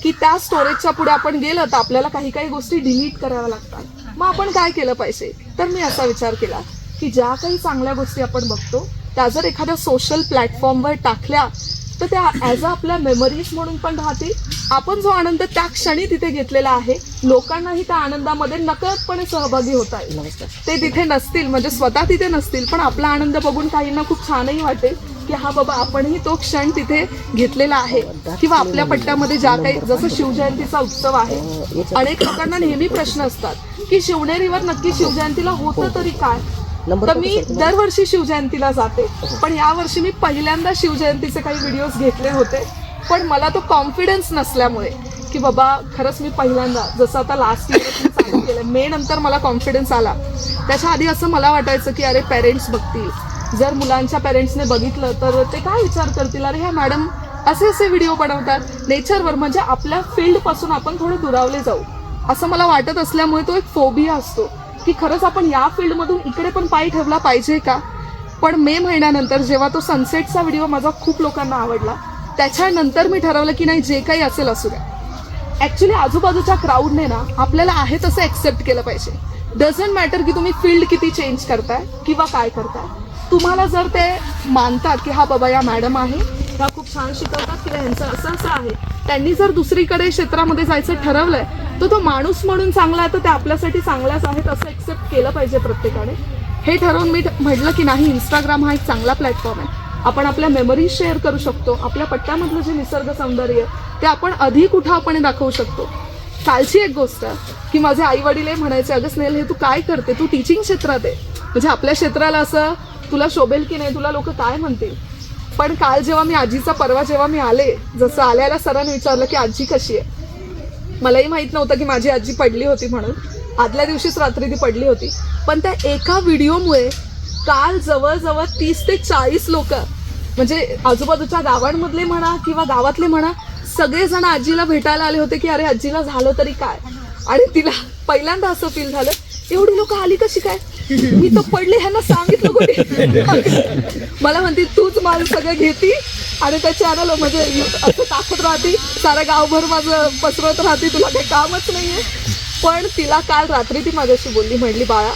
S12: की त्या स्टोरेजच्या पुढे आपण गेलं तर आपल्याला काही काही गोष्टी डिलीट कराव्या लागतात. मग आपण काय केलं पाहिजे, तर मी असा विचार केला की ज्या काही चांगल्या गोष्टी आपण बघतो त्या जर एखाद्या सोशल प्लॅटफॉर्मवर टाकल्या तर त्या ॲज अ आपल्या मेमरीज म्हणून पण राहतील. आपण जो आनंद त्या क्षणी तिथे घेतलेला आहे लोकांनाही त्या आनंदामध्ये नकळतपणे सहभागी होता येईल. ते तिथे नसतील, म्हणजे स्वतः तिथे नसतील, पण आपला आनंद बघून काहींना खूप छानही वाटेल की हा बाबा आपणही तो क्षण तिथे घेतलेला आहे. किंवा आपल्या पट्ट्यामध्ये ज्या काही, जसं शिवजयंतीचा उत्सव आहे, अनेक लोकांना नेहमी प्रश्न असतात की शिवनेरीवर नक्की शिवजयंतीला होतं तरी काय. तर मी दरवर्षी शिवजयंतीला जाते, पण यावर्षी मी पहिल्यांदा शिवजयंतीचे काही व्हिडिओज घेतले होते, पण मला तो कॉन्फिडन्स नसल्यामुळे की बाबा खरंच मी पहिल्यांदा, जसं आता लास्ट इयर चालू केलं, मे नंतर मला कॉन्फिडन्स आला. त्याच्या आधी असं मला वाटायचं की अरे पेरेंट्स बघतील, जर मुलांच्या पेरेंट्सने बघितलं तर ते काय विचार करतील, अरे ह्या मॅडम असे असे व्हिडिओ बनवतात नेचरवर, म्हणजे आपल्या फील्डपासून आपण थोडे दुरावले जाऊ असं मला वाटत असल्यामुळे तो एक फोबिया असतो की खरंच आपण या फील्डमधून इकडे पण पाय ठेवला पाहिजे का. पण मे महिन्यानंतर जेव्हा तो सनसेटचा व्हिडिओ माझा खूप लोकांना आवडला, त्याच्यानंतर मी ठरवलं की नाही, जे काही असेल असू द्या. ॲक्च्युली आजूबाजूच्या क्राऊडने ना आपल्याला आहे तसं ॲक्सेप्ट केलं पाहिजे. डझंट मॅटर की तुम्ही फील्ड किती चेंज करताय किंवा काय करताय. तुम्हाला जर ते मानतात की हा बाबा या मॅडम आहे, ह्या खूप छान शिकवतात किंवा ह्यांचं असं असं आहे, त्यांनी जर दुसरीकडे क्षेत्रामध्ये जायचं ठरवलंय तर तो माणूस म्हणून चांगला आहे तर ते आपल्यासाठी चांगल्याच आहेत असं एक्सेप्ट केलं पाहिजे प्रत्येकाने. हे ठरवून मी म्हटलं की नाही, इंस्टाग्राम हा एक चांगला प्लॅटफॉर्म आहे, आपण आपल्या मेमरीज शेअर करू शकतो, आपल्या पट्ट्यामधलं जे निसर्ग सौंदर्य ते आपण अधिक उठावपणे दाखवू शकतो. कालची एक गोष्ट की माझे आई वडील म्हणायचे, अगं स्नेहल हे तू काय करते, तू टीचिंग क्षेत्रात आहे, म्हणजे आपल्या क्षेत्राला असं तुला शोभेल की नाही, तुला लोक काय म्हणतील. पण काल जेव्हा मी आजीचा, परवा जेव्हा मी आले, जसं आल्याला सरांनी विचारलं की आजी कशी आहे, मलाही माहीत नव्हतं की माझी आजी पडली होती म्हणून, आदल्या दिवशीच रात्री ती पडली होती. पण त्या एका व्हिडिओमुळे काल जवळजवळ 30 ते 40 लोक, म्हणजे आजूबाजूच्या गावांमधले म्हणा किंवा गावातले म्हणा, सगळेजण आजीला भेटायला आले होते की अरे आजीला झालं तरी काय. आणि तिला पहिल्यांदा असं फील झालं, एवढी लोक आली कशी काय, मी तर पडले, ह्यांना सांगितलं कोणी. मला म्हणते तूच माझं सगळं घेती आणि त्या चॅनल म्हणजे असं टाकत राहते, सारा गावभर माझं पसरवत राहते, तुला काही कामच नाहीये. पण तिला काल रात्री ती माझ्याशी बोलली, म्हणली बाळा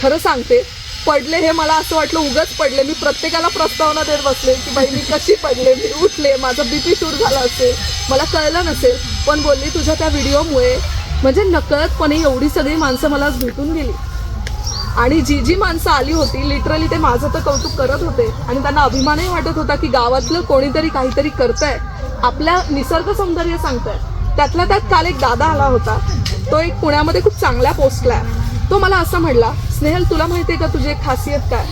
S12: खरं सांगते, पडले हे मला असं वाटलं उगाच पडले, मी प्रत्येकाला प्रस्तावना देत बसले की बाई मी कशी पडले, मी उठले, माझं बीपी शूट झाला असेल, मला कळलं नसेल. पण बोलली तुझ्या त्या व्हिडिओमुळे म्हणजे नकळतपणे एवढी सगळी माणसं मला भेटून गेली. आणि जी माणसं आली होती लिटरली ते माझं तर कौतुक करत होते आणि त्यांना अभिमानही वाटत होता की गावातलं कोणीतरी काहीतरी करतंय, आपल्या निसर्ग सौंदर्य सांगतंय. त्यातला त्यात काल एक दादा आला होता, तो एक पुण्यामध्ये खूप चांगल्या पोस्टला आहे. तो मला असं म्हणला, स्नेहल तुला माहिती आहे का तुझी एक खासियत काय,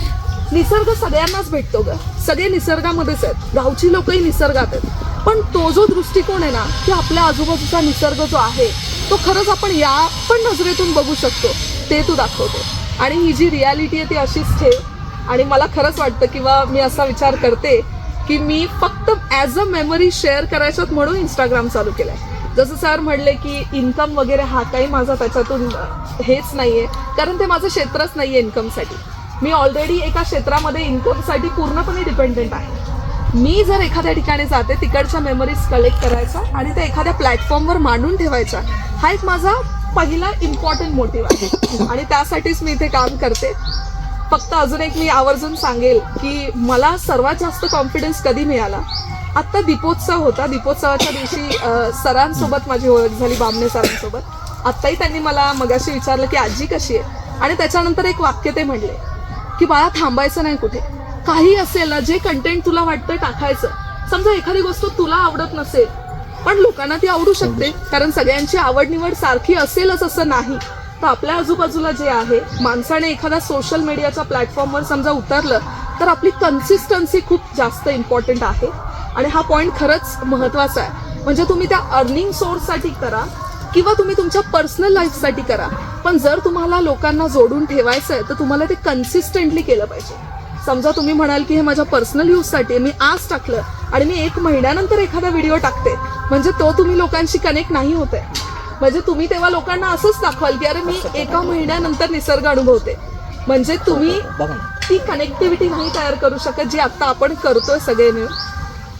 S12: निसर्ग सगळ्यांनाच भेटतो ग, सगळे निसर्गामध्येच आहेत, गावची लोकही निसर्गात आहेत, पण तो जो दृष्टिकोन आहे ना की आपल्या आजूबाजूचा निसर्ग जो आहे तो खरंच आपण या पण नजरेतून बघू शकतो, ते तू दाखवतो. आणि ही जी रियालिटी आहे ती अशीच ठेव. आणि मला खरंच वाटतं किंवा मी असा विचार करते की मी फक्त ॲज अ मेमरी शेअर करायच्यात म्हणून इंस्टाग्राम चालू केलं आहे. जसं सर म्हणले की इन्कम वगैरे हा काही माझा त्याच्यातून हेच नाही आहे, कारण ते माझं क्षेत्रच नाही आहे इन्कमसाठी. मी ऑलरेडी एका क्षेत्रामध्ये इन्कमसाठी पूर्णपणे डिपेंडेंट आहे. मी जर एखाद्या ठिकाणी जाते तिकडच्या मेमरीज कलेक्ट करायचा आणि त्या एखाद्या प्लॅटफॉर्मवर मांडून ठेवायचा, हा एक माझा पहिला इम्पॉर्टंट मोटिव्ह आहे आणि त्यासाठीच मी इथे काम करते. फक्त अजून एक मी आवर्जून सांगेल की मला सर्वात जास्त कॉन्फिडन्स कधी मिळाला, आत्ता दीपोत्सव होता, दीपोत्सवाच्या दिवशी सरांसोबत माझी ओळख झाली, बामणे सरांसोबत. आत्ताही त्यांनी मला मगाशी विचारलं की आजी कशी आहे, आणि त्याच्यानंतर एक वाक्य ते म्हणले की बाळा थांबायचं नाही कुठे, काही असेल ना जे कंटेंट तुला वाटतं टाकायचं. समजा एखादी गोष्ट तुला आवडत नसेल पण लोकांना ती आवडू शकते, कारण सगळ्यांची आवड निवड सारखी असेलच असं नाही. तर आपल्या आजूबाजूला जे आहे, माणसाने एखादा सोशल मीडियाच्या प्लॅटफॉर्मवर समजा उतरलं तर आपली कन्सिस्टन्सी खूप जास्त इम्पॉर्टंट आहे. आणि हा पॉईंट खरंच महत्त्वाचा आहे. म्हणजे तुम्ही त्या अर्निंग सोर्ससाठी करा किंवा तुम्ही तुमच्या पर्सनल लाईफसाठी करा, पण जर तुम्हाला लोकांना जोडून ठेवायचं आहे तर तुम्हाला ते कन्सिस्टंटली केलं पाहिजे. समजा तुम्ही म्हणाल की हे माझ्या पर्सनल यूजसाठी मी आज टाकलं आणि मी 1 महिन्यानंतर एखादा व्हिडिओ टाकते, म्हणजे तो तुम्ही लोकांशी कनेक्ट नाही होते. म्हणजे तुम्ही तेव्हा लोकांना असंच दाखवाल की अरे मी 1 महिन्यानंतर निसर्ग अनुभवते, म्हणजे तुम्ही ती कनेक्टिव्हिटी नाही तयार करू शकत जी आता आपण करतोय सगळे मिळून.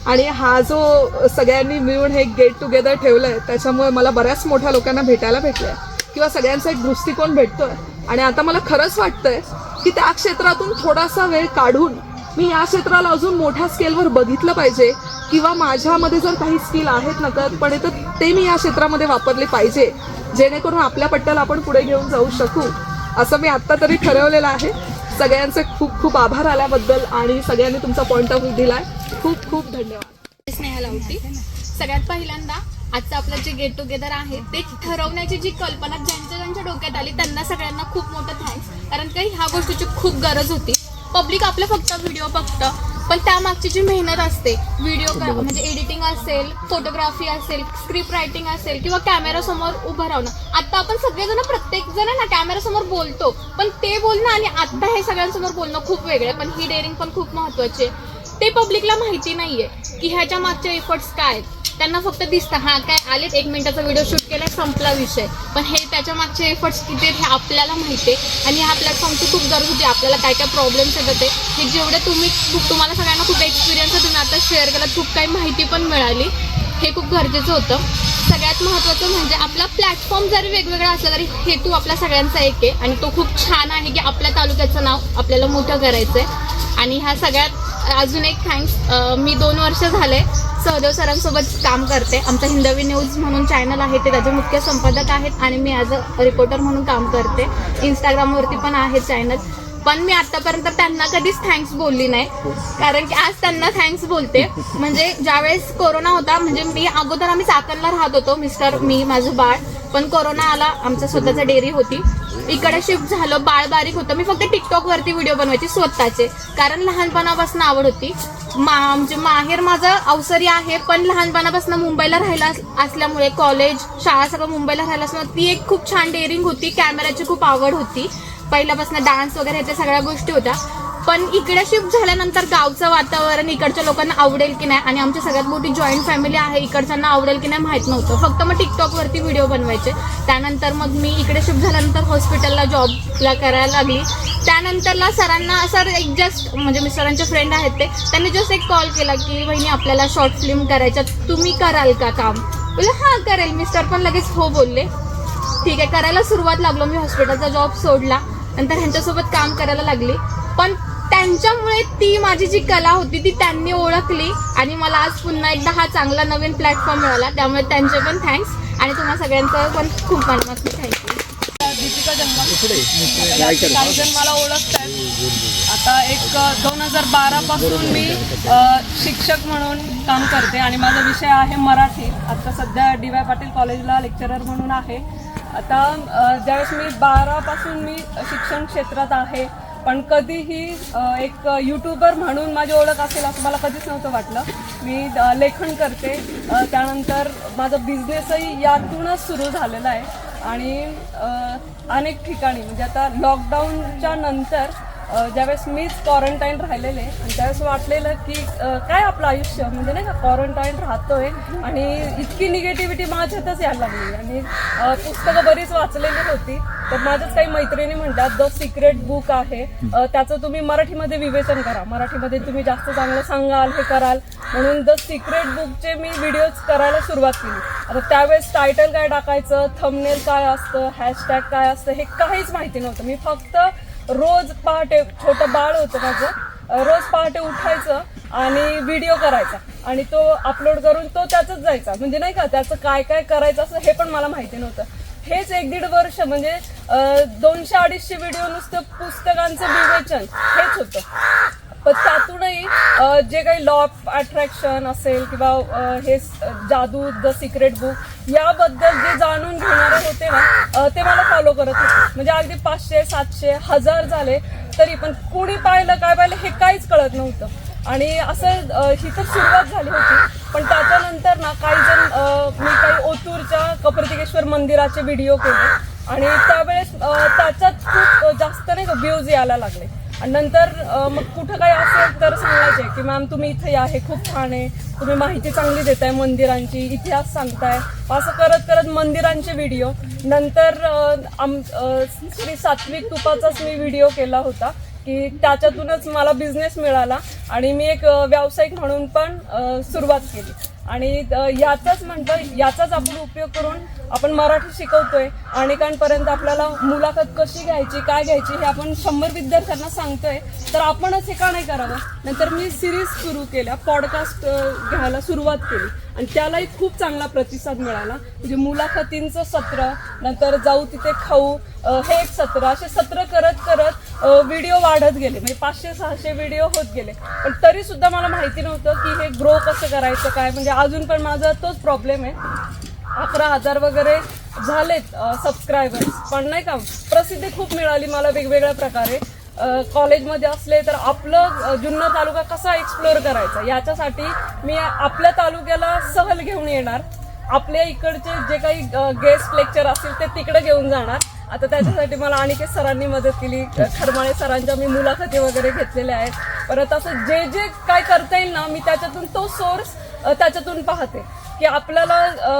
S12: आणि हा जो सगळ्यांनी मिळून हे गेट टुगेदर ठेवलंय त्याच्यामुळे मला बऱ्याच मोठ्या लोकांना भेटायला भेटलंय किंवा सगळ्यांचा एक दृष्टिकोन भेटतोय. आणि आता मला खरंच वाटतंय की त्या क्षेत्रातून थोडासा वेळ काढून मी या क्षेत्राला अजून मोठ्या स्केलवर बघितलं पाहिजे किंवा माझ्यामध्ये जर काही स्किल आहेत नकळतपणे तर ते मी या क्षेत्रामध्ये वापरले पाहिजे, जेणेकरून आपल्या पट्ट्याला आपण पुढे घेऊन जाऊ शकू, असं मी आत्ता तरी ठरवलेलं आहे. सगळ्यांचे खूप खूप आभार आल्याबद्दल आणि सगळ्यांनी तुमचा पॉईंट ऑफ व्ह्यू दिलाय. खूप खूप धन्यवाद.
S13: स्नेहा लावटी. सगळ्यात पहिल्यांदा आजचं आपलं जे गेट टुगेदर आहे ते ठरवण्याची जी कल्पना ज्यांच्या डोक्यात आली त्यांना सगळ्यांना खूप मोठं थँक्स. कारण काही ह्या गोष्टीची खूप गरज होती. पब्लिक आपलं फक्त व्हिडिओ बघतं, पण त्यामागची जी मेहनत असते, व्हिडिओ म्हणजे एडिटिंग असेल, फोटोग्राफी असेल, स्क्रिप्ट रायटिंग असेल किंवा कॅमेरासमोर उभं राहणं. आता आपण सगळेजण प्रत्येक जण ना कॅमेरासमोर बोलतो, पण ते बोलणं आणि आता हे सगळ्यांसमोर बोलणं खूप वेगळं आहे. पण ही डेअरिंग पण खूप महत्त्वाची आहे. ते पब्लिकला माहिती नाहीये की ह्याच्या मागचे एफर्ट्स काय आहेत. त्यांना फक्त दिसतं हां काय आलेत 1 मिनिटाचा व्हिडिओ शूट केलाय संपला विषय, पण हे त्याच्या मागचे एफर्ट्स किती आहेत हे आपल्याला माहिती आहे. आणि ह्या प्लॅटफॉर्मची खूप गरज होती. आपल्याला काय काय प्रॉब्लेम्स येतात हे जेवढे तुम्हाला सगळ्यांना खूप एक्सपिरियन्स आहे, तुम्ही आता शेअर केलात, खूप काही माहिती पण मिळाली, हे खूप गरजेचं होतं. सगळ्यात महत्त्वाचं म्हणजे आपला प्लॅटफॉर्म जरी वेगवेगळा असला तरी हेतू आपला सगळ्यांचा एक आहे आणि तो खूप छान आहे की आपल्या तालुक्याचं नाव आपल्याला मोठं करायचं आहे. आणि ह्या सगळ्यात अजून एक थँक्स, मी 2 वर्ष झाले सहदेव सरांसोबत काम करते. आमचा हिंदवी न्यूज म्हणून चॅनल आहे, ते त्याचे मुख्य संपादक आहेत आणि मी ॲज अ रिपोर्टर म्हणून काम करते. इंस्टाग्रामवरती पण आहे चॅनल. पण मी आत्तापर्यंत त्यांना कधीच थँक्स बोलली नाही, कारण की आज त्यांना थँक्स बोलते. म्हणजे ज्यावेळेस कोरोना होता, म्हणजे मी अगोदर आम्ही चाकणला राहत होतो, मिस्टर, मी, माझं बाळ. पण कोरोना आला, आमचं स्वतःचं डेअरी होती, इकडे शिफ्ट झालं, बाळ बारीक होतं. मी फक्त टिकटॉकवरती व्हिडिओ बनवायचे स्वतःचे, कारण लहानपणापासून आवड होती. म्हणजे माहेर माझं अवसरी आहे, पण लहानपणापासून मुंबईला राहिला असल्यामुळे कॉलेज शाळा सगळं मुंबईला राहिलं असल्यामुळे ती एक खूप छान डेअरिंग होती. कॅमेऱ्याची खूप आवड होती, पहिल्यापासून डान्स वगैरे ह्याच्या सगळ्या गोष्टी होत्या. पण इकडे शिफ्ट झाल्यानंतर गावचं वातावरण इकडच्या लोकांना आवडेल की नाही, आणि आमची सगळ्यात मोठी जॉईंट फॅमिली आहे, इकडच्यांना आवडेल की नाही माहीत नव्हतं. फक्त मग टिकटॉकवरती व्हिडिओ बनवायचे. त्यानंतर मग मी इकडे शिफ्ट झाल्यानंतर हॉस्पिटलला जॉबला करायला लागली. त्यानंतरला सरांना सर एक जस्ट म्हणजे मिस्टरांचे फ्रेंड आहेत ते, त्यांनी जस्ट एक कॉल केला की वहिनी आपल्याला शॉर्ट फिल्म करायच्या, तुम्ही कराल का काम? बोलले हां करेल. मिस्टर पण लगेच हो बोलले. ठीक आहे, करायला सुरुवात लागलो. मी हॉस्पिटलचा जॉब सोडला, नंतर ह्यांच्यासोबत काम करायला लागली. पण त्यांच्यामुळे ती माझी जी कला होती ती त्यांनी ओळखली आणि मला आज पुन्हा एकदा हा चांगला नवीन प्लॅटफॉर्म मिळाला. त्यामुळे त्यांचे पण थँक्स आणि तुम्हा सगळ्यांचं पण खूप मनापासून थँक्यू.
S14: दीपिका जन्मा काही जण मला ओळखतात. आता एक 2012 पासून मी शिक्षक म्हणून काम करते आणि माझा विषय आहे मराठी. आता सध्या DY पाटील कॉलेजला लेक्चरर म्हणून आहे. आता ज्यावेळेस मी 12 पासून मी शिक्षण क्षेत्रात आहे, पण कधीही एक यूट्यूबर म्हणून माझी ओळख असेल असं मला कधीच नव्हतं वाटलं. मी लेखन करते, त्यानंतर माझा बिझनेसही यातूनच सुरू झालेला आहे. आणि अनेक ठिकाणी म्हणजे आता लॉकडाऊनच्या नंतर ज्यावेळेस मीच क्वारंटाईन राहिलेले आणि त्यावेळेस वाटलेलं की काय आपलं आयुष्य म्हणजे नाही का क्वारंटाईन राहतोय आणि इतकी निगेटिव्हिटी माझ्यातच यायला लागली. आणि पुस्तकं बरीच वाचलेली होती, तर माझ्याच काही मैत्रिणी म्हणतात द सिक्रेट बुक आहे, त्याचं तुम्ही मराठीमध्ये विवेचन करा, मराठीमध्ये तुम्ही जास्त चांगलं सांगाल, हे कराल, म्हणून द सिक्रेट बुकचे मी व्हिडिओज करायला सुरुवात केली. आता त्यावेळेस टायटल काय टाकायचं, थंबनेल काय असतं, हॅशटॅग काय असतं हे काहीच माहिती नव्हतं. मी फक्त रोज पहाटे, छोटं बाळ होतं माझं, रोज पहाटे उठायचं आणि व्हिडिओ करायचा आणि तो अपलोड करून तो त्याचंच जायचा. म्हणजे नाही का त्याचं काय काय करायचं असं हे पण मला माहिती नव्हतं. हेच 1-1.5 वर्ष म्हणजे 200-250 व्हिडिओ नुसतं पुस्तकांचं विवेचन हेच होतं. पण त्यातूनही जे काही लॉ ऑफ अट्रॅक्शन असेल किंवा हे जादू द सिक्रेट बुक याबद्दल जे जाणून घेणारे होते ना ते मला फॉलो करत होते. म्हणजे अगदी 500, 700, 1000 झाले तरी पण कुणी पाहिलं काय पाहिलं हे काहीच कळत नव्हतं. आणि असं ही तर सुरुवात झाली होती, पण त्याच्यानंतर ना काही जण मी काही ओतूरच्या कप्रतिकेश्वर मंदिराचे व्हिडिओ केले आणि त्यावेळेस त्याच्यात खूप जास्त नाही का व्ह्यूज यायला लागले. आणि नंतर मग कुठं काही असेल तर सांगायचे की मॅम तुम्ही इथे या, हे खूप छान आहे, तुम्ही माहिती चांगली देताय मंदिरांची, इतिहास सांगताय. असं करत करत मंदिरांचे व्हिडिओ, नंतर श्री सात्विक तुपाचाच मी व्हिडिओ केला होता की त्याच्यातूनच मला बिझनेस मिळाला आणि मी एक व्यावसायिक म्हणून पण सुरुवात केली. आणि याचाच आपण उपयोग करून आपण मराठी शिकवतोय, अनेकांपर्यंत आपल्याला मुलाखत कशी घ्यायची, काय घ्यायची हे आपण 100 विद्यार्थ्यांना सांगतोय, तर आपणच हे का नाही करावं. नंतर मी सिरीज सुरू केल्या, पॉडकास्ट घ्यायला सुरुवात केली आणि त्यालाही खूप चांगला प्रतिसाद मिळाला. म्हणजे मुलाखतींचं सत्र, नंतर जाऊ तिथे खाऊ हे एक सत्र, असे सत्र करत करत व्हिडिओ वाढत गेले. म्हणजे 500-600 व्हिडिओ होत गेले. पण तरी सुद्धा मला माहिती नव्हतं की हे ग्रो कसं करायचं काय. म्हणजे अजून पण माझा तोच प्रॉब्लेम आहे. 11,000 वगैरे झालेत सबस्क्रायबर्स, पण नाही का प्रसिद्धी खूप मिळाली मला वेगवेगळ्या प्रकारे. कॉलेजमध्ये असले तर आपलं जुन्नर तालुका कसा एक्सप्लोअर करायचा याच्यासाठी मी आपल्या तालुक्याला सहल घेऊन येणार, आपल्या इकडचे जे काही गेस्ट लेक्चर असतील ते तिकडे घेऊन जाणार. आता त्याच्यासाठी मला अनिकेत सरांनी मदत केली, खरमाळे सरांच्या मी मुलाखती वगैरे घेतलेल्या आहेत. परत असं जे जे काय करता येईल ना मी त्याच्यातून तो सोर्स त्याच्यातून पाहते की आपल्याला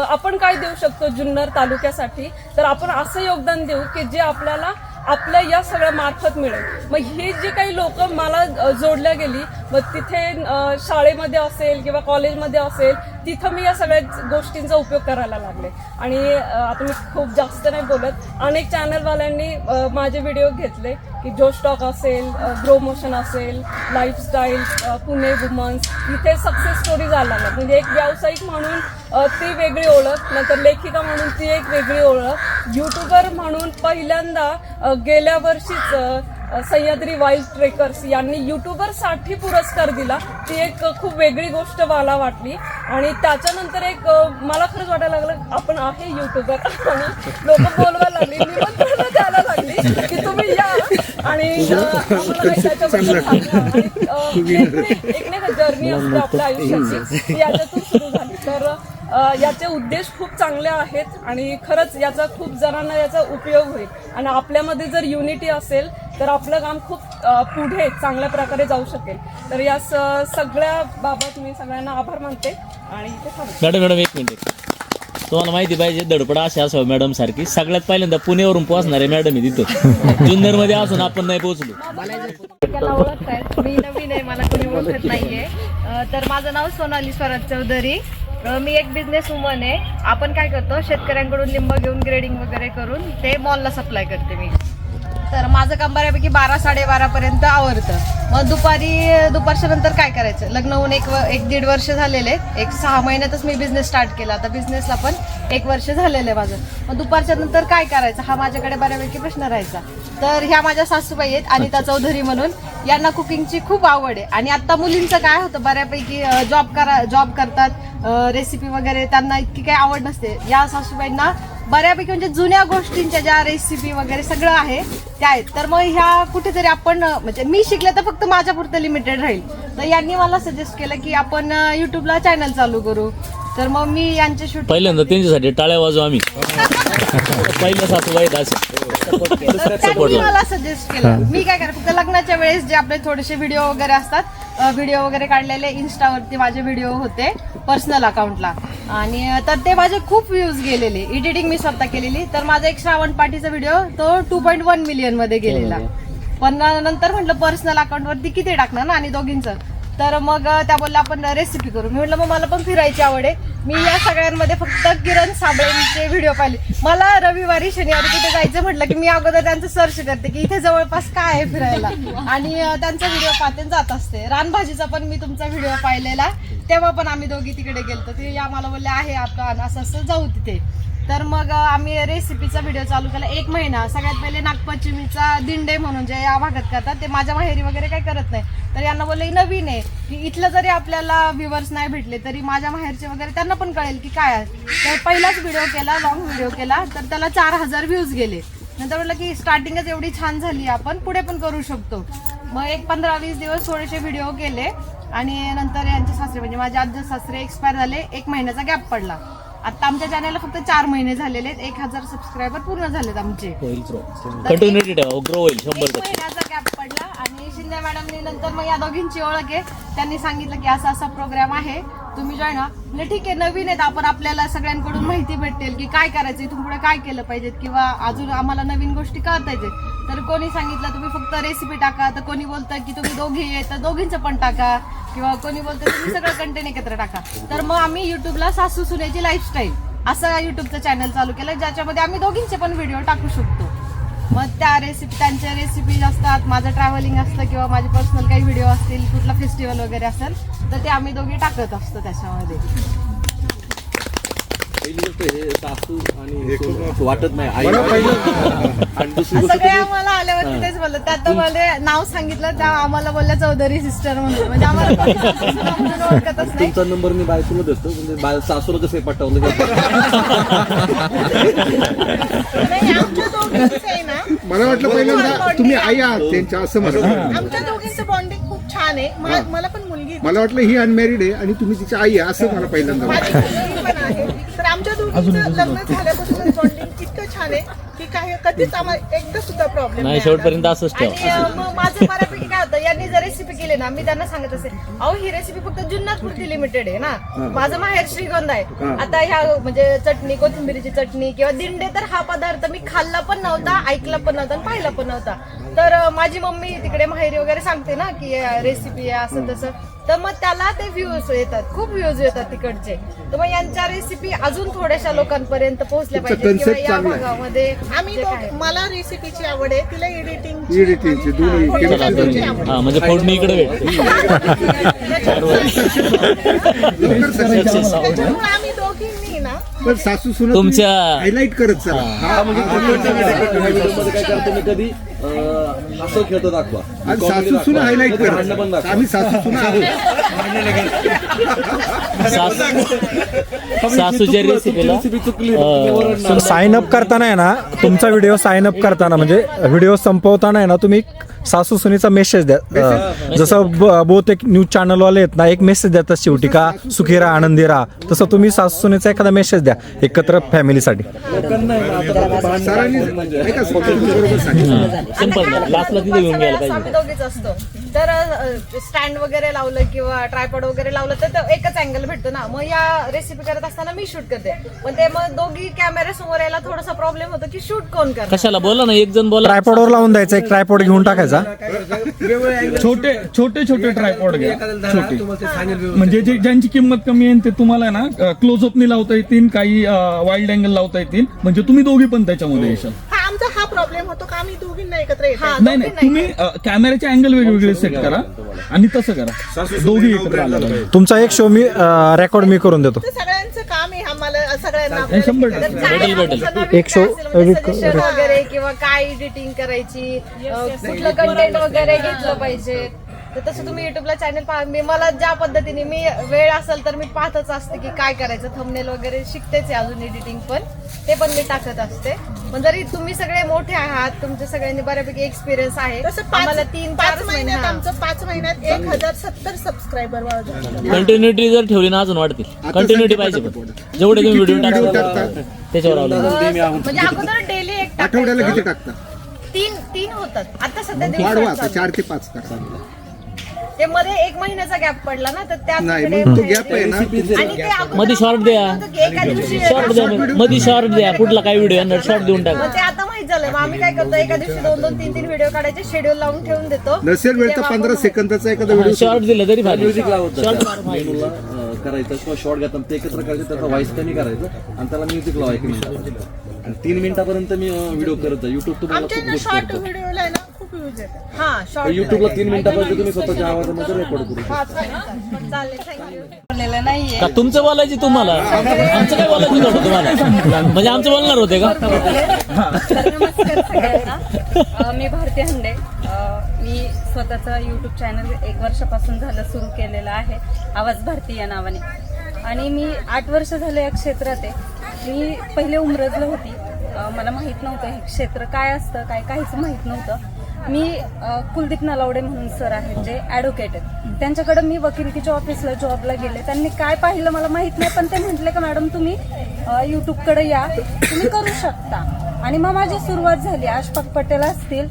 S14: आपण काय देऊ शकतो जुन्नर तालुक्यासाठी. तर आपण असं योगदान देऊ की जे आपल्याला आपल्या या सगळ्या मार्फत मिळेल. मग ही जी काही लोक मला जोडल्या गेली, मग तिथे शाळेमध्ये असेल किंवा कॉलेजमध्ये असेल तिथं मी या सगळ्या गोष्टींचा उपयोग करायला लागले. आणि आता मी खूप जास्त नाही बोलत, अनेक चॅनलवाल्यांनी माझे व्हिडिओ घेतले की जोश टॉक असेल, ग्रो मोशन असेल, लाईफस्टाईल, पुणे वुमन्स, इथे सक्सेस स्टोरी झाला लागला. म्हणजे एक व्यावसायिक म्हणून ती वेगळी ओळख, नंतर लेखिका म्हणून ती एक वेगळी ओळख, यूट्यूबर म्हणून पहिल्यांदा गेल्या वर्षीच सह्याद्री वाईल्ड ट्रेकर्स यांनी यूट्यूबरसाठी पुरस्कार दिला. ती एक खूप वेगळी गोष्ट मला वाटली. आणि त्याच्यानंतर एक मला खरंच वाटायला लागलं आपण आहे यूट्यूबर आणि लोक बोलवायला लागली, निमंत्रण द्यायला लागली की तुम्ही या आणि आम्हाला त्याच्याबद्दल सांगा. आणि एक नाही का जर्नी असते आपल्या आयुष्याची, ती याच्यातून सुरू झाली. तर याचे उद्देश खूप चांगले आहेत आणि खरंच याचा खूप जणांना याचा उपयोग होईल. आणि आपल्यामध्ये जर युनिटी असेल तर आपलं काम खूप पुढे चांगल्या प्रकारे जाऊ शकेल. तर या सगळ्या बाबत मी सगळ्यांना आभार मानते आणि इथे थांबते.
S5: मॅडम एक मिनिट, तुम्हाला माहिती पाहिजे धडपडा असे असावं मॅडम सारखी. सगळ्यात पहिल्यांदा पुण्यावरून पोहोचणारे मॅडम आहे तिथं, जुन्नर मध्ये असून आपण नाही पोहोचलो.
S15: त्याला ओळखतायत, मी नवीन आहे, मला कोणी ओळखत नाहीये. तर माझं नाव सोनाली स्वराज चौधरी, मी एक बिझनेस वुमन आहे. आपण काय करतो, शेतकऱ्यांकडून लिंब घेऊन ग्रेडिंग वगैरे करून ते मॉलला सप्लाय करते मी. तर माझं काम बऱ्यापैकी 12-12:30 आवरतं. मग दुपारच्या नंतर काय करायचं, लग्न होऊन एक दीड वर्ष झालेले, एक 6 महिन्यातच मी बिझनेस स्टार्ट केला. आता बिझनेसला पण 1 वर्ष झालेलं आहे माझं. मग दुपारच्या नंतर काय करायचं हा माझ्याकडे बऱ्यापैकी प्रश्न राहायचा. तर ह्या माझ्या सासूबाई आहेत अनिता चौधरी म्हणून, यांना कुकिंगची खूप आवड आहे. आणि आता मुलींचं काय होतं, बऱ्यापैकी जॉब करतात, रेसिपी वगैरे त्यांना इतकी काही आवड नसते. या सासूबाईंना बऱ्यापैकी म्हणजे जुन्या गोष्टींच्या ज्या रेसिपी वगैरे सगळं आहे त्या आहेत. तर मग ह्या कुठेतरी आपण म्हणजे मी शिकले तर फक्त माझ्यापुरतं लिमिटेड राहील. तर यांनी मला सजेस्ट केलं की आपण युट्यूबला चॅनल चालू करू. तर मग मी यांचे शूट
S5: पहिल्यांदा त्यांच्यासाठी टाळ्या वाजवू आम्ही. पहिल्या सासूबाई
S15: त्यांनी मला सजेस्ट केलं. मी काय करा, फक्त लग्नाच्या वेळेस जे आपले थोडेसे व्हिडिओ वगैरे असतात, व्हिडिओ वगैरे काढलेले इन्स्टावरती माझे व्हिडिओ होते पर्सनल अकाउंटला. आणि तर ते माझे खूप व्ह्यूज गेलेले, एडिटिंग मी स्वतः केलेली. तर माझा एक श्रावण पाठीचा व्हिडिओ तो 2.1 मिलियन मध्ये गेलेला. पण नंतर म्हटलं पर्सनल अकाउंटवरती किती टाकणार ना आणि दोघींचं. तर मग त्या बोलल्या आपण रेसिपी करू. मी म्हटलं मग मला पण फिरायची आवड आहे. मी या सगळ्यांमध्ये फक्त किरण साबळेंचे व्हिडिओ पाहिले. मला रविवारी शनिवारी कुठे जायचं म्हटलं की मी अगोदर त्यांचं सर्च करते की इथे जवळपास काय आहे फिरायला आणि त्यांचा व्हिडिओ पाहते जात असते. रानभाजीचा पण मी तुमचा व्हिडिओ पाहिलेला, तेव्हा पण आम्ही दोघी तिकडे गेलतो. ते आम्हाला बोलले आहे आपण असं असं जाऊ तिथे. तर मग आम्ही रेसिपीचा व्हिडिओ चालू केला 1 महिना. सगळ्यात पहिले नागपंचमीचा दिंडे म्हणून जे या भागात करतात, ते माझ्या माहेरी वगैरे काही करत नाही. तर यांना बोलले नवीन आहे की इथलं जरी आपल्याला व्ह्युअर्स नाही भेटले तरी माझ्या माहेरचे वगैरे त्यांना पण कळेल की काय आहे. तर पहिलाच व्हिडिओ केला, लॉंग व्हिडिओ केला, तर त्याला 4,000 व्ह्यूज गेले. नंतर म्हटलं की स्टार्टिंगच एवढी छान झाली, आपण पुढे पण करू शकतो. मग एक 15-20 दिवस थोडेसे व्हिडिओ केले आणि नंतर यांचे सासरे म्हणजे माझे आजी सासरे एक्सपायर झाले. 1 महिन्याचा गॅप पडला. आता आमच्या चॅनलला फक्त 4 महिने झालेले आहेत. 1000 सबस्क्रायबर पूर्ण झालेत आमचे.
S5: कंटिन्युटी ठेवा, ग्रो होईल 100%.
S15: महिन्याचा गॅप पडला आणि शिंदे मॅडमनी नंतर मग या दोघींची ओळख आहे. त्यांनी सांगितलं की असा असा प्रोग्राम आहे, तुम्ही जॉईन व्हा. म्हणजे ठीक आहे, नवीन आहेत आपण, आपल्याला सगळ्यांकडून माहिती भेटेल की काय करायचं, इथून पुढे काय केलं पाहिजे किंवा अजून आम्हाला नवीन गोष्टी कळता येते. तर कोणी सांगितलं तुम्ही फक्त रेसिपी टाका, तर कोणी बोलतं की तुम्ही दोघी आहे तर दोघींचं पण टाका, किंवा कोणी बोलतं तुम्ही सगळं कंटेंट एकत्र टाका. तर मग आम्ही युट्यूबला सासू सुनेची लाईफस्टाईल असं युट्यूबचं चॅनल चालू केलं, ज्याच्यामध्ये आम्ही दोघींचे पण व्हिडिओ टाकू शकतो. मग त्या रेसिपी, त्यांच्या रेसिपीज असतात, माझं ट्रॅव्हलिंग असतं किंवा माझे पर्सनल काही व्हिडिओ असतील, कुठला फेस्टिवल वगैरे असेल तर ते आम्ही दोघी टाकत असतो त्याच्यामध्ये.
S7: पहिली गोष्ट हे सासू आणि सून वाटत नाही, आई आणि दुसरी गोष्ट
S15: सगळे आम्हाला आल्यावरती तेच बोललं, त्यात मला नाव सांगितलं, त्या आम्हाला बोलल्या चौधरी सिस्टर म्हणून. म्हणजे आम्हाला ओळखतच नाही.
S7: तुमचा नंबर मी बायकोला देतो, म्हणजे सासूला कसं पटवलं
S15: नाही, आमच्या दोघींचं आहे ना,
S3: मला वाटलं पहिल्यांदा तुम्ही आई आहात त्यांच्या असं म्हणत.
S15: आमच्या दोघींचं बॉन्डिंग खूप छान आहे. मला पण मुलगी
S3: मला वाटलं ही अनमॅरिड आहे आणि तुम्ही तिची आई आहे असं मला पहिल्यांदा
S15: माझी मुलगी पण आहे. तर आमच्या दोघींचं लग्न झाल्यापासून बॉन्डिंग इतकं छान आहे की काही कधीच आम्हाला एकदा सुद्धा प्रॉब्लेम
S5: नाही, शेवटपर्यंत असंच ठेवा.
S15: आणि मग माझं बऱ्यापैकी काय होतं, यांनी जर रेसिपी केली ना, मी त्यांना सांगत असेल, अहो ही रेसिपी फक्त जुन्नरपुरती लिमिटेड आहे ना, माझं माहेर श्रीगोंदा आहे. आता ह्या म्हणजे चटणी, कोथिंबीरीची चटणी किंवा दिंडे, तर हा पदार्थ मी खाल्ला पण नव्हता, ऐकला पण नव्हता आणि पाहिला पण नव्हता. तर माझी मम्मी तिकडे माहेरी वगैरे सांगते ना की रेसिपी आहे असं तसं, तर मग त्याला ते व्ह्यूज येतात, खूप व्ह्यूज येतात तिकडचे. तर मग यांच्या रेसिपी अजून थोड्याशा लोकांपर्यंत पोहोचल्या पाहिजे किंवा या भागामध्ये. आम्ही मला रेसिपीची आवड आहे, तिला
S3: एडिटिंगची दोन्ही
S5: हा, म्हणजे फोडणी इकडे भेटते.
S15: त्याच्यामुळे आम्ही दोघींनी ना
S3: पण सासू सुन
S5: तुमच्या
S3: हायलाइट करत चला.
S7: हा, म्हणजे व्हिडिओमध्ये काय करतो मी, कधी असं खेळतो दाखवा,
S3: आणि सासू सुन हायलाइट करत. आम्ही सासू सुन आहोत.
S5: सासूच्या रेसिपीला
S6: साइन अप करताना आहे ना, तुमचा व्हिडिओ साइन अप करताना म्हणजे व्हिडिओ संपवताना आहे ना, तुम्ही सासू सुनीचा मेसेज द्या. जसं बहुतेक न्यूज चॅनलवाले आहेत ना, एक मेसेज देतात शेवटी का सुखी राहा, आनंदी राहा, तसं तुम्ही सासू सुनीचा एखादा मेसेज द्या एकत्र फॅमिलीसाठी.
S15: आम्ही दोघीच असतो. तर स्टँड वगैरे लावलं किंवा ट्रायपॉड वगैरे लावलं तर एकच अँगल भेटतो ना. मग या रेसिपी करत असताना मी शूट करते, पण ते मग दोघी कॅमेरा समोर यायला थोडासा प्रॉब्लेम होतो की शूट कोण करणार.
S5: कशाला बोला ना, एक जण बोला.
S6: ट्रायपॉडवर लावून द्यायचा, एक ट्रायपॉड घेऊन टाकायचा.
S8: छोटे छोटे छोटे ट्रायपॉड घ्या, छोटे म्हणजे ज्यांची किंमत कमी आहे ते तुम्हाला ना क्लोजअपनी लावता येतील, काही वाईल्ड अँगल लावता येतील, म्हणजे तुम्ही दोघी पण त्याच्यामध्ये येशाल.
S15: आमचा हा प्रॉब्लेम होतो का आम्ही दोघींना एकत्र येतो.
S8: नाही नाही, तुम्ही कॅमेऱ्याचे अँगल वेगवेगळे सेट करा आणि तसं करा, दोघी एकत्र आला.
S6: तुमचा एक शो मी रेकॉर्ड मी करून देतो.
S15: सगळ्यांचं काम आहे आम्हाला, सगळ्यांना
S8: 100%
S6: एक शो
S15: सजेशन वगैरे किंवा काय एडिटिंग करायची, कुठलं कंटेंट वगैरे घेतलं पाहिजे, तर तसं तुम्ही युट्यूबला चॅनल पहा. मला ज्या पद्धतीने मी वेळ असेल तर मी पाहतच असते की काय करायचं, थंबनेल वगैरे शिकतेच आहे अजून, एडिटिंग पण ते पण मी टाकत असते. पण जरी तुम्ही सगळे मोठे आहात, तुमच्या सगळ्यांनी बऱ्यापैकी एक्सपिरियन्स आहे. आम्हाला 3-4 महिन्यात आमचं 5 महिन्यात 1070 सबस्क्रायबर वाढले.
S5: कंटिन्युटी जर ठेवली ना अजून वाढतील. कंटिन्युटी पाहिजे, पण जेवढे तुम्ही व्हिडिओ टाकता त्याच्यावर
S15: म्हणजे अगोदर डेली एक
S3: आठवड्याला किती टाकता?
S15: 3 होतात. आता सध्या
S3: वाढवा,
S15: दिवसात
S3: आता 4 ते 5 करा.
S15: ते मध्ये 1 महिन्याचा गॅप पडला ना, तर त्यात
S3: नाही,
S15: इकडे
S3: मग तो गॅप आहे ना,
S15: आणि ते अगोदर
S5: मध्ये शॉर्ट द्या,
S15: एका दिवशी
S5: शॉर्ट द्या, मध्ये शॉर्ट द्या, कुठला काय व्हिडिओ येणार शॉर्ट देऊन टाका.
S15: मग ते आता माहित झालं. मग आम्ही काय करतो, एका दिवशी 2-2, 3-3 व्हिडिओ काढायचे, शेड्यूल लावून ठेवून देतो.
S3: नसेल वेळ तर 15 सेकंदाचा एखादा व्हिडिओ
S5: शॉर्ट दिला तरी भारी.
S7: म्युझिक लावतं करायचं किंवा शॉर्ट घेतात ते एकत्र करायचं, त्याचा व्हॉइस कमी करायचं आणि त्याला म्युझिक लावायचं 1 मिनिटापर्यंत आणि 3 मिनिटापर्यंत मी व्हिडिओ करत आहे. युट्यूब तुम्हाला खूप गोष्ट
S15: शॉर्ट व्हिडिओला ना खूप यूज येतात. हा शॉर्ट
S7: युट्यूबला 3 मिनिटापर्यंत तुम्ही स्वतःच्या आवाजामध्ये रेकॉर्ड करू शकता.
S15: चालेल, थँक्यू.
S14: नाहीये
S5: का तुमचं बोलायची तुम्हाला, आमचं काय बोलायचं नव्हतं तुम्हाला, म्हणजे आमचं बोलणार होते का?
S14: तर नमस्कार सगळ्यांना. मी भारती हंडे. मी स्वतःचं यूट्यूब चॅनल 1 वर्षापासून झालं सुरू केलेलं आहे, आवाज भारती या नावाने. आणि मी 8 वर्ष झाले या क्षेत्रात आहे. मी पहिले उमरजला होती, मला माहीत नव्हतं हे क्षेत्र काय असतं काय काहीच माहीत नव्हतं. मी कुलदीप नलावडे म्हणून सर आहेत जे ॲडव्होकेट आहेत, त्यांच्याकडे मी वकिलकीच्या ऑफिसला जॉबला गेले. त्यांनी काय पाहिलं मला माहीत नाही, पण ते म्हटले का मॅडम तुम्ही यूट्यूबकडे या, तुम्ही करू शकता. आणि मग माझी सुरुवात झाली. अशफाक पटेल असतील,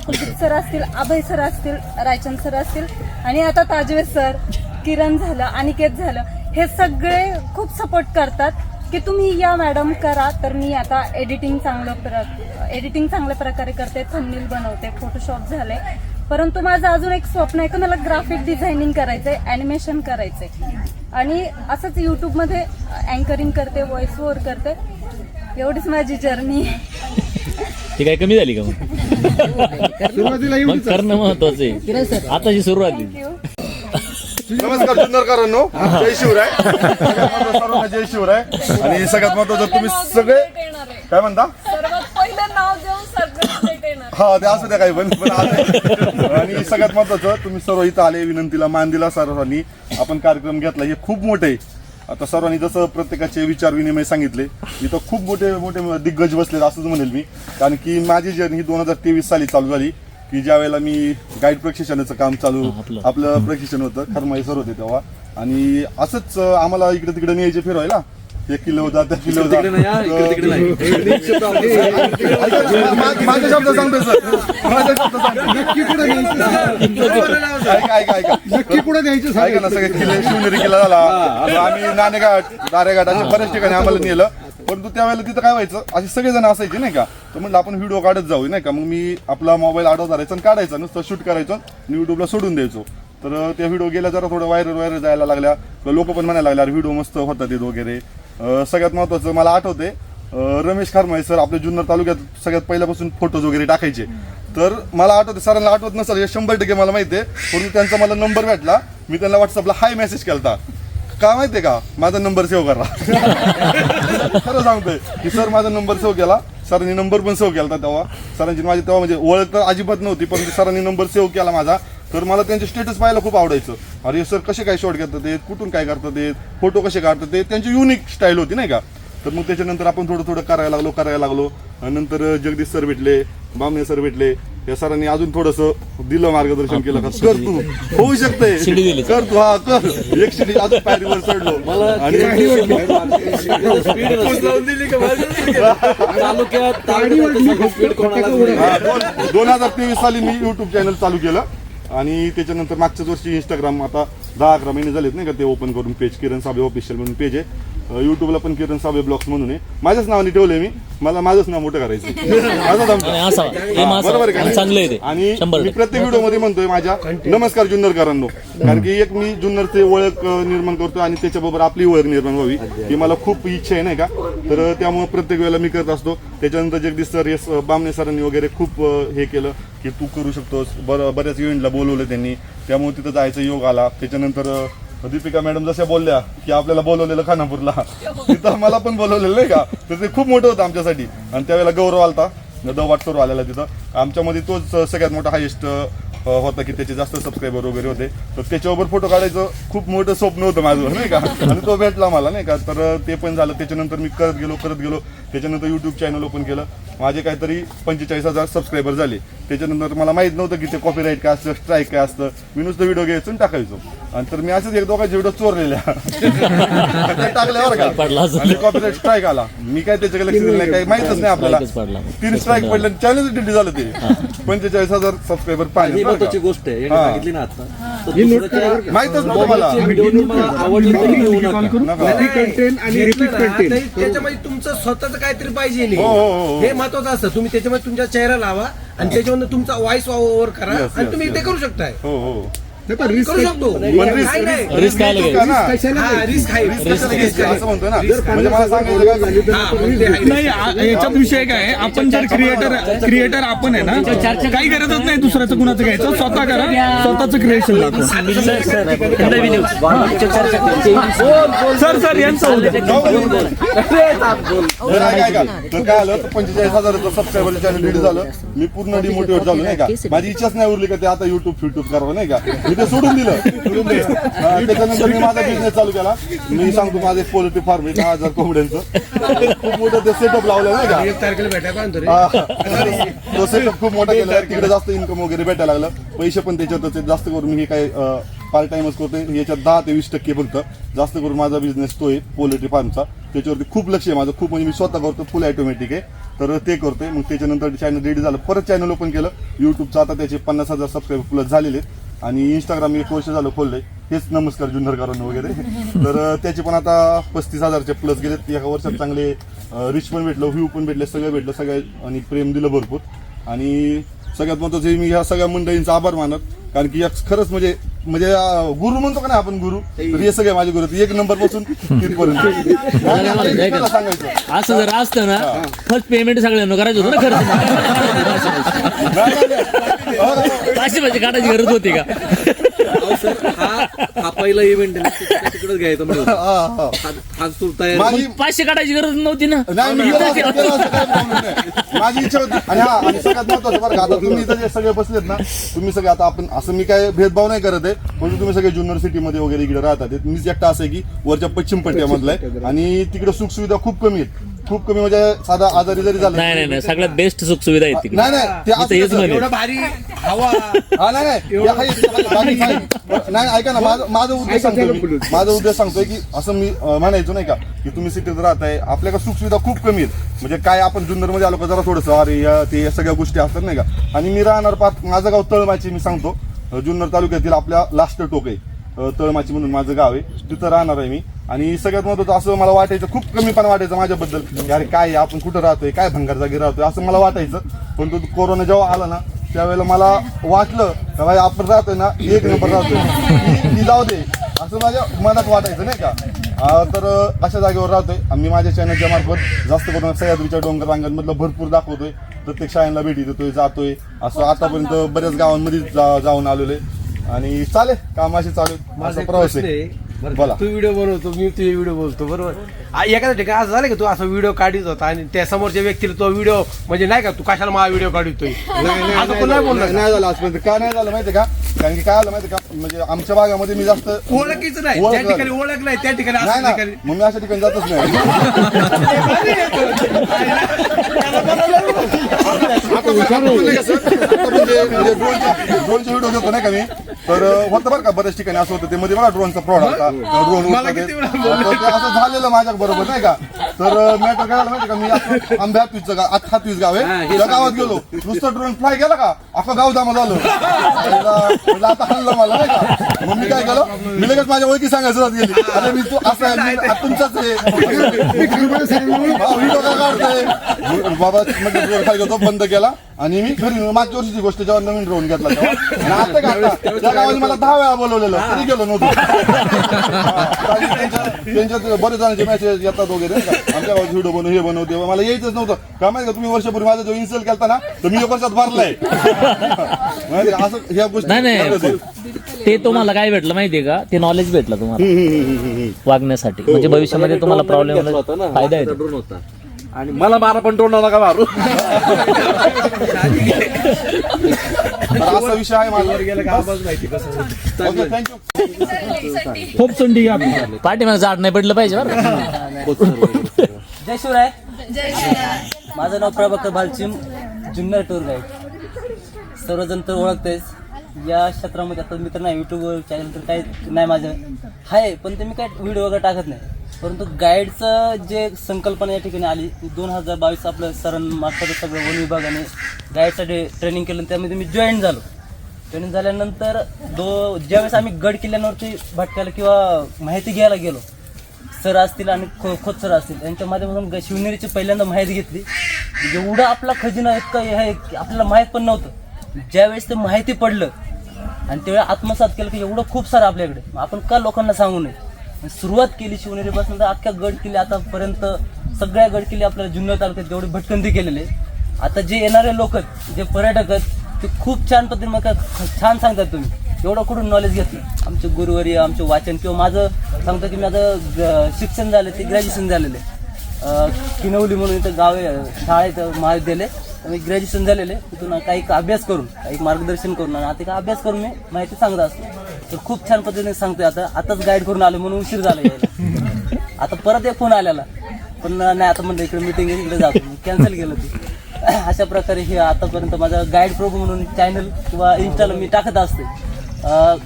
S14: कुलदीप सर असतील, अभय सर असतील, रायचंद सर असतील आणि आता ताजवे सर, किरण झालं, अनिकेत झालं, हे सगळे खूप सपोर्ट करतात की तुम्ही या मॅडम करा. तर मी आता एडिटिंग चांगल्या प्रकारे करते, थंबनेल बनवते, फोटोशॉप झाले. परंतु माझं अजून एक स्वप्न आहे की मला ग्राफिक डिझायनिंग करायचंय, ॲनिमेशन करायचंय आणि असंच यूट्यूबमध्ये अँकरिंग करते, व्हॉइस ओव्हर करते. एवढीच माझी जर्नी.
S5: ती काय कमी झाली का मग करणं महत्वाचं आहे. आताची सुरुवात आहे.
S16: नमस्कार जुन्नरकरांनो, जय शिवराय. सर्वांना जय शिवराय. आणि सगळ्यात महत्वाचं तुम्ही सगळे काय म्हणता,
S14: सर्वात पहिलं नाव देऊन सगळं
S16: हा ते असू द्या काही पण आणि सगळ्यात महत्वाचं तुम्ही सर्व इथं आले, विनंतीला मान दिला सर्वांनी, आपण कार्यक्रम घेतला, हे खूप मोठे आहे. आता सर्वांनी जसं प्रत्येकाचे विचार विनिमय सांगितले, इथं खूप मोठे मोठे दिग्गज बसलेत असंच म्हणेल मी. कारण की माझी जर्नी ही 2023 साली चालू झाली की ज्या वेळेला मी गाईड प्रशिक्षणाचं काम आपलं प्रशिक्षण होतं, खरमाई सर होते तेव्हा. आणि असंच आम्हाला इकडे तिकडे न्यायचे फिरवायला, 1 किलो होता, 2 किलो होता. माझे शब्द सांगतोय सर, माझे शब्द सांगतो. नक्की कुठे न्यायचं ऐका ना, सगळे किल्ले शिवनेरी किल्ला झाला, आम्ही नाणेघाट, दारेघाट अशा बऱ्याच ठिकाणी आम्हाला नेलं. परंतु त्यावेळेला तिथं काय व्हायचं, असे सगळेजण असायचे नाही का, तर म्हटलं आपण व्हिडिओ काढत जाऊ नाही का. मग मी आपला मोबाईल आडवा धरायचा आणि काढायचा, नुसतं शूट करायचं आणि युट्यूबला सोडून द्यायचो. तर त्या व्हिडिओ गेल्या जरा थोडं व्हायरल जायला लागल्या, लोक पण म्हणायला लागल्या व्हिडिओ मस्त होतात येत वगैरे. सगळ्यात महत्त्वाचं मला आठवते, रमेश खारमाई सर आपल्या जुन्नर तालुक्यात सगळ्यात पहिल्यापासून फोटोज वगैरे टाकायचे. तर मला आठवते, सरांना आठवत नसेल हे 100% मला माहिती आहे, परंतु त्यांचा मला नंबर भेटला, मी त्यांना व्हॉट्सअपला हाय मेसेज केला. का माहितीये का, माझा नंबर सेव्ह करा. खरं सांगतोय की सर माझा नंबर सेव्ह केला, सरांनी नंबर पण सेव्ह केला. तेव्हा सरांची माझी तेव्हा म्हणजे ओळख तर अजिबात नव्हती, पण सरांनी नंबर सेव्ह केला माझा. तर मला त्यांचे स्टेटस पाहायला खूप आवडायचं. अरे सर कसे काय शॉट घेतात ते, कुठून काय करतात ते, फोटो कसे काढतात ते, त्यांची युनिक स्टाईल होती नाही का. तर मग त्याच्यानंतर आपण थोडं थोडं करायला लागलो. नंतर जगदीश सर भेटले, बामणे सर भेटले, या सरांनी अजून थोडंसं दिलं मार्गदर्शन केलं, कर तू होऊ शकते, कर तू, हा कर. एक शिडी अजून पायरीवर चढलो. 2023 साली मी युट्यूब चॅनल चालू केलं आणि त्याच्यानंतर मागच्याच वर्षी इंस्टाग्राम, आता 10-11 महिने झालेत नाही का ते ओपन करून पेज, किरण साबळे ऑफिशियल म्हणून पेज आहे. युट्यूबला पण किरण साबळे ब्लॉग्स म्हणून आहे, माझ्याच नावाने ठेवले मी, मला माझंच नाव मोठं करायचं. बरोबर आहे. आणि मी प्रत्येक व्हिडिओ मध्ये म्हणतोय माझ्या नमस्कार जुन्नरकरांनो, कारण की एक मी जुन्नरचे ओळख निर्माण करतो आणि त्याच्याबरोबर आपली ओळख निर्माण व्हावी ही मला खूप इच्छा आहे नाही का. तर त्यामुळे प्रत्येक वेळेला मी करत असतो. त्याच्यानंतर जगदीश सर, बामणे सरांनी वगैरे खूप हे केलं की तू करू शकतोस, बऱ्याच इव्हेंटला बोलवलं त्यांनी, त्यामुळे तिथं जायचं योग आला. त्याच्यानंतर दीपिका मॅडम जशा बोलल्या की आपल्याला बोलवलेलं खानापूरला, तिथं मला पण बोलवलेलं नाही का. तर ते खूप मोठं होतं आमच्यासाठी. आणि त्यावेळेला गौरव आलता, दवाट सर आलेला तिथं, आमच्यामध्ये तोच सगळ्यात मोठा हायेस्ट होता की त्याचे जास्त सबस्क्रायबर वगैरे होते. तर त्याच्यावर फोटो काढायचं खूप मोठं स्वप्न होतं माझं नाही का, आणि तो भेटला मला नाही का. तर ते पण झालं. त्याच्यानंतर मी करत गेलो. त्याच्यानंतर यूट्यूब चॅनल ओपन केलं, माझे काहीतरी 45,000 सबस्क्रायबर झाले. त्याच्यानंतर मला माहीत नव्हतं की ते कॉपीराईट काय असतं, स्ट्राईक काय असतं. मी नुसतं व्हिडिओ घ्यायचो आणि टाकायचो. आणि तर मी असंच 1-2 व्हिडिओ चोरलेल्या टाकल्यावर का आणि कॉपीराईट स्ट्राईक आला. मी काय त्याच्याकडे लक्ष दिलं नाही, काही माहीतच नाही आपल्याला. 3 स्ट्राईक पडले, चॅनल डिलीट झालं. ते 45,000 सबस्क्रायबर पाहिजे.
S7: गोष्ट आहे सांगितली ना आता,
S16: माहितच नव्हतं मला.
S4: त्याच्यामध्ये तुमचं स्वतःच काहीतरी पाहिजे, हे महत्वाचं असतं. तुम्ही त्याच्यामध्ये तुमचा चेहरा लावा आणि त्याच्यामध्ये तुमचा व्हॉइस ओव्हर करा आणि तुम्ही ते करू शकताय. करू शकतो.
S5: रिस्क आहे
S8: नाही, याच्यात विषय काय, आपण जर क्रिएटर आपण आहे ना, काही गरजच नाही दुसऱ्याचं कुणाचं घ्यायचं, स्वतः करा, स्वतःचं क्रिएशन दाखवा. सर यांचं
S16: तर काय आलं, 45,000 सबस्क्रायबर चॅनल डिलीट झालं. मी पूर्ण डिमोटिवेट झालो नाही का. माझी इच्छाच नाही उरली का ते आता युट्यूब करावं नाही का. मी ते सोडून दिलं. त्याच्यानंतर मी माझा बिझनेस चालू केला. मी सांगतो माझं एक पोल्ट्री फार्म आहे 10,000 कोंबड्यांचं. खूप मोठं ते सेटअप लावलं नाही का.
S4: 1 तारखेला भेटायला
S16: तो सेटअप खूप मोठा केला. तिकडे जास्त इन्कम वगैरे भेटायला लागलं. पैसे पण त्याच्यातच आहेत. जास्त करून मी हे काय पार्ट टाइमच करतोय. याच्यात 10 ते 20% फक्त. जास्त करून माझा बिझनेस तो आहे पोल्ट्री फार्मचा. त्याच्यावरती खूप लक्ष आहे माझं. खूप म्हणजे मी स्वतः करतो. फुल ऑटोमॅटिक आहे. तर ते करतोय. मग त्याच्यानंतर चॅनल रेडी झालं. परत चॅनल ओपन केलं युट्यूबचं. आता त्याचे 50,000 सबस्क्राईबर प्लस झालेले आहेत. आणि इंस्टाग्राम 1 वर्ष झालं खोललंय. हेच नमस्कार जुन्नरकरांना वगैरे. तर त्याचे पण आता 35,000चे प्लस गेलेत. एका वर्षात चांगले रिच पण भेटलं, व्ह्यू पण भेटले, सगळं भेटलं, सगळ्या आणि प्रेम दिलं भरपूर. आणि सगळ्यात महत्त्वाचं मी ह्या सगळ्या मंडळींचा आभार मानत. कारण की खरंच म्हणजे गुरु म्हणतो का नाही आपण गुरु, तर हे सगळे माझे गुरु. 1 नंबर पासून तिथपर्यंत सांगायचं.
S5: असं जर असतं ना फर्स्ट पेमेंट सगळ्यांना करायचं होतं ना खर्च. 500 काढायची गरज होती का?
S7: हा पहिला इव्हेंट तिकडेच घ्यायचा म्हणजे आज तू तयार
S5: 500 काढायची गरज नव्हती ना.
S16: माझी इच्छा होती. आणि सगळ्यात महत्वाचं बरं का, आता तुम्ही इथं जे सगळे बसलेत ना, तुम्ही सगळे आता आपण असं मी काय भेदभाव नाही करत आहे, पण तुम्ही सगळे जुन्नर सिटीमध्ये वगैरे इकडे राहतात. मीच एकटा असं आहे की वरच्या पश्चिम पट्ट्यामधला आहे. आणि तिकडे सुखसुविधा खूप कमी आहेत. खूप कमी म्हणजे साधा आजारी जरी झालं
S5: नाही सगळ्यात बेस्ट सुख सुविधा आहे तिकडे.
S16: नाही ते असं
S4: एवढं भारी हवा.
S16: नाही ऐका ना, माझा उद्देश सांगतोय की असं मी म्हणायचो नाही का की तुम्ही सिटीत राहताय, आपल्याकडे सुखसुविधा खूप कमी आहेत. म्हणजे काय आपण जुन्नरमध्ये आलो का जरा थोडंसं अरे ते सगळ्या गोष्टी असतात नाही का. आणि मी राहणार माझं गाव तळमाची, मी सांगतो जुन्नर तालुक्यातील आपल्या लास्ट टोक आहे तळमाची म्हणून माझं गाव आहे. तिथं राहणार आहे मी. आणि सगळ्यात महत्त्वाचं असं मला वाटायचं, खूप कमी पण वाटायचं माझ्याबद्दल, अरे काय आपण कुठं राहतोय, काय भंगार जागी राहतोय असं मला वाटायचं. पण तो कोरोना जेव्हा आला ना त्यावेळेला मला वाटलं का भाई आपण राहतोय ना 1 नंबर राहतोय, की जाऊ दे असं माझ्या मनात वाटायचं नाही का. तर अशा जागेवर राहतोय. आम्ही माझ्या चॅनलच्या मार्फत जास्त करून सह्याद्रीच्या डोंगर रांगांमधलं भरपूर दाखवतोय. प्रत्येक शाळांना भेटी देतोय, जातोय. असं आतापर्यंत बऱ्याच गावांमध्ये जाऊन आलेलो आहे. आणि चालेल कामाशी चालू माझा प्रवास आहे. बोला.
S4: तू व्हिडिओ बनवतो, मी तुझे व्हिडिओ बोलतो, बरोबर. एखाद्या ठिकाणी असं झालं की तू असं व्हिडिओ काढत होता आणि त्या समोरच्या व्यक्तीला तो व्हिडिओ म्हणजे नाही का तू कशाला माझा व्हिडिओ काढतोय
S16: नाही झालं आजपर्यंत. का नाही झालं माहिती का, कारण की काय झालं माहिती का, म्हणजे आमच्या भागामध्ये मी जास्त
S4: ओळखीचं नाही, त्या ठिकाणी ओळख नाही, त्या ठिकाणी असं ठिकाणी
S16: मग मी अशा ठिकाणी जातच नाही. ड्रोनचे व्हिडिओ घेतो नाही का मी, तर होतं बरं का बऱ्याच ठिकाणी असं होतं. ते मध्ये मला ड्रोनचा फ्रॉड होता, ड्रोन असं झालेलं माझ्या बरोबर नाही का. तर मॅटर काय झालं माहिती का, मी आंब्या हातवीस गाव आहे त्या गावात गेलो, नुसतं ड्रोन फ्लाय गेला का अख्खं गाव दामा झालं. आता हल्लं मला नाही का. मग मी काय केलं, मी लगेच माझ्या ओळखी सांगायचं गेली, अरे मी तू असं आहे, तुमचाच व्हिडिओ काय काढतोय बाबा. मग ड्रोन खाली घेतो, बंद केला. आणि मी घरी मागच्या वर्षीची गोष्ट जेव्हा नवीन ड्रोन घेतला तेव्हा, आणि आता का त्या गावाने मला 10 वेळा बोलवलेलं तरी गेलो नव्हतो. त्यांच्यात बरेच जणांचे मेसेज येतात वगैरे आमच्या गावात व्हिडिओ बनव, हे बनव, तेव्हा मला यायचंच नव्हतं. का माहिती का, तुम्ही वर्षापूर्वी माझा जो इन्स्टॉल केला ना तर मी 1 वर्षात भरलाय. असं ह्या गोष्टी
S5: नाही ते तुम्हाला काय भेटलं माहितीये का, ते नॉलेज भेटलं तुम्हाला वागण्यासाठी. म्हणजे भविष्यामध्ये तुम्हाला प्रॉब्लेम फायदा आहे.
S7: आणि मला मारा पण ड्रोन नका मारू.
S16: असा विषय आहे माझा. थँक्यू.
S5: खूप थंडी पाठी मला झाड नाही पडलं पाहिजे बरं.
S17: जय शिवराय. माझं नाव प्रभाकर भालचिम, जुन्नर टूर गाईड. सर्वजण तर ओळखतेच या क्षेत्रामध्ये. आता मी तर नाही युट्यूब चॅनल तर काही नाही माझं आहे, पण ते मी काय व्हिडिओ वगैरे टाकत नाही. परंतु गाईडचं जे संकल्पना या ठिकाणी आली 2022 आपलं सरांमार्फत सगळं वन विभागाने गाईडसाठी ट्रेनिंग केलं. त्यामध्ये मी जॉईन झालो. जॉईन झाल्यानंतर ज्यावेळेस आम्ही गड किल्ल्यांवरती भटकायला किंवा माहिती घ्यायला गेलो, सर असतील आणि खोत सर असतील यांच्या माध्यमातून शिवनेरीची पहिल्यांदा माहिती घेतली. एवढं आपला खजिना इतका हे आपल्याला माहीत पण नव्हतं. ज्यावेळेस ते माहिती पडलं आणि त्यावेळी आत्मसात केलं की एवढं खूप सारं आपल्याकडे, आपण का लोकांना सांगू नये. सुरुवात केली शिवनेरीपासून तर अख्ख्या गड किल्ले आतापर्यंत सगळ्या गड किल्ले आपल्याला जुन्नर तालुक्यात जेवढी भटकंती केलेली आहे. आता जे येणारे लोक आहेत, जे पर्यटक आहेत, ते खूप छान पद्धतीने मग छान सांगतात. तुम्ही एवढं कुठून नॉलेज घेतलं. आमचे गुरुवारी आमचे वाचन किंवा माझं सांगतो की माझं शिक्षण झालं ते ग्रॅज्युएशन झालेलं आहे. किनवली म्हणून इथं गाव आहे, शाळेत महाविद्यालय मी ग्रॅज्युएशन झालेलं आहे, तिथून काही अभ्यास करून काही मार्गदर्शन करून आणि आता अभ्यास करून मी माहिती सांगत असतो. तर खूप छान पद्धतीने सांगतोय. आताच गाईड करून आलो म्हणून उशीर झाला यायला. आता परत एक फोन आलेला, पण नाही आता म्हणलं इकडे मीटिंग इकडे जातो, कॅन्सल केलं ते. अशा प्रकारे हे आतापर्यंत माझा गाईड प्रभू म्हणून चॅनल किंवा इंस्टाला मी टाकत असते.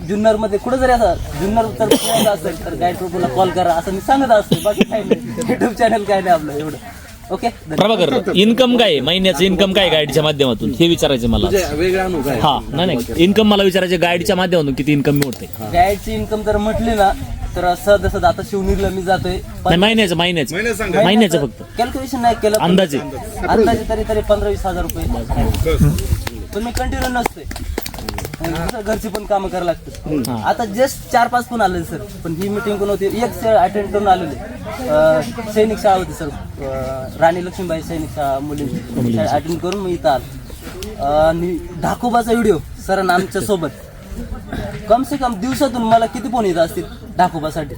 S17: जुन्नरमध्ये कुठं जरी असं जुन्नर तर पुण्याला असेल तर गाईड प्रभूला कॉल करा असं मी सांगत असते. बाकी काही नाही, युट्यूब चॅनल काय नाही आपलं एवढं. ओके
S5: प्रभाकर, इन्कम काय आहे? महिन्याचं इन्कम काय गाईडच्या माध्यमातून हे विचारायचं मला.
S7: वेगळा अनुभव आहे.
S5: हा नाही इन्कम मला विचारायचं, गाईडच्या माध्यमातून किती इन्कम मिळते?
S17: गाईडची इन्कम जर म्हटली ना तर सहज आता शिवनेरीला मी जातोय
S5: महिन्याचं फक्त
S17: कॅल्क्युलेशन नाही केलं,
S5: अंदाजे
S17: तरी 15-20 हजार रुपये. पण मी कंटिन्यू नसते, घरची पण कामं करायला लागतात. आता जस्ट 4-5 फोन आले सर, पण ही मिटिंग कोण होती, एक अटेंड करून आलेले. सैनिक शाळा होती सर, राणी लक्ष्मीबाई सैनिक शाळा मुलींची अटेंड करून मी इथं आलो. आणि ढाकोबाचा व्हिडिओ सर आमच्या सोबत कम से कम दिवसातून मला किती फोन येत असतील ढाकोबासाठी?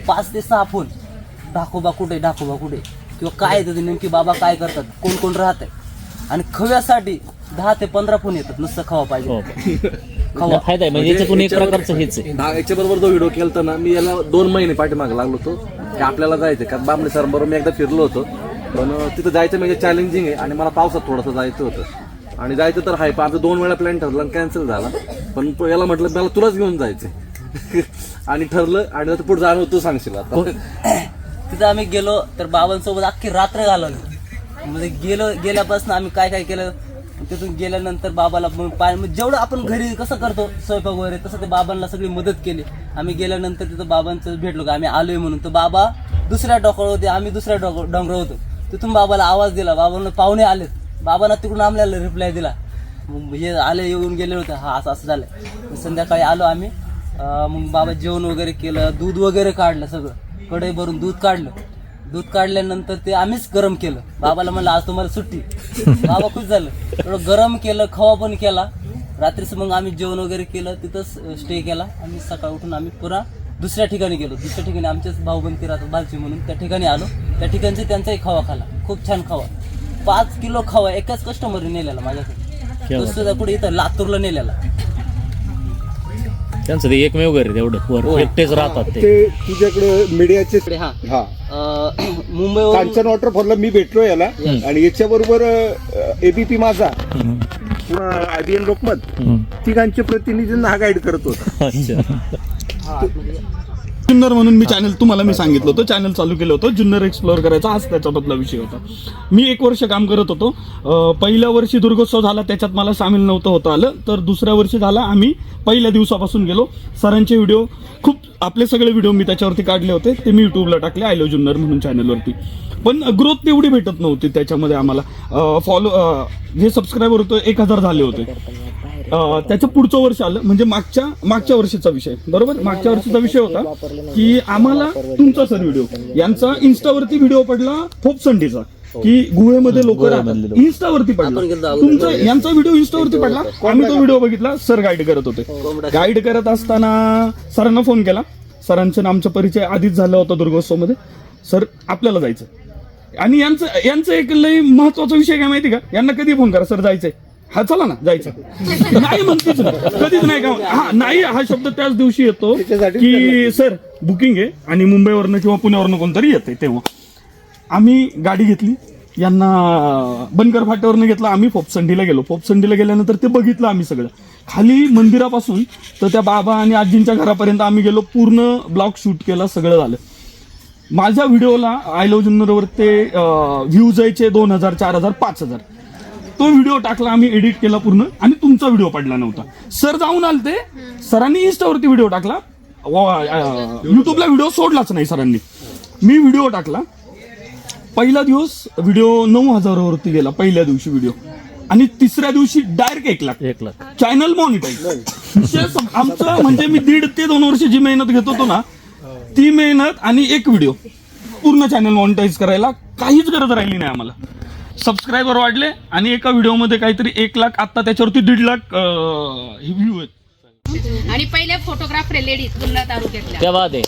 S17: 5 ते 6 फोन. ढाकोबा कुठे, ढाकोबा कुठे, किंवा काय येतं नेमकी, बाबा काय करतात, कोण कोण राहत आहे. आणि खव्यासाठी 10 ते 15 फोन येतात, नुसतं खवा पाहिजे.
S5: खवा फायदा आहे म्हणजे याच्यातून एक प्रकारचं हेच आहे.
S7: याच्याबरोबर जो व्हिडिओ केला ना मी, याला 2 महिने पाठीमागे लागलो होतो की आपल्याला जायचं. कारण बामणे सरांबरोबर मी एकदा फिरलो होतो, पण तिथं जायचं म्हणजे चॅलेंजिंग आहे आणि मला पावसात थोडंसं जायचं होतं. आणि जायचं तर आहे, पण आमचं 2 वेळा प्लॅन ठरला आणि कॅन्सल झाला. पण याला म्हटलं मला तुलाच घेऊन जायचं आणि ठरलं. आणि आता पुढे जाणं तू सांगशील. आता
S17: तिथं आम्ही गेलो तर बाबांसोबत अख्खी रात्र घालवली. म्हणजे गेल्यापासून आम्ही काय काय केलं, तिथून गेल्यानंतर बाबाला जेवढं आपण घरी कसं करतो स्वयंपाक वगैरे तसं ते बाबांना सगळी मदत केली. आम्ही गेल्यानंतर तिथं बाबांचं भेटलो का आम्ही आलोय म्हणून, तर बाबा दुसऱ्या डोंगरावर होते, आम्ही दुसऱ्या डोंगरावर होतो. तिथून बाबाला आवाज दिला, बाबांना पाहुणे आलेत. बाबांना तिकडून आम्हाला रिप्लाय दिला, हे आले येऊन गेले होते, हा असं असं झालं. संध्याकाळी आलो आम्ही. मग बाबा जेवण वगैरे केलं, दूध वगैरे काढलं, सगळं कढई भरून दूध काढलं. दूध काढल्यानंतर ते आम्हीच गरम केलं. बाबाला म्हणलं आज तुम्हाला सुट्टी. बाबा खुश झालं. थोडं गरम केलं, खवा पण केला. रात्रीचं मग आम्ही जेवण वगैरे केलं, तिथंच स्टे केला. आणि सकाळ उठून आम्ही पुन्हा दुसऱ्या ठिकाणी गेलो. दुसऱ्या ठिकाणी आमचेच भाऊबंदी राहतात भालची म्हणून, त्या ठिकाणी आलो. त्या ठिकाणचे त्यांचाही खवा खाला, खूप छान खवा. 5 किलो खवा एकाच कस्टमरने नेलेला माझ्याकडे. दुसऱ्या कुठे इथं लातूरला नेलेला.
S5: त्यांचं ते एकमेव घर तेवढं एकटेच राहतात
S3: ते. तुझ्याकडे मीडियाचे
S17: मुंबई
S3: कांचन वॉटरफॉलला मी भेटलो याला, आणि याच्याबरोबर एबीपी माझा पुन्हा आयबीएन लोकमत तिघांचे प्रतिनिधींना हा गाईड करत होता.
S8: जुन्नर म्हणून मी चॅनल तुम्हाला मी सांगितलं होतं, चॅनल चालू केलं होतं जुन्नर एक्सप्लोअर करायचा, हाच त्याच्याबद्दला विषय होता. मी 1 वर्ष काम करत होतो. पहिल्या वर्षी दुर्गोत्सव झाला, त्याच्यात मला सामील नव्हतं होता आलं. तर दुसऱ्या वर्षी झाला, आम्ही पहिल्या दिवसापासून गेलो. सरांचे व्हिडिओ खूप, आपले सगळे व्हिडिओ मी त्याच्यावरती काढले होते, ते मी युट्यूबला टाकले आय लव्ह जुन्नर म्हणून चॅनलवरती. पण ग्रोथ तेवढी भेटत नव्हती त्याच्यामध्ये आम्हाला. जे सबस्क्रायबर होतं 1000 झाले होते. त्याचं पुढचं वर्ष आलं, म्हणजे मागच्या वर्षीचा विषय, बरोबर. मागच्या वर्षीचा विषय होता की आम्हाला तुमचा सर व्हिडिओ, यांचा इन्स्टावरती व्हिडिओ पडला फोपसंडीचा, की गुहेमध्ये लोक राहतात, इन्स्टावरती पडला. तुमचा यांचा व्हिडिओ इन्स्टावरती पडला. आम्ही तो व्हिडिओ बघितला. सर गाईड करत होते. गाईड करत असताना सरांना फोन केला. सरांचं आमचा परिचय आधीच झाला होता दुर्गोत्सवमध्ये. सर आपल्याला जायचं. आणि यांचं एक लई महत्वाचा विषय काय माहिती का, यांना कधी फोन करा, सर जायचंय, हा चला ना जायचं. नाही म्हणतेच ना, कधीच नाही का, हा नाही हा शब्द त्याच दिवशी येतो की सर बुकिंग आहे आणि मुंबईवरनं किंवा पुण्यावरनं कोणतरी येते. तेव्हा आम्ही गाडी घेतली, यांना बनकर फाट्यावरनं घेतला. आम्ही फोपसंडीला गेलो. फोपसंडीला गेल्यानंतर ते बघितलं आम्ही सगळं. खाली मंदिरापासून तर त्या बाबा आणि आजींच्या घरापर्यंत आम्ही गेलो. पूर्ण ब्लॉग शूट केला, सगळं झालं. माझ्या व्हिडिओला आय लव्ह जुन्नरवर ते व्ह्यूज यायचे 2000, 4000, 5000. तो व्हिडिओ टाकला आम्ही, एडिट केला पूर्ण, आणि तुमचा व्हिडिओ पडला नव्हता. सर जाऊन आलते, सरांनी इन्स्टावरती व्हिडिओ टाकला, युट्यूबला व्हिडिओ सोडलाच नाही सरांनी. मी व्हिडिओ टाकला. पहिला दिवस व्हिडिओ 9000 वरती गेला पहिल्या दिवशी व्हिडिओ, आणि तिसऱ्या दिवशी डायरेक्ट 1 लाख चॅनल मॉनिटाईज. आमचं म्हणजे मी 1.5 ते 2 वर्ष जी मेहनत घेत होतो ना, ती मेहनत आणि एक व्हिडिओ पूर्ण चॅनल मॉनिटाईज करायला काहीच गरज राहिली नाही आम्हाला. सबस्क्रायबर वाढले आणि एका व्हिडिओमध्ये काहीतरी 1 लाख, आता त्याच्यावरती 1.5 लाख व्ह्यू आहेत.
S13: आणि पहिले फोटोग्राफर लेडी जुन्नर तालुक्यातल्या
S5: क्या बात आहे.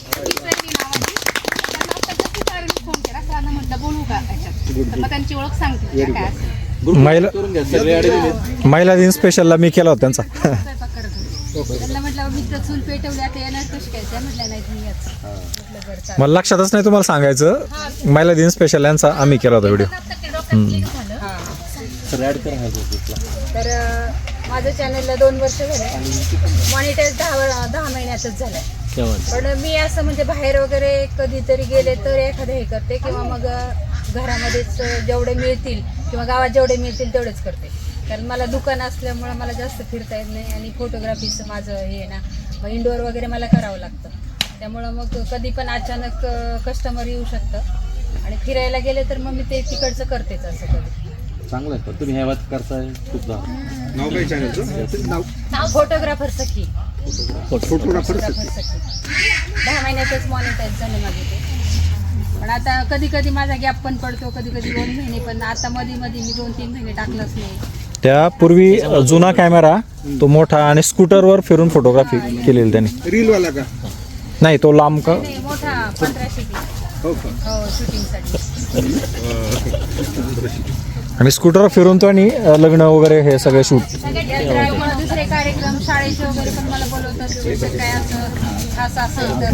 S13: फोन केला, सरांना म्हटलं बोलू का याच्यात, तर मग त्यांची ओळख सांगते काय असेल.
S6: महिला
S7: करून घ्या सगळे ॲड दिलेत.
S6: महिला दिन स्पेशलला मी केला होता त्यांचा.
S15: त्यांना म्हटलं मी तर चूल पेटवली आता येणार कशी काय त्या म्हटल्या नाही तुम्ही याच म्हटलं बरं चालेल.
S6: मला लक्षातच नाही तुम्हाला सांगायचं. महिला दिन स्पेशल यांचा आम्ही केला होता व्हिडिओ.
S7: सर ॲड करा ह्या ग्रुपला.
S15: तर माझं चॅनलला 2 वर्ष झाले. मॉनिटाईज 10 महिन्यातच झालंय. पण मी असं म्हणजे बाहेर वगैरे कधीतरी गेले तर एखादं हे करते किंवा मग घरामध्येच जेवढे मिळतील किंवा गावात जेवढे मिळतील तेवढेच करते. कारण मला दुकान असल्यामुळं मला जास्त फिरता येत नाही आणि फोटोग्राफीचं माझं हे ना मग इंडोअर वगैरे मला करावं लागतं. त्यामुळं मग कधी पण अचानक कस्टमर येऊ शकतं आणि फिरायला गेले तर मग मी ते तिकडचं करतेच असं कधी.
S7: चांगलं आहे. पण तुम्ही ह्या वाच करताय खूप नाव काय चॅनलचं?
S15: नाव फोटोग्राफर सखी. फोटोग्राफर सखी 10 महिन्यातच मॉनिटाईज झालं माझे ते. पण आता कधी कधी माझा गॅप पण पडतो, कधी कधी 2 महिने. पण आता मध्ये मी 2-3 महिने टाकलंच नाही.
S6: त्यापूर्वी जुना कॅमेरा तो मोठा आणि स्कूटरवर फिरून फोटोग्राफी केलेली त्यांनी.
S3: रीलवाला का?
S6: नाही तो लांब का
S15: नाही, मोठा 1500
S3: हो का?
S15: हो शूटिंगसाठी.
S6: आणि स्कूटरवर फिरून तो आणि लग्न वगैरे हे सगळे शूट.
S15: मला दुसरे कार्यक्रम शाळेचे वगैरे पण मला बोलवतात. त्याच्यात काय असं असेल तर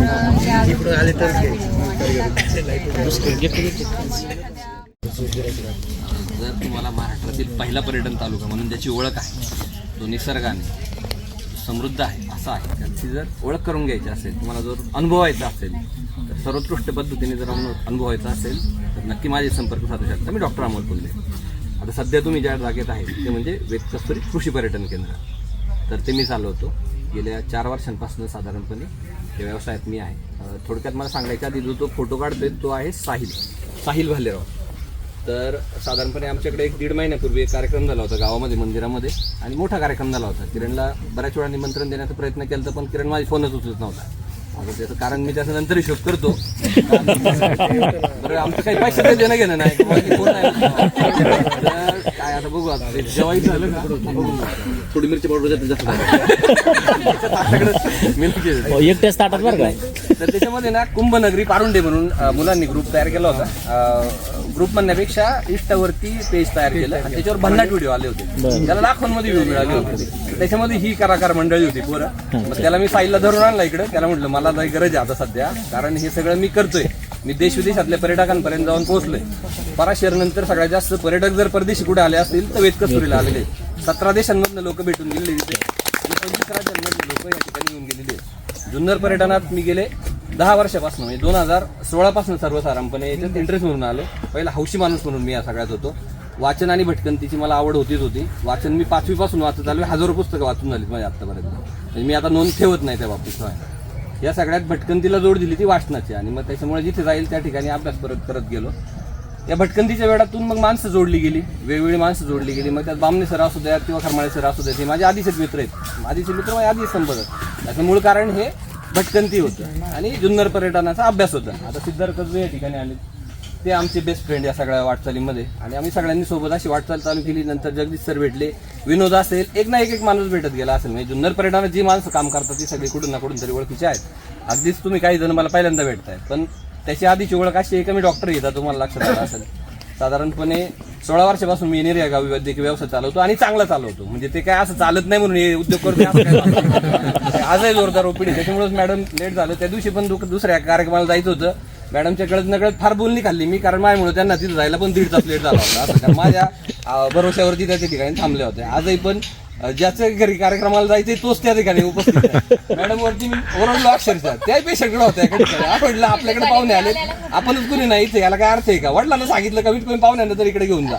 S2: जर तुम्हाला महाराष्ट्रातील पहिला पर्यटन तालुका म्हणून ज्याची ओळख आहे, जो निसर्गाने समृद्ध आहे असा आहे, त्याची जर ओळख करून घ्यायची असेल, तुम्हाला जर अनुभवायचा असेल, तर सर्वोत्कृष्ट पद्धतीने जर अनुभवायचा असेल तर नक्की माझे संपर्क साधू शकता. मी डॉक्टर अमोल पुल्ले. आता सध्या तुम्ही ज्या जागेत आहे ते म्हणजे वेदकस्तुरी कृषी पर्यटन केंद्र. तर ते मी चालवतो गेल्या 4 वर्षांपासून साधारणपणे त्या व्यवसायात मी आहे. थोडक्यात मला सांगायच्या आधी जो तो फोटो काढतोय तो आहे साहिल भालेराव. तर साधारणपणे आमच्याकडे 1-1.5 महिन्यापूर्वी एक कार्यक्रम झाला होता गावामध्ये, मंदिरामध्ये, आणि मोठा कार्यक्रम झाला होता. किरणला बऱ्याच वेळा निमंत्रण देण्याचा प्रयत्न केला पण किरण माझी फोनच उचलत नव्हता. आता त्याचं कारण मी त्याचं नंतर हिशोब करतो. बरं, आमचं काही पैसे देणं घेणं नाही, फोन नाही. तर काय आता बघू, आता जेव्हाही झालं ना थोडी मिरची पावडर जास्त
S5: एकट्याच ताटात बरं काय.
S2: तर त्याच्यामध्ये ना कुंभनगरी पारुंडे म्हणून मुलांनी ग्रुप तयार केला होता. ग्रुप म्हणण्यापेक्षा इंस्टावरती पेज तयार केलं आणि त्याच्यावर भन्नाट व्हिडिओ आले होते. त्याला लाखोंमध्ये व्ह्यू मिळाले होते. त्याच्यामध्ये ही कलाकार मंडळी होती पोरं. मग त्याला मी साईडला धरून आणला इकडं. त्याला म्हटलं मला लई गरज आहे आता सध्या, कारण हे सगळं मी करतोय. मी देश विदेशातल्या पर्यटकांपर्यंत जाऊन पोहोचलोय. 12 नंतर सगळ्यात जास्त पर्यटक जर परदेशी कुठे आले असतील तर वेदकस्तुरीला आलेले. 17 देशांमधनं लोक भेटून गेलेले तिथे आणि 25 राज्यांमधले लोक या ठिकाणी येऊन गेलेले आहेत. जुन्नर पर्यटनात मी गेले 10 वर्षापासून, म्हणजे 2016 पासून सर्वसाधारणपणे याच्यात इंटरेस्ट म्हणून आलो. पहिला हौशी माणूस म्हणून मी या सगळ्यात होतो. वाचन आणि भटकंतीची मला आवड होती. वाचन मी 5वी पासून वाचत आलो. हजारो पुस्तकं वाचून झालीत माझ्या आत्तापर्यंत. म्हणजे मी आता नोंद ठेवत नाही त्या बाबतीत. या सगळ्यात भटकंतीला जोड दिली ती वाचनाची, आणि मग त्याच्यामुळे जिथे जाईल त्या ठिकाणी अभ्यास करत गेलो. या भटकंतीच्या वेळातून मग माणसं जोडली गेली, वेगवेगळी माणसं जोडली गेली. मग त्यात बामणे सर असू द्या किंवा खरमाळे सर असू द्या, ते माझे आधीचेच मित्र आहेत. माझे माझे आधीच संपर्क. त्याचं मूळ कारण हे भटकंती होतं आणि जुन्नर पर्यटनाचा अभ्यास होता. आता सिद्धार्थ कजवे या ठिकाणी आले, ते आमचे बेस्ट फ्रेंड या सगळ्या वाटचालीमध्ये, आणि आम्ही सगळ्यांनी सोबत अशी वाटचाल चालू केली. नंतर जगदीश सर भेटले, विनोद असेल, एक ना एक माणूस भेटत गेला असेल. म्हणजे जुन्नर पर्यटनात जी माणसं काम करतात ती सगळी कुठून ना कुठून तरी ओळखीची आहेत. अगदीच तुम्ही काही जण मला पहिल्यांदा भेटताय, पण त्याची आधीची ओळख अशी आहे का मी डॉक्टर येतात, तुम्हाला लक्षात आलं असेल. साधारणपणे 16 वर्षापासून मी या गावी वैद्यकीय व्यवसाय चालवतो आणि चांगला चालवतो. म्हणजे ते काय असं चालत नाही म्हणून हे उद्योग करतो. आजही जोरदार ओपीडी. त्याच्यामुळेच मॅडम लेट झालं. त्या दिवशी पण दुसऱ्या कार्यक्रमाला जायचं होतं. मॅडमच्या कळत नकळत फार बोलणी खाल्ली मी, कारण माझ्यामुळे त्यांना तिथं जायला पण 1.5 तास लेट झाला होता. असं कारण माझ्या भरोश्यावरती त्या ठिकाणी थांबले होते. आजही पण ज्याच्या घरी कार्यक्रमाला जायचे तोच त्या ठिकाणी उपस्थित आहे. मॅडम वरती मी ओरडलो अक्षरशः. त्या पेशंटकडे होत्या एका ठिकाणी. आवडलं आपल्याकडे पाहुणे आले, आपणच कुणी नाही इथे, याला काय अर्थ आहे का? वडिलांना सांगितलं का मी पाहुण्यांना तर इकडे घेऊन जा.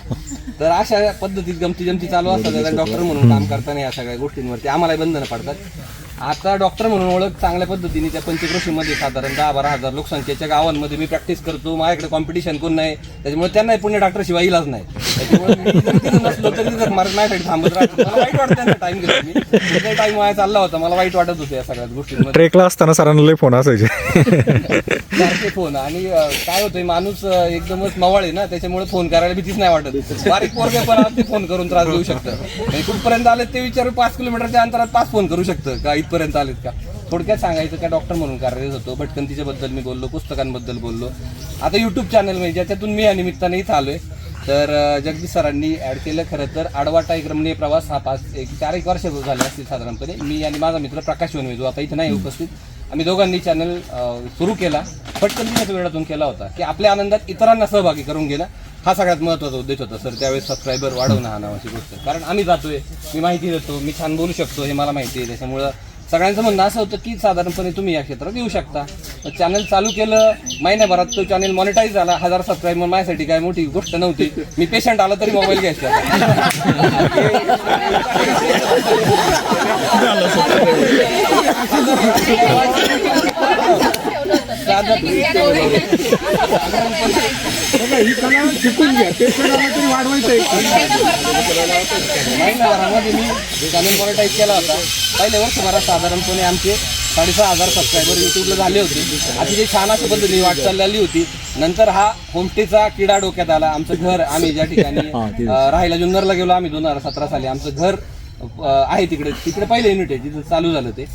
S2: तर अशा पद्धतीत गमती जमती चालू असतात. डॉक्टर म्हणून काम करताना या सगळ्या गोष्टींवरती आम्हाला बंधनं पडतात. आता डॉक्टर म्हणून ओळख चांगल्या पद्धतीने त्या पंचक्रोशीमध्ये साधारण 10-12 हजार लोकसंख्येच्या गावांमध्ये मी प्रॅक्टिस करतो. माझ्याकडे कॉम्पिटिशन कोण नाही, त्याच्यामुळे त्यांनाही पुणे डॉक्टर शिवाय इलाज नाही. त्याच्यामुळे मी तिथं नसलो तरी जर माझ्यासाठी थांबत राहतो. मला वाईट वाटतं त्यांना टाइम घेतो मी. काही टाइम वाया चालला होता, मला वाईट वाटत होतं या सगळ्या गोष्टींमध्ये.
S6: ट्रेकला असताना सरांना लय फोन असायचे.
S2: सारखे फोन. आणि काय होतंय, माणूस एकदमच मवाळ आहे ना, त्याच्यामुळे फोन करायला भीतीच नाही वाटत. बारीक पोरगे पण ते फोन करून त्रास देऊ शकतं. कुठपर्यंत आले ते विचारून 5 किलोमीटरच्या अंतरात 5 फोन करू शकतं का, इथपर्यंत आलेत का. थोडक्यात सांगायचं का डॉक्टर म्हणून कार्यरत होतो. भटकंतीच्या बद्दल मी बोललो, पुस्तकांबद्दल बोललो. आता युट्यूब चॅनल म्हणजे ज्याच्यातून मी या निमित्ताने इथं आलोय,
S11: तर जगदीश सरांनी ॲड केलं. खरं तर आडवाटा एक रमणीय प्रवास हा 4-1 वर्ष झाले असतील साधारणपणे. मी आणि माझा मित्र प्रकाश वनवे, जो आता इथे नाही उपस्थित, आम्ही दोघांनी चॅनल सुरू केला. पटकन 3 वेळातून केला होता की आपल्या आनंदात इतरांना सहभागी करून घेणं हा सगळ्यात महत्त्वाचा उद्देश होता सर. त्यावेळेस सबस्क्रायबर वाढवणं हा नावाची गोष्ट. कारण आम्ही जातोय, मी माहिती देतो, मी छान बोलू शकतो हे मला माहिती आहे. त्याच्यामुळं सगळ्यांचं म्हणणं असं होतं की साधारणपणे तुम्ही या क्षेत्रात येऊ शकता. चॅनल चालू केलं, महिन्याभरात तो चॅनल मॉनिटाईज झाला. 1000 सबस्क्रायबर माझ्यासाठी काय मोठी गोष्ट नव्हती. मी पेशंट आला तरी मोबाईल घ्यायचा. महिन्याभरामध्ये मी चॅनल मॉनिटाईज केला होता. पहिल्या वर्षभरात साधारणपणे आमचे 6,500 सबस्क्रायबर युट्यूबला झाले होते. अतिशय छान अशा पद्धतीने वाटचाल झाली होती. नंतर हा होमस्टेचा किडा डोक्यात आला. आमचं घर, आम्ही ज्या ठिकाणी राहायला जुन्नरला गेलो आम्ही 2017 साली, आमचं घर आहे तिकडे पहिलं युनिट आहे जिथं चालू झालं ते.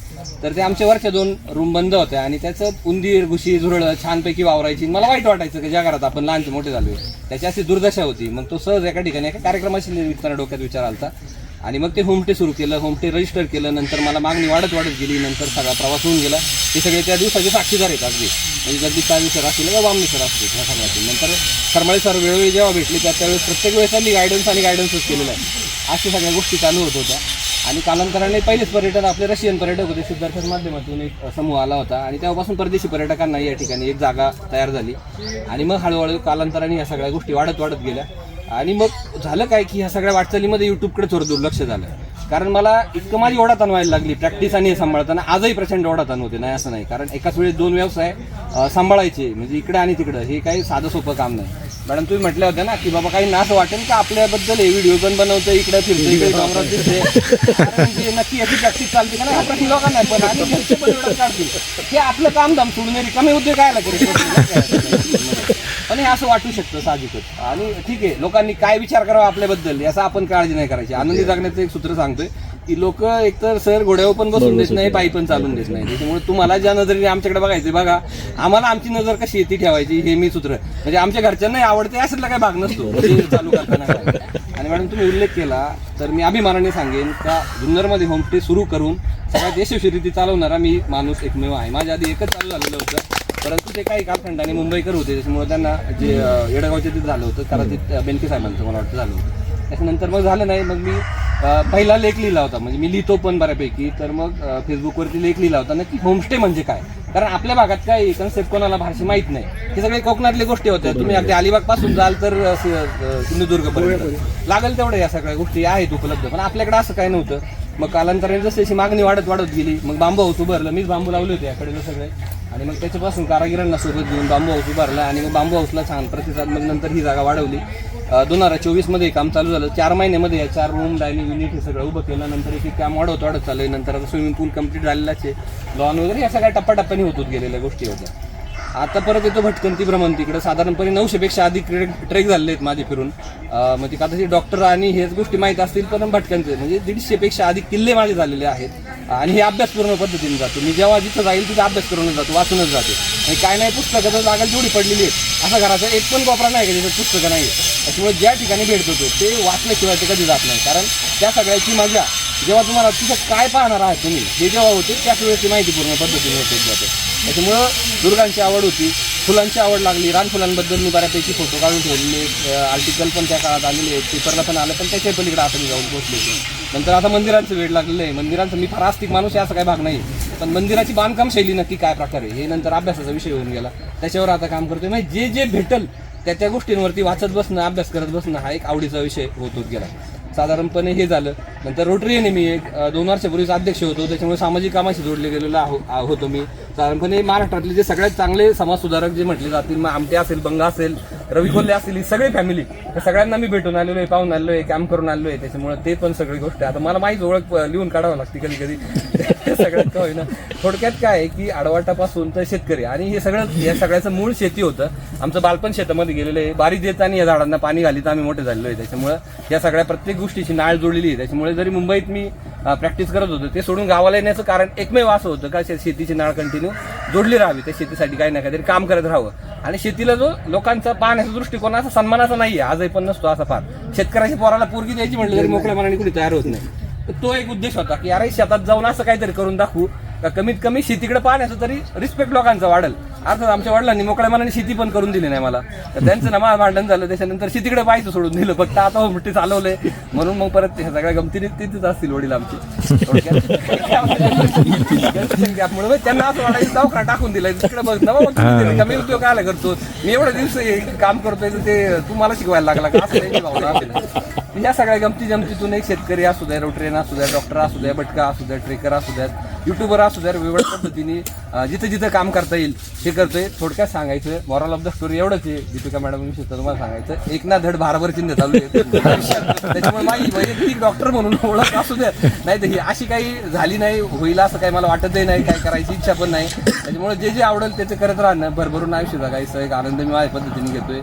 S11: तर ते आमच्या वरच्या 2 रूम बंद होत्या आणि त्याचं उंदीर, घुशी, झुरळं छानपैकी वावरायची. मला वाईट वाटायचं की ज्या घरात आपण लहानचे मोठे झालो त्याची अशी दुर्दशा होती. मग तो सहज एका ठिकाणी एका कार्यक्रमाशी निमित्तानं डोक्यात विचार आलता आणि मग ते होमस्टे सुरू केलं. होमस्टे रजिस्टर केलं. नंतर मला मागणी वाढत गेली. नंतर सगळा प्रवास होऊन गेला. हे सगळे त्या दिवसाचे साक्षीदार आहेत अगदी. म्हणजे जगदीश सर असतील किंवा बामणी सर असतील ह्या सगळ्यातील. नंतर खरमाळे सर वेळोवेळी जेव्हा भेटले त्यावेळेस प्रत्येक वेळेस त्यांनी गायडन्सच केलेलं आहे. अशा सगळ्या गोष्टी चालू होत होत्या. आणि कालांतराने पहिलेच पर्यटक आपले रशियन पर्यटक होते. सिद्धार्थच्या माध्यमातून एक समूह आला होता आणि तेव्हापासून परदेशी पर्यटकांना या ठिकाणी एक जागा तयार झाली. आणि मग हळूहळू कालांतराने ह्या सगळ्या गोष्टी वाढत गेल्या. आणि मग झालं काय की ह्या सगळ्या वाटचालीमध्ये यूट्यूबकडे थोडं दुर्लक्ष झालं. कारण मला इतकं माझी ओढाताण व्हायला लागली प्रॅक्टिस आणि हे सांभाळताना. आजही प्रचंड ओढाताण होते, नाही असं नाही. कारण एकाच वेळेस 2 व्यवसाय सांभाळायचे म्हणजे इकडे आणि तिकडं हे काही साधं सोपं काम नाही. मॅडम तुम्ही म्हटल्या होत्या ना की बाबा काही ना असं वाटेल का आपल्याबद्दल हे व्हिडिओ पण बनवतं, इकडे फिरतं, इकडे कॅमेरा दिसते, नक्की याची प्रॅक्टिस चालते का नाही हा प्रश्न लोकांना आहे. पण आणि घरचे पण एवढं काढतील हे आपलं काम धाम सोडून रिकामे उद्योग कायला करू. पण हे असं वाटू शकतं साहजिकच. आणि ठीक आहे, लोकांनी काय विचार करावा आपल्याबद्दल याचा आपण काळजी नाही करायची. आनंदी जगण्याचं एक सूत्र सांगतोय की लोक एकतर सर घोड्यावर पण बसून देत नाही, पायी पण चालून देत नाही. त्याच्यामुळे तुम्हाला ज्या नजरेने आमच्याकडे बघायचे बघा, आम्हाला आमची नजर कशी येते ठेवायची हे मी सूत्र. म्हणजे आमच्या घरच्यांना आवडते असला काही भाग नसतो चालू करताना. आणि मॅडम तुम्ही उल्लेख केला तर मी अभिमानाने सांगेन का जुन्नरमध्ये होमस्टे सुरू करून सगळ्यात यशस्वीरित्या चालवणारा मी माणूस एकमेव आहे. माझ्या आधी एकच चालू झालेलं होतं, परंतु ते काही कालखंडाने मुंबईकर होते त्याच्यामुळे त्यांना जे येडगावच्या तिथे झालं होतं कदाचित बेनके साहेबांचं मला वाटतं झालं होतं. त्याच्यानंतर मग झालं नाही. मग मी पहिला लेख लिहिला होता, म्हणजे मी लिहितो पण बऱ्यापैकी. तर मग फेसबुकवरती लेख लिहिला होता नक्की होमस्टे म्हणजे काय. कारण आपल्या भागात काय कन्सेप्ट कोणाला भाषा माहीत नाही. हे सगळे कोकणातल्या गोष्टी होत्या. तुम्ही अगदी अलिबाग पासून जाल तर सिंधुदुर्गपर्यंत लागेल तेवढ्या या सगळ्या गोष्टी आहेत उपलब्ध. पण आपल्याकडे असं काय नव्हतं. मग कालांतराने जशी मागणी वाढत गेली मग बांबू हाऊस उभारलं. मीच बांबू लावले होते याकडे सगळे. आणि मग त्याच्यापासून कारागिरांना सोबत घेऊन बांबू हाऊस उभारला आणि मग बांबू हाऊसला छान प्रतिसाद. मग नंतर ही जागा वाढवली. 2024 काम चालू झालं. 4 महिन्यामध्ये या 4 रूम, डायनिंग युनिट हे सगळं उभं केलं. नंतर एक काम वाढवत चाललंय. नंतर आता स्विमिंग पूल कम्प्लीट झालेलाच आहे. लॉन वगैरे या सगळ्या टप्प्याटप्प्याने होत गेलेल्या गोष्टी होत्या. आता परत येतो भटकंती भ्रमंतीकडे. साधारणपणे 900पेक्षा अधिक ट्रेक झाले आहेत माझे फिरून. मग ती कदाचित डॉक्टर आणि हेच गोष्टी माहीत असतील. पण भटकंती म्हणजे 150पेक्षा अधिक किल्ले माझे झालेले आहेत. आणि हे अभ्यासपूर्ण पद्धतीने जातो. मी जेव्हा जिथं जाईल तिथं अभ्यास करूनच जातो, वाचूनच जातो. आणि काय नाही पुस्तकं तर जागा जेवढी पडलेली आहे असा घराचा एक पण कोपरा नाही का जिथं पुस्तकं नाही. त्याच्यामुळे ज्या ठिकाणी भेट होतो ते वाचल्याशिवाय ते कधी जात नाही. कारण त्या सगळ्याची मजा जेव्हा तुम्हाला तिथं काय पाहणार आहात तुम्ही हे जेव्हा होते त्याच वेळेस ती माहिती पूर्ण पद्धतीने होते जाते. त्याच्यामुळं दुर्गांची आवड होती, फुलांची आवड लागली. रानफुलांबद्दल मी बऱ्यापैकी फोटो काढून ठेवलेले, आर्टिकल पण त्या काळात आलेले आहेत, पेपरला पण आलं. पण त्याच्या पलीकडे आपण जाऊन पोहोचले होते. नंतर आता मंदिरांचं वेळ लागलेलं आहे. मंदिरांचं मी फार आस्तिक माणूस आहे असं काही भाग नाही. पण मंदिराची बांधकाम शैली नक्की काय प्रकारे हे नंतर अभ्यासाचा विषय होऊन गेला. त्याच्यावर आता काम करतोय. म्हणजे जे भेटल त्या गोष्टींवरती वाचत बसणं, अभ्यास करत बसणं हा एक आवडीचा विषय होत गेला. साधारणपणे हे झालं. नंतर रोटरीने मी 2 वर्षापूर्वीच अध्यक्ष होतो. त्याच्यामुळे सामाजिक कामाशी जोडले गेलेलो होतो मी. साधारणपणे महाराष्ट्रातले जे सगळ्यात चांगले समाजसुधारक जे म्हटले जातील, मग आमटे असेल, बंगा असेल, रवी कोल्हे असतील, ही सगळी फॅमिली त्या सगळ्यांना मी भेटून आलेलो आहे, पाहून आलेलो आहे, कॅम्प करून आलेलो आहे. त्याच्यामुळे ते पण सगळी गोष्ट आता मला माहीत ओळख लिहून काढावं लागते कधी कधी सगळ्यात काय होईना. थोडक्यात काय आहे की आडवाटापासून तर शेतकरी आणि हे सगळं या सगळ्याचं मूळ शेती होतं. आमचं बालपण शेतामध्ये गेलेलं आहे. बारी देत आणि या झाडांना पाणी घालीत आम्ही मोठे झालेलो आहे. त्याच्यामुळे या सगळ्या प्रत्येक गोष्टीची नाळ जोडलेली आहे. त्याच्यामुळे जरी मुंबईत मी प्रॅक्टिस करत होतो ते सोडून गावाला येण्याचं कारण एकमेव असं होतं का शेतीची नाळ कंटिन्यू
S4: जोडली राहावी, त्या शेतीसाठी काही ना काहीतरी काम करत राहावं. आणि शेतीला जो लोकांचा पाहण्याचा दृष्टिकोन असा सन्मानाचा नाहीये, आजही पण नसतो असा फार. शेतकऱ्याच्या पोराला पोरगी द्यायची म्हटलं तरी मोकळ्या मनाने कुणी तयार होत नाही. तर तो एक उद्देश होता की अरे शेतात जाऊन असं काहीतरी करून दाखवू का कमीत कमी शेतीकडे पाहण्याचं तरी रिस्पेक्ट लोकांचा वाढेल. अर्थात आमच्या वडिलांनी मोकळ्या मनाने शेती पण करून दिली नाही मला, तर त्यांचं ना भांडण झालं, त्याच्यानंतर शेतीकडे पाहायचं सोडून दिलं. फक्त आता मोठी चालवलंय म्हणून मग परत ह्या सगळ्या गमतीने तिथेच असतील वडील आमचे. त्यामुळे त्यांना असं वाटायचं दवाखाना टाकून दिलाय तिकडे बघ ना बाबा, कमी उद्योग आला करतो मी एवढे दिवस काम करतोय ते तू मला शिकवायला लागला का, असं त्यांची भावना असेल. या सगळ्या गमती जमतीतून एक शेतकरी असू द्या, रोटरेन असू द्या, डॉक्टर असू द्या, बटका असू द्या, ट्रेकर असू द्या, युट्यूबर असू द्या, वेगवेगळ्या पद्धतीने जिथं जिथं काम करता येईल हे करतोय. थोडक्यात सांगायचं मॉरल ऑफ द स्टोरी एवढंच आहे. दीपिका मॅडम विषयी तुम्हाला सांगायचं एक ना धड भारभर चिन्ह चालू आहे. त्याच्यामुळे माझी वैयक्तिक डॉक्टर म्हणून ओळख असू द्या, नाही तर ही अशी काही झाली नाही होईल असं काही मला वाटतही नाही, काय करायची इच्छा पण नाही. त्याच्यामुळे जे जे आवडेल ते करत राहणं, भरभरून आयुष्य जगायचं एक आनंद मी माझ्या पद्धतीने घेतोय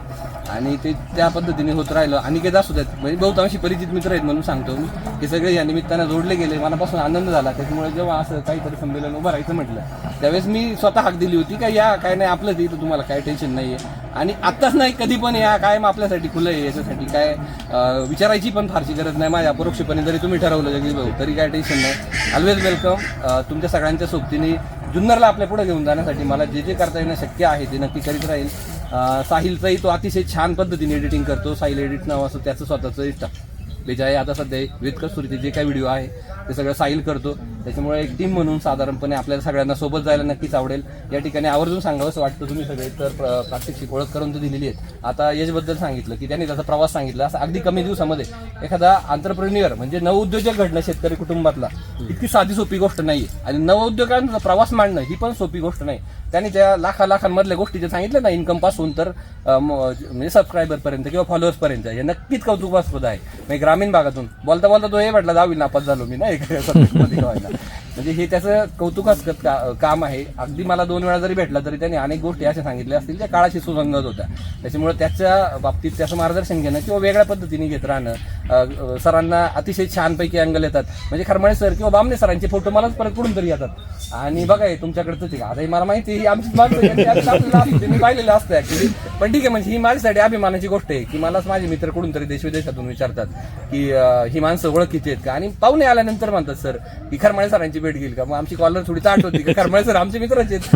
S4: आणि ते त्या पद्धतीने होत राहिलं. अनिकेत असू द्यात, म्हणजे बहुतांशी परिचित मित्र आहेत म्हणून सांगतो मी, हे सगळे या निमित्तानं जोडले गेले, मनापासून आनंद झाला. त्याच्यामुळे जेव्हा असं काहीतरी संमेलन उभं राहायचं म्हटलं त्यावेळेस मी स्वतः हाक दिली होती का या काय नाही आपलं ते तुम्हाला काय टेन्शन नाही आहे आणि आत्ताच नाही कधी पण या कायम आपल्यासाठी खुलं आहे, याच्यासाठी काय विचारायची पण फारशी गरज नाही. माझ्या अपरोक्षपणे जरी तुम्ही ठरवलं जगदीश भाऊ तरी काय टेन्शन नाही. Always welcome. तुमच्या सगळ्यांच्या सोबतीने जुन्नरला आपल्या पुढे घेऊन जाण्यासाठी मला जे जे करता येणं शक्य आहे ते नक्की करीत राहील. साहिलचंही तो अतिशय छान पद्धतीने एडिटिंग करतो. साहिल एडिट नाव असं त्याचं स्वतःचं इंस्टा पेज आहे. आता सध्या विथ कस्तुरीचे जे काही व्हिडिओ आहे ते सगळं साहिल करतो. त्याच्यामुळे एक टीम म्हणून साधारणपणे आपल्याला सगळ्यांना सोबत जायला नक्कीच आवडेल. या ठिकाणी आवर्जून सांगावं असं वाटतं तुम्ही सगळे तर प्रात्यक्षिक ओळख करून तर दिलेली आहेत. आता यशबद्दल सांगितलं की त्यांनी त्याचा प्रवास सांगितला. असं अगदी कमी दिवसामध्ये एखादा आंतरप्रेन्युअर म्हणजे नवउद्योजक घडणं शेतकरी कुटुंबातला इतकी साधी सोपी गोष्ट नाही आहे आणि नवउद्योगांचा प्रवास मांडणं ही पण सोपी गोष्ट नाही. त्यांनी त्या लाखांमधल्या गोष्टी जे सांगितल्या ना, इन्कम पासून तर म्हणजे सबस्क्रायबरपर्यंत किंवा फॉलोअर्सपर्यंत हे नक्कीच कौतुकास्पद आहे. म्हणजे ग्रामीण भागातून बोलता बोलता तो हे म्हटला 10वी नापास झालो मी ना एक म्हणजे हे त्याचं कौतुकास्पद काम आहे. अगदी मला 2 वेळा जरी भेटला तरी त्यांनी अनेक गोष्टी अशा सांगितल्या असतील त्या काळाशी सुसंगत होत्या. त्याच्यामुळे त्याच्या बाबतीत त्याचं मार्गदर्शन घेणं किंवा वेगळ्या पद्धतीने घेत राहणं, सरांना अतिशय छानपैकी अँगल येतात. म्हणजे खरमाळे सर किंवा बामणे सरांचे फोटो मलाच परत कुठून तरी येतात आणि बघा हे तुमच्याकडचं ते आता मला माहिती आहे आमचीच माणसं मी पाहिलेलं असतं ऍक्च्युली. पण ठीक आहे, म्हणजे ही माझ्यासाठी अभिमानाची गोष्ट आहे की मलाच माझे मित्र कुठून तरी देशविदेशातून विचारतात की ही माणसं ओळखीची आहेत का आणि पाहुणे आल्यानंतर म्हणतात सर की खरमाळे सरांची भेट घेईल का. मग आमची कॉलर थोडी ताट होती का खरमाळे सर आमचे मित्रच आहेत.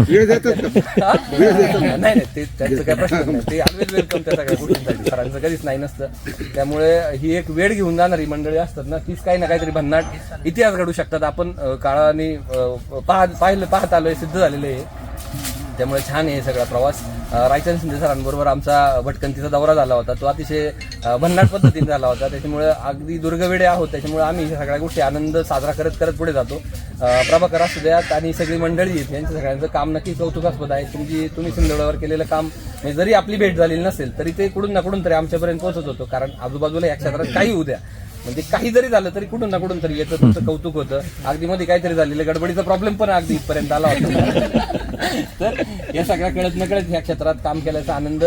S4: नाही ते त्यांचं काय प्रश्न नाही. ते ऑलवेज वेलकम त्या सगळ्या गोष्टींसाठी. सरांचं कधीच नाही नसतं. त्यामुळे ही एक वेळ घेऊन जाणारी मंडळी असतात ना, तीच काही ना काहीतरी भन्नाट इतिहास घडू शकतात. आपण काळाने पाहत आलोय, सिद्ध झालेलं आहे. त्यामुळे छान आहे सगळा प्रवास. रायचंद शिंदे सरांबरोबर आमचा भटकंतीचा दौरा झाला होता, तो अतिशय भन्नाट पद्धतीने झाला होता. त्याच्यामुळे अगदी दुर्गवेडे आहोत, त्याच्यामुळे आम्ही ह्या सगळ्या गोष्टी आनंद साजरा करत करत पुढे जातो. प्रभाकर असू द्यात आणि सगळी मंडळी आहेत, यांचं सगळ्यांचं काम नक्की कौतुकास्पद आहे. तुम्ही सिंधुदुर्गावर केलेलं काम म्हणजे जरी आपली भेट झालेली नसेल तरी ते कुठून ना कुठून तरी आमच्यापर्यंत पोहोचत होतं. कारण आजूबाजूला या क्षेत्रात काही होऊ द्या, म्हणजे काही जरी झालं तरी कुठून ना कुठून तरी येतं, तुमचं कौतुक होतं. अगदी मध्ये काहीतरी झालेलं गडबडीचा प्रॉब्लेम पण अगदी इथपर्यंत आला होता. तर या सगळ्या कळत नकळत ह्या क्षेत्रात काम केल्याचा आनंद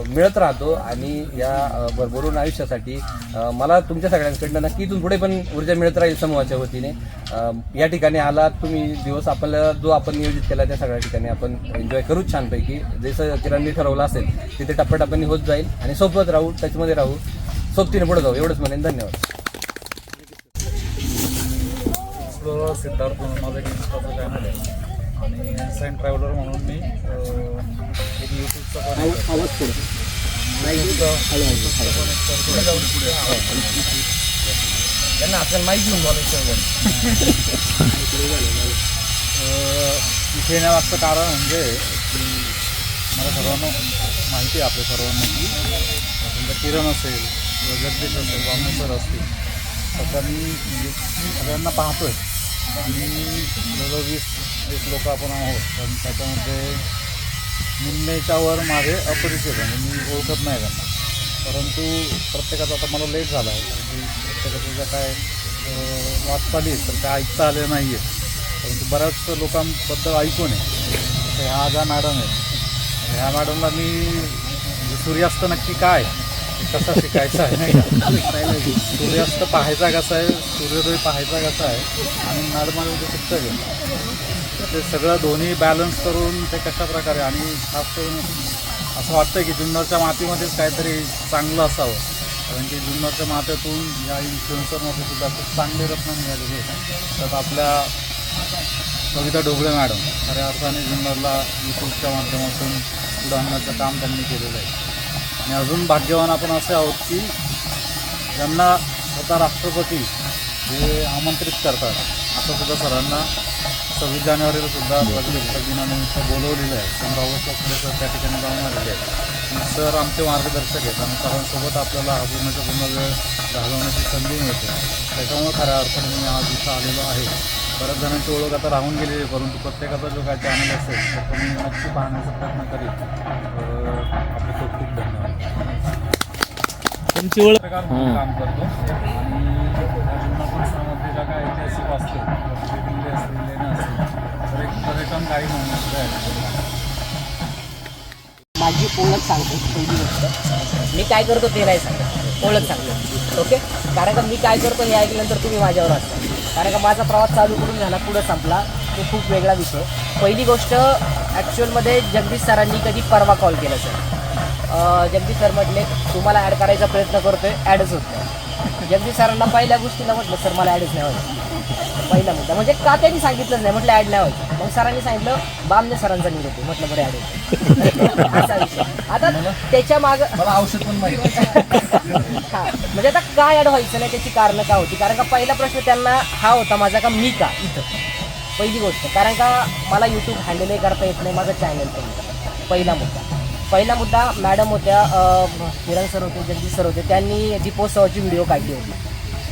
S4: मिळत राहतो आणि या भरभरून आयुष्यासाठी मला तुमच्या सगळ्यांकडनं नक्की इथून पुढे पण ऊर्जा मिळत राहील समूहाच्या वतीने. या ठिकाणी आलात तुम्ही, दिवस आपल्याला जो आपण नियोजित केला त्या सगळ्या ठिकाणी आपण एन्जॉय करूच छानपैकी. जसं किरणनी ठरवलं असेल तिथे टप्प्याटप्प्याने होत जाईल आणि सोबत राहू, टचमध्ये राहू, सोबतीने पुढे जाऊ, एवढंच म्हणेन. धन्यवाद.
S18: सिद्धार्थ म्हणून माझं एक इंस्टाचं चॅनल आहे आणि इन्साईन ट्रॅव्हलर म्हणून मी एक यूट्यूबचं पण
S4: त्यांना आपल्याला माहिती घेऊन
S18: इथे येण्यामागचं कारण म्हणजे की मला सर्वांना माहिती आहे आपल्या सर्वांना की समजा किरण असेल किंवा जगदीश असेल, बामणे सर असतील, सगळ्यांनी म्हणजे सगळ्यांना पाहतोय आणि जवळजवळ 20 लोक आपण आहोत. पण त्याच्यामध्ये निम्मेच्या वर माझे अपरिचित म्हणजे मी ओळखत नाही त्यांना. परंतु प्रत्येकाचा आता मला लेट झाला आहे कारण की प्रत्येकाच्या ज्या काय वाटचाली आहेत तर त्या ऐकता आल्या नाही आहेत. परंतु बऱ्याच लोकांबद्दल ऐकून आहे. ह्या ज्या मॅडम आहेत ह्या मॅडमला मी सूर्यास्त नक्की काय कसा शिकायचा आहे नाही का, सूर्यास्त पाहायचा कसा आहे, सूर्योदय पाहायचा कसा आहे आणि मॅडमाला उद्या शिकता घेऊ ते सगळं दोन्ही बॅलन्स करून ते कशा प्रकारे, आणि खास करून असं वाटतं की जुन्नरच्या मातीमध्येच काहीतरी चांगलं असावं, कारण की जुन्नरच्या मातीतून या इन्फ्लुएन्सरमध्ये सुद्धा खूप चांगले रत्न निघालेले आहेत. त्यात आपल्या कविता ढोबळे मॅडम खऱ्या अर्थाने जुन्नरला यूट्यूबच्या माध्यमातून पुढे आणण्याचं काम त्यांनी केलेलं आहे. आणि अजून भाग्यवान आपण असे आहोत की ज्यांना स्वतः राष्ट्रपती जे आमंत्रित करतात, असं सुद्धा सरांना 26 जानेवारीला सुद्धा प्रजासत्ताक दिनानिमित्त बोलवलेलं आहे. चंद्रावर चौकडे सर त्या ठिकाणी जाऊन आलेले आहेत. सर आमचे मार्गदर्शक आहेत आणि सरांसोबत आपल्याला हा पूर्णच्या पूर्ण वेळ घालवण्याची संधी मिळते. त्याच्यामुळे खऱ्या अर्थाने मी आज इथं आलेलो आहे. बऱ्याच जणांची ओळख आता राहून गेलेली आहे, परंतु प्रत्येकाचा जो काय चॅनल असेल तर तो मी नक्की पाहण्याचा प्रयत्न करीन. आपले खूप खूप धन्यवाद.
S5: तुमची ओळख
S18: काम करतो आणि जुन्नर परिसरामध्ये ज्या काय ऐतिहासिक असतील, किल्ले असतील, लेण्या असतील, तर एक पर्यटन गाईड म्हणून सुद्धा आहे.
S19: माझी ओळख सांगतो. पहिली गोष्ट मी काय करतो ते नाही सांगतो, ओळख सांगतो. ओके, कारण का मी काय करतो हे ऐकल्यानंतर तुम्ही माझ्यावर असता. कारण का माझा प्रवास चालू करून झाला, पुढं संपला, तो खूप वेगळा विषय. पहिली गोष्ट ॲक्च्युअलमध्ये जगदीश सरांनी कधी परवा कॉल केला सर. जगदीश सर म्हटले तुम्हाला ॲड करायचा प्रयत्न करतो आहे, ॲडच होत नाही. जगदीश सरांना पहिल्या गोष्टीला म्हटलं सर मला ॲडच नाही व्हायचं. पहिला मुद्दा म्हणजे का त्यांनी सांगितलंच नाही, म्हटलं ॲड नाही व्हायचं. मग सरांनी सांगितलं बामने सरांचा न्यूज होतो, म्हटलं बरं ॲड होतो. असा विषय. आता त्याच्या मागं मला औषध पण माहिती हां, म्हणजे आता काय ॲड व्हायचं नाही त्याची कारणं का होती. कारण का पहिला प्रश्न त्यांना हा होता माझा का मी का इथं, पहिली गोष्ट. कारण का मला यूट्यूब हँडलही करता येत नाही, माझं चॅनल पण नाही. पहिला मुद्दा मॅडम होत्या, किरण सर होते, जगदीश सर होते, त्यांनी दीपोत्सवाची व्हिडिओ काढली होती.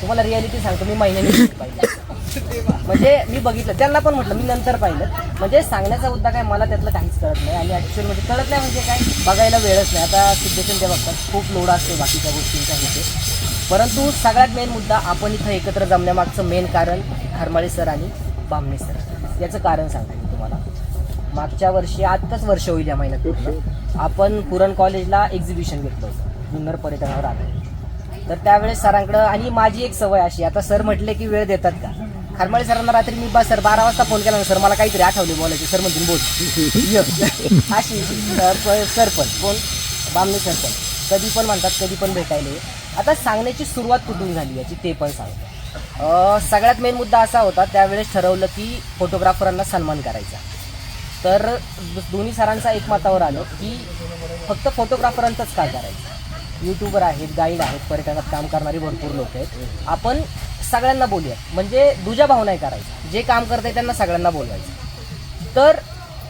S19: तुम्हाला रियालिटी सांगतो, मी महिन्याने पाहिलं, म्हणजे मी बघितलं, त्यांना पण म्हटलं, मी नंतर पाहिलं. म्हणजे सांगण्याचा मुद्दा काय मला त्यातलं काहीच कळत नाही. आणि ॲक्च्युअल म्हणजे कळत नाही म्हणजे काय, बघायला वेळच नाही. आता सिद्धेशन ते बघतात, खूप लोड असते बाकीच्या गोष्टींचा इथे. परंतु सगळ्यात मेन मुद्दा, आपण इथं एकत्र जमण्यामागचं मेन कारण खरमाळे सर आणि बामणे सर. याचं कारण सांगतो मी तुम्हाला. मागच्या वर्षी, आत्ताच वर्ष होईल या महिन्यात पूर्ण, आपण पुरण कॉलेजला एक्झिबिशन घेतलं होतं जुन्नर पर्यटनावर आधारित. तर त्यावेळेस सरांकडं, आणि माझी एक सवय अशी, आता सर म्हटले की वेळ देतात का, खरमाळे सरांना रात्री मी सर 12 वाजता फोन केला ना, सर मला काहीतरी आठवले बोलायचे, सर म्हणतील बोल अशी सर पण कोण बामणे सर पण कधी पण म्हणतात, कधी पण भेटायले. आता सांगण्याची सुरुवात कुठून झाली याची ते पण सांगतो. सगळ्यात मेन मुद्दा असा होता, त्यावेळेस ठरवलं की फोटोग्राफरांना सन्मान करायचा. तर दोन्ही सरांचा एकमतावर आलं की फक्त फोटोग्राफरांचंच काय करायचं, यूट्यूबर आहेत, गाईड आहेत, पर्यटनात काम करणारी भरपूर लोक आहेत, आपण सगळ्यांना बोलूया. म्हणजे दुजा भाव नाही करायचा, जे काम करत आहे त्यांना सगळ्यांना बोलवायचं. तर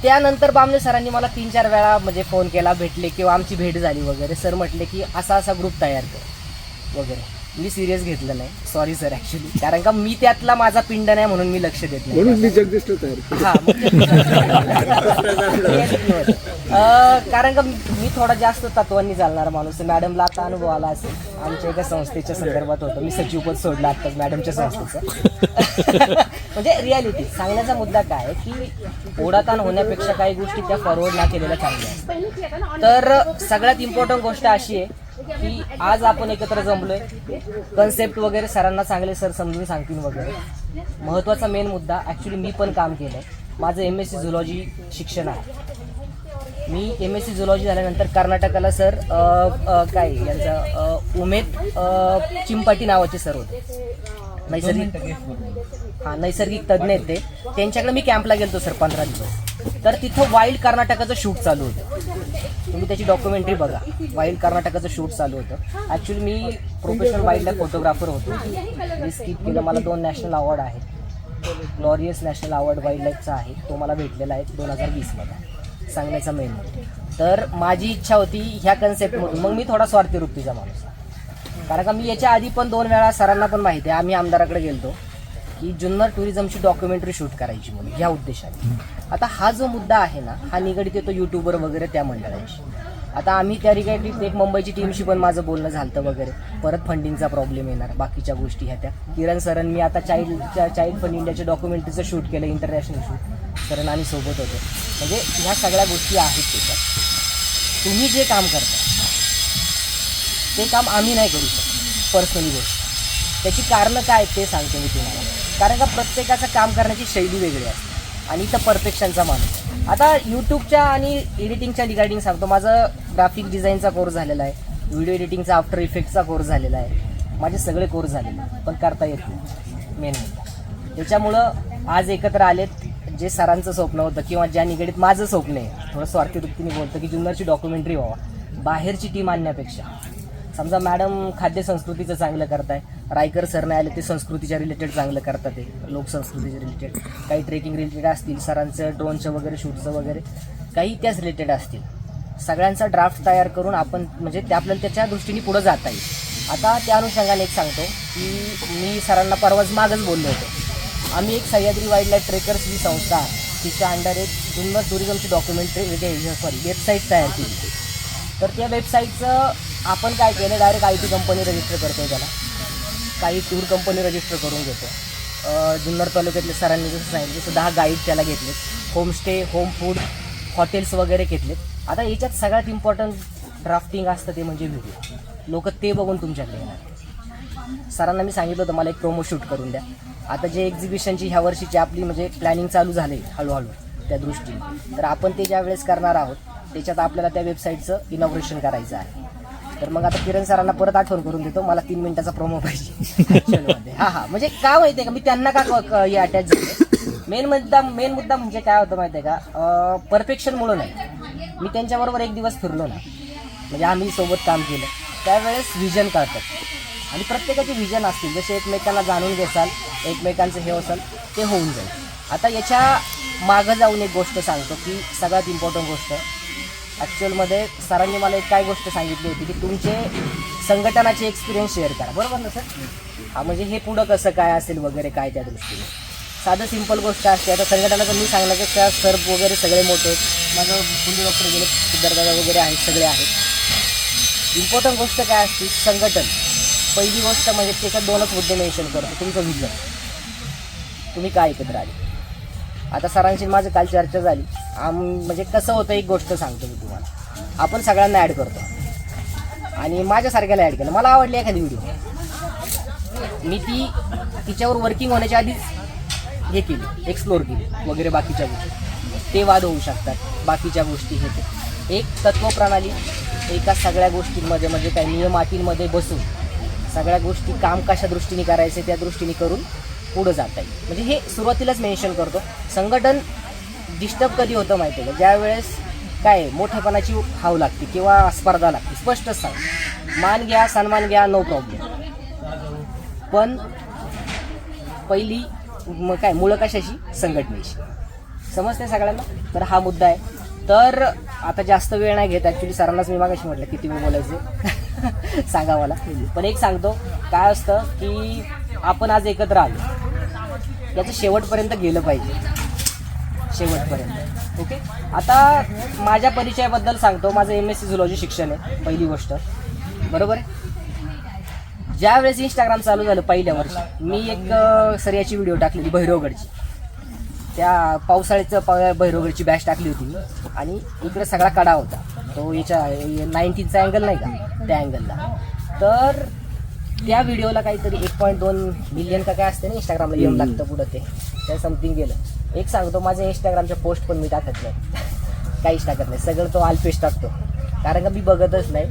S19: त्यानंतर बामणे सरांनी मला 3-4 वेळा म्हणजे फोन केला, भेटले किंवा आमची भेट झाली वगैरे. सर म्हटले की असा ग्रुप तयार कर वगैरे. मी सिरियस घेतलं नाही, सॉरी सर ॲक्च्युली, कारण का मी त्यातला माझा पिंड नाही म्हणून मी लक्ष देत नाही.
S3: म्हणून मी जगदीशला तयार
S19: हां, कारण का मी थोडा जास्त तत्वांनी चालणारा माणूस आहे. मॅडमला आता अनुभव आला असेल, आमच्या एका संस्थेच्या संदर्भात होतं, मी सचिवपद सोडलं आत्ताच मॅडमच्या संस्थेचं. म्हणजे रियालिटी सांगण्याचा मुद्दा काय आहे की ओढाताण होण्यापेक्षा काही गोष्टी त्या फॉरवर्ड ना केलेल्या चांगल्या असतात. तर सगळ्यात इम्पॉर्टंट गोष्ट अशी आहे की आज आपण एकत्र जमलोय, कन्सेप्ट वगैरे सरांना चांगले सर समजून सांगतील वगैरे. महत्त्वाचा मेन मुद्दा, ॲक्च्युली मी पण काम केलं आहे, माझं MSc झुलॉजी शिक्षण आहे. मी MSc झुलॉजी झाल्यानंतर कर्नाटकाला सर काय यांचं उमेद चिंपाटी नावाचे सर होते, नैसर्गिक तज्ज्ञ आहेत ते. त्यांच्याकडे मी कॅम्पला गेलो सर 15 दिवस. तर तिथं वाईल्ड कर्नाटकाचं शूट चालू होतं, तुम्ही त्याची डॉक्युमेंटरी बघा. वाईल्ड कर्नाटकाचं शूट चालू होतं. ॲक्च्युली मी प्रोफेशनल वाईल्ड लाईफ फोटोग्राफर होतो, मी स्किप केलं. मला 2 नॅशनल अवॉर्ड आहेत, ग्लॉरियस नॅशनल अवॉर्ड वाईल्ड लाईफचा आहे, तो मला भेटलेला आहे 2020मध्ये. सांगण्याचा मेन तर माझी इच्छा होती ह्या कन्सेप्टमधून, मग मी थोडा स्वार्थी वृत्तीचा माणूस, कारण का मी याच्या आधी पण 2 वेळा, सरांना पण माहिती आहे, आम्ही आमदाराकडे गेलतो की जुन्नर टुरिझमची डॉक्युमेंटरी शूट करायची म्हणून, ह्या उद्देशाने. आता हा जो मुद्दा आहे ना, हा निगडीत येतो यूट्यूबर वगैरे त्या मंडळांशी. आता आम्ही त्या रिगार्डिंग एक मुंबईची टीमशी पण माझं बोलणं झालं वगैरे. परत फंडिंगचा प्रॉब्लेम येणार, बाकीच्या गोष्टी ह्या त्या. किरण सरांनी मी आता चाइल्ड फंड इंडियाच्या डॉक्युमेंटरीचं शूट केलं, इंटरनॅशनल शूट, सरण आणि सोबत होते. म्हणजे ह्या सगळ्या गोष्टी आहेत त्याच्यात. तुम्ही जे काम करता ते काम आम्ही नाही करू शकत, पर्सनली गोष्ट. त्याची कारणं काय ते सांगतो मी तुम्हाला. कारण का प्रत्येकाचं काम करण्याची शैली वेगळी असते. आणि इथं परफेक्शनचा माणूस. आता यूट्यूबच्या आणि एडिटिंगच्या रिगार्डिंग सांगतो, माझं ग्राफिक डिझाईनचा कोर्स झालेला आहे, व्हिडिओ एडिटिंगचा आफ्टर इफेक्टचा कोर्स झालेला आहे, माझे सगळे कोर्स झालेले, पण करता येत नाही मेन. त्याच्यामुळं आज एकत्र आलेत जे सरांचं स्वप्न होतं किंवा ज्या निगडीत माझं स्वप्न आहे, थोडं स्वार्थी वृत्तीने बोलतं की जुन्नरची डॉक्युमेंटरी व्हावा, बाहेरची टीम आणण्यापेक्षा. समजा मॅडम खाद्य संस्कृतीचं चांगलं करताय, रायकर सर नाही आले ते संस्कृतीच्या रिलेटेड चांगलं करतात, ते लोकसंस्कृतीच्या रिलेटेड, काही ट्रेकिंग रिलेटेड असतील, सरांचं ड्रोनचं वगैरे शूटचं वगैरे काही त्याच रिलेटेड असतील. सगळ्यांचा ड्राफ्ट तयार करून आपण म्हणजे ते आपल्याला त्याच्या दृष्टीने पुढं जाता येईल. आता त्या अनुषंगाने एक सांगतो की मी सरांना परवाच मागच बोललो होतो, आम्ही एक सह्याद्री वाईल्ड लाईफ ट्रेकर्स ही संस्था तिच्या अंडर एक जुन्नर टुरिझमची डॉक्युमेंटरी वेबसाईट तयार केली. तर त्या वेबसाईटचं आपण काय केलं, डायरेक्ट IT कंपनी रजिस्टर करतो, त्याला काही टूर कंपनी रजिस्टर करून घेतो. जुन्नर तालुक्यातले सरांनी जसं सांगितलं तसं 10 गाईड त्याला घेतलेत, होमस्टे, होम फूड, हॉटेल्स वगैरे घेतलेत. आता याच्यात सगळ्यात इम्पॉर्टंट ड्राफ्टिंग असतं ते म्हणजे व्हिडिओ. लोक ते बघून तुमच्याकडे येणार. सरांना मी सांगितलं होतं मला एक प्रोमो शूट करून द्या. आता जे एक्झिबिशनची ह्या वर्षीची आपली म्हणजे प्लॅनिंग चालू झाले हळूहळू त्या दृष्टीने, तर आपण ते ज्या वेळेस करणार आहोत त्याच्यात आपल्याला त्या वेबसाईटचं इनॉग्रेशन करायचं आहे. तर मग आता किरण सरांना परत आठवण करून देतो, मला 3 मिनिटाचा प्रोमो पाहिजे. हां म्हणजे काय माहिती आहे का, मी त्यांना का अटॅच झाले, मेन मुद्दा म्हणजे काय होतं माहिती आहे का, परफेक्शनमुळं नाही. मी त्यांच्याबरोबर एक दिवस फिरलो ना, म्हणजे आम्ही सोबत काम केलं, त्यावेळेस व्हिजन कळतात आणि प्रत्येकाची व्हिजन असतील, जसे एकमेकांना जाणून घेसाल, एकमेकांचं हे असेल ते होऊन जाईल. आता याच्या मागं जाऊन एक गोष्ट सांगतो की सगळ्यात इम्पॉर्टंट गोष्ट ॲक्च्युअलमध्ये सरांनी मला एक काय गोष्ट सांगितली होती की तुमचे संघटनाचे एक्सपिरियन्स शेअर करा, बरोबर ना सर? हा म्हणजे हे पुढं कसं काय असेल वगैरे काय त्या दृष्टीने साधं सिंपल गोष्ट असते. आता संघटनाचं मी सांगण्यापेक्षा सर वगैरे सगळे मोठे, माझं पुंडी डॉक्टर गेले, सिद्धार्थदादा वगैरे आहेत, सगळे आहेत. इम्पॉर्टंट गोष्ट काय असते, संघटन. पहिली गोष्ट म्हणजे त्याच्यात 2च मुद्दे मेन्शन करतो, तुमचं विजन, तुम्ही काय एकत्र आले. आता सरांशी माझं काल चर्चा झाली, म्हणजे कसं होतं एक गोष्ट सांगतो मी तुम्हाला, आपण सगळ्यांना ॲड करतो आणि माझ्यासारख्याला ॲड केलं, मला आवडली एखादी व्हिडिओ, मी तिच्यावर वर्किंग होण्याच्या आधीच हे केली, एक्सप्लोर केली वगैरे बाकीच्या गोष्टी, ते वाद होऊ शकतात, बाकीच्या गोष्टी हे ते. एक तत्त्वप्रणाली एका सगळ्या गोष्टींमध्ये म्हणजे काही नियम अटींमध्ये बसून सगळ्या गोष्टी काम कशा दृष्टीने करायचे त्या दृष्टीने करून पुढं जाता येईल. म्हणजे हे सुरुवातीलाच मेन्शन करतो. संघटन डिस्टर्ब कधी होतं माहिती आहे का, ज्यावेळेस काय मोठेपणाची हाव लागते किंवा स्पर्धा लागते, स्पष्टच सांग, मान घ्या, सन्मान घ्या, नो प्रॉब्लेम, पण पहिली काय मुळं कशाची, संघटनेची. समजते सगळ्यांना? तर हा मुद्दा आहे. तर आता जास्त वेळ नाही घेत, ॲक्च्युली सरांनाच मी मागाशी म्हटलं किती वेळ बोलायचं सांगा मला, पण एक सांगतो काय असतं की आपण आज एकत्र आलो याचं शेवटपर्यंत गेलं पाहिजे, शेवटपर्यंत. ओके, आता माझ्या परिचयाबद्दल सांगतो. माझं MSc झुलॉजी शिक्षण आहे, पहिली गोष्ट, बरोबर आहे. ज्या वेळेस इंस्टाग्राम चालू झालं पहिल्या वर्षी, मी एक सर्याची व्हिडिओ टाकलेली भैरवगडची, त्या पावसाळ्याचं भैरवगडची बॅच टाकली होती मी, आणि इकडे सगळा कडा होता तो याच्या 19चा अँगल नाही का, त्या अँगलला. तर त्या व्हिडिओला काहीतरी 1.2 मिलियन का काय असते ना इंस्टाग्रामला, येऊन लागतं पुढं ते समथिंग गेलं. एक सांगतो, माझ्या इंस्टाग्रामच्या पोस्ट पण मी टाकत नाही, काहीच टाकत नाही, सगळं तो आलपेश टाकतो, कारण का मी बघतच नाही.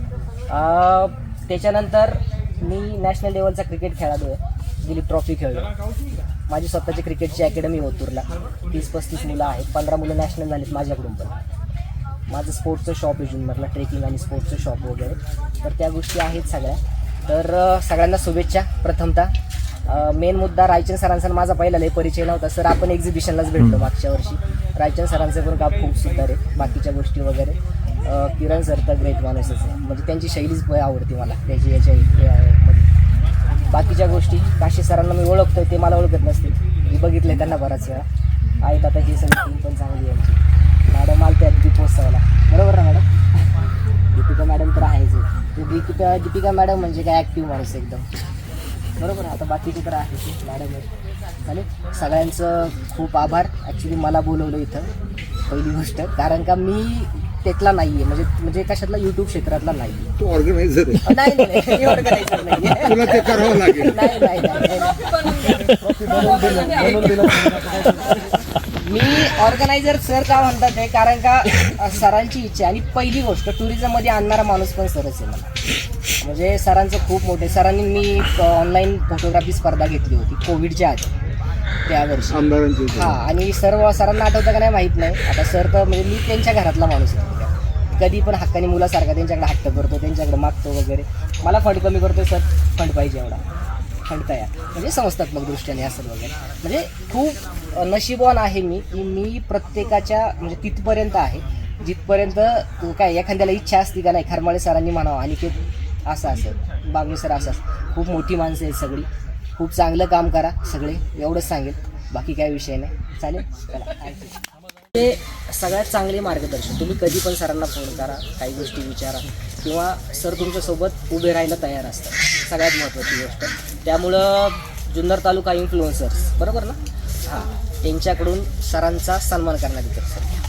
S19: त्याच्यानंतर मी नॅशनल लेवलचा क्रिकेट खेळाडू आहे, दिलीप ट्रॉफी खेळलो. माझी स्वतःची क्रिकेटची अकॅडमी ओतूरला, 30-35 मुलं आहेत, 15 मुलं नॅशनल झालीत माझ्याकडून. पण माझं स्पोर्ट्सचं शॉप आहे जुन्नरला, ट्रेकिंग आणि स्पोर्ट्सचं शॉप वगैरे, तर त्या गोष्टी आहेत सगळ्या. तर सगळ्यांना शुभेच्छा. प्रथमतः मेन मुद्दा, रायचंद सरांचा माझा पहिला लय परिचय नव्हता. सर आपण एक्झिबिशनलाच भेटलो मागच्या वर्षी. रायचंद सरांचं पण काम खूप सुंदर आहे, बाकीच्या गोष्टी वगैरे. किरण सर तर ग्रेट माणूसच आहे, म्हणजे त्यांची शैलीच आवडते मला त्याची याच्यामध्ये. बाकीच्या गोष्टी काशी सरांना मी ओळखतोय, ते मला ओळखत नसतील, मी बघितले त्यांना बराच वेळा आहेत. आता ही सगळी टीम पण चांगली यांची. मॅडम आलते अगदी पोचवायला, बरोबर ना मॅडम? दीपिका मॅडम तर आहेच. दीपिका मॅडम म्हणजे काय ॲक्टिव्ह माणूस एकदम, बरोबर. आता बाकीचे तर आहेच मॅडम आहे. चालेल, सगळ्यांचं खूप आभार. ॲक्च्युली मला बोलवलं इथं पहिली गोष्ट, कारण का मी त्यातला नाही आहे, म्हणजे कशातला यूट्यूब क्षेत्रातला नाही.
S16: तू ऑर्गनायझर आहे?
S19: नाही ऑर्गनायझर नाही,
S16: तुला ते करावं लागेल.
S19: नाही मी ऑर्गनायझर सर का म्हणतात ते कारण का सरांची इच्छा आणि पहिली गोष्ट टुरिझममध्ये आणणारा माणूस पण सरच आहे मला. म्हणजे सरांचं खूप मोठे सरांनी मी ऑनलाईन फोटोग्राफी स्पर्धा घेतली होती कोविडच्या आधी त्या वर्षी. हां आणि सर्व सरांना आठवतं का नाही माहीत नाही. आता सर तर म्हणजे मी त्यांच्या घरातला माणूस आहे. कधी पण हक्काने मुलासारखा त्यांच्याकडे हट्ट करतो, त्यांच्याकडे मागतो वगैरे. मला फंड कमी करतो सर, फंड पाहिजे एवढा फंड तयार, म्हणजे संस्थात्मक दृष्ट्याने असं वगैरे. म्हणजे खूप नशीबवान आहे मी की मी प्रत्येकाच्या म्हणजे तिथपर्यंत आहे जिथपर्यंत काय एखाद्याला इच्छा असती का नाही खरमाळे सरांनी म्हणावं आणि ते असं असेल, बागवे सर असं खूप मोठी माणसं आहेत सगळी. खूप चांगलं काम करा सगळे, एवढंच सांगेल, बाकी काय विषय नाही. चालेल, चला थँक्यू. ते सगळ्यात चांगले मार्गदर्शन. तुम्ही कधी पण सरांना फोन करा, काही गोष्टी विचारा किंवा सर तुमच्यासोबत उभे राहायला तयार असतात, सगळ्यात महत्त्वाची गोष्ट. त्यामुळं जुन्नर तालुका इन्फ्लुएन्सर्स बरोबर ना, हां, त्यांच्याकडून सरांचा सन्मान करण्यात येतो सर.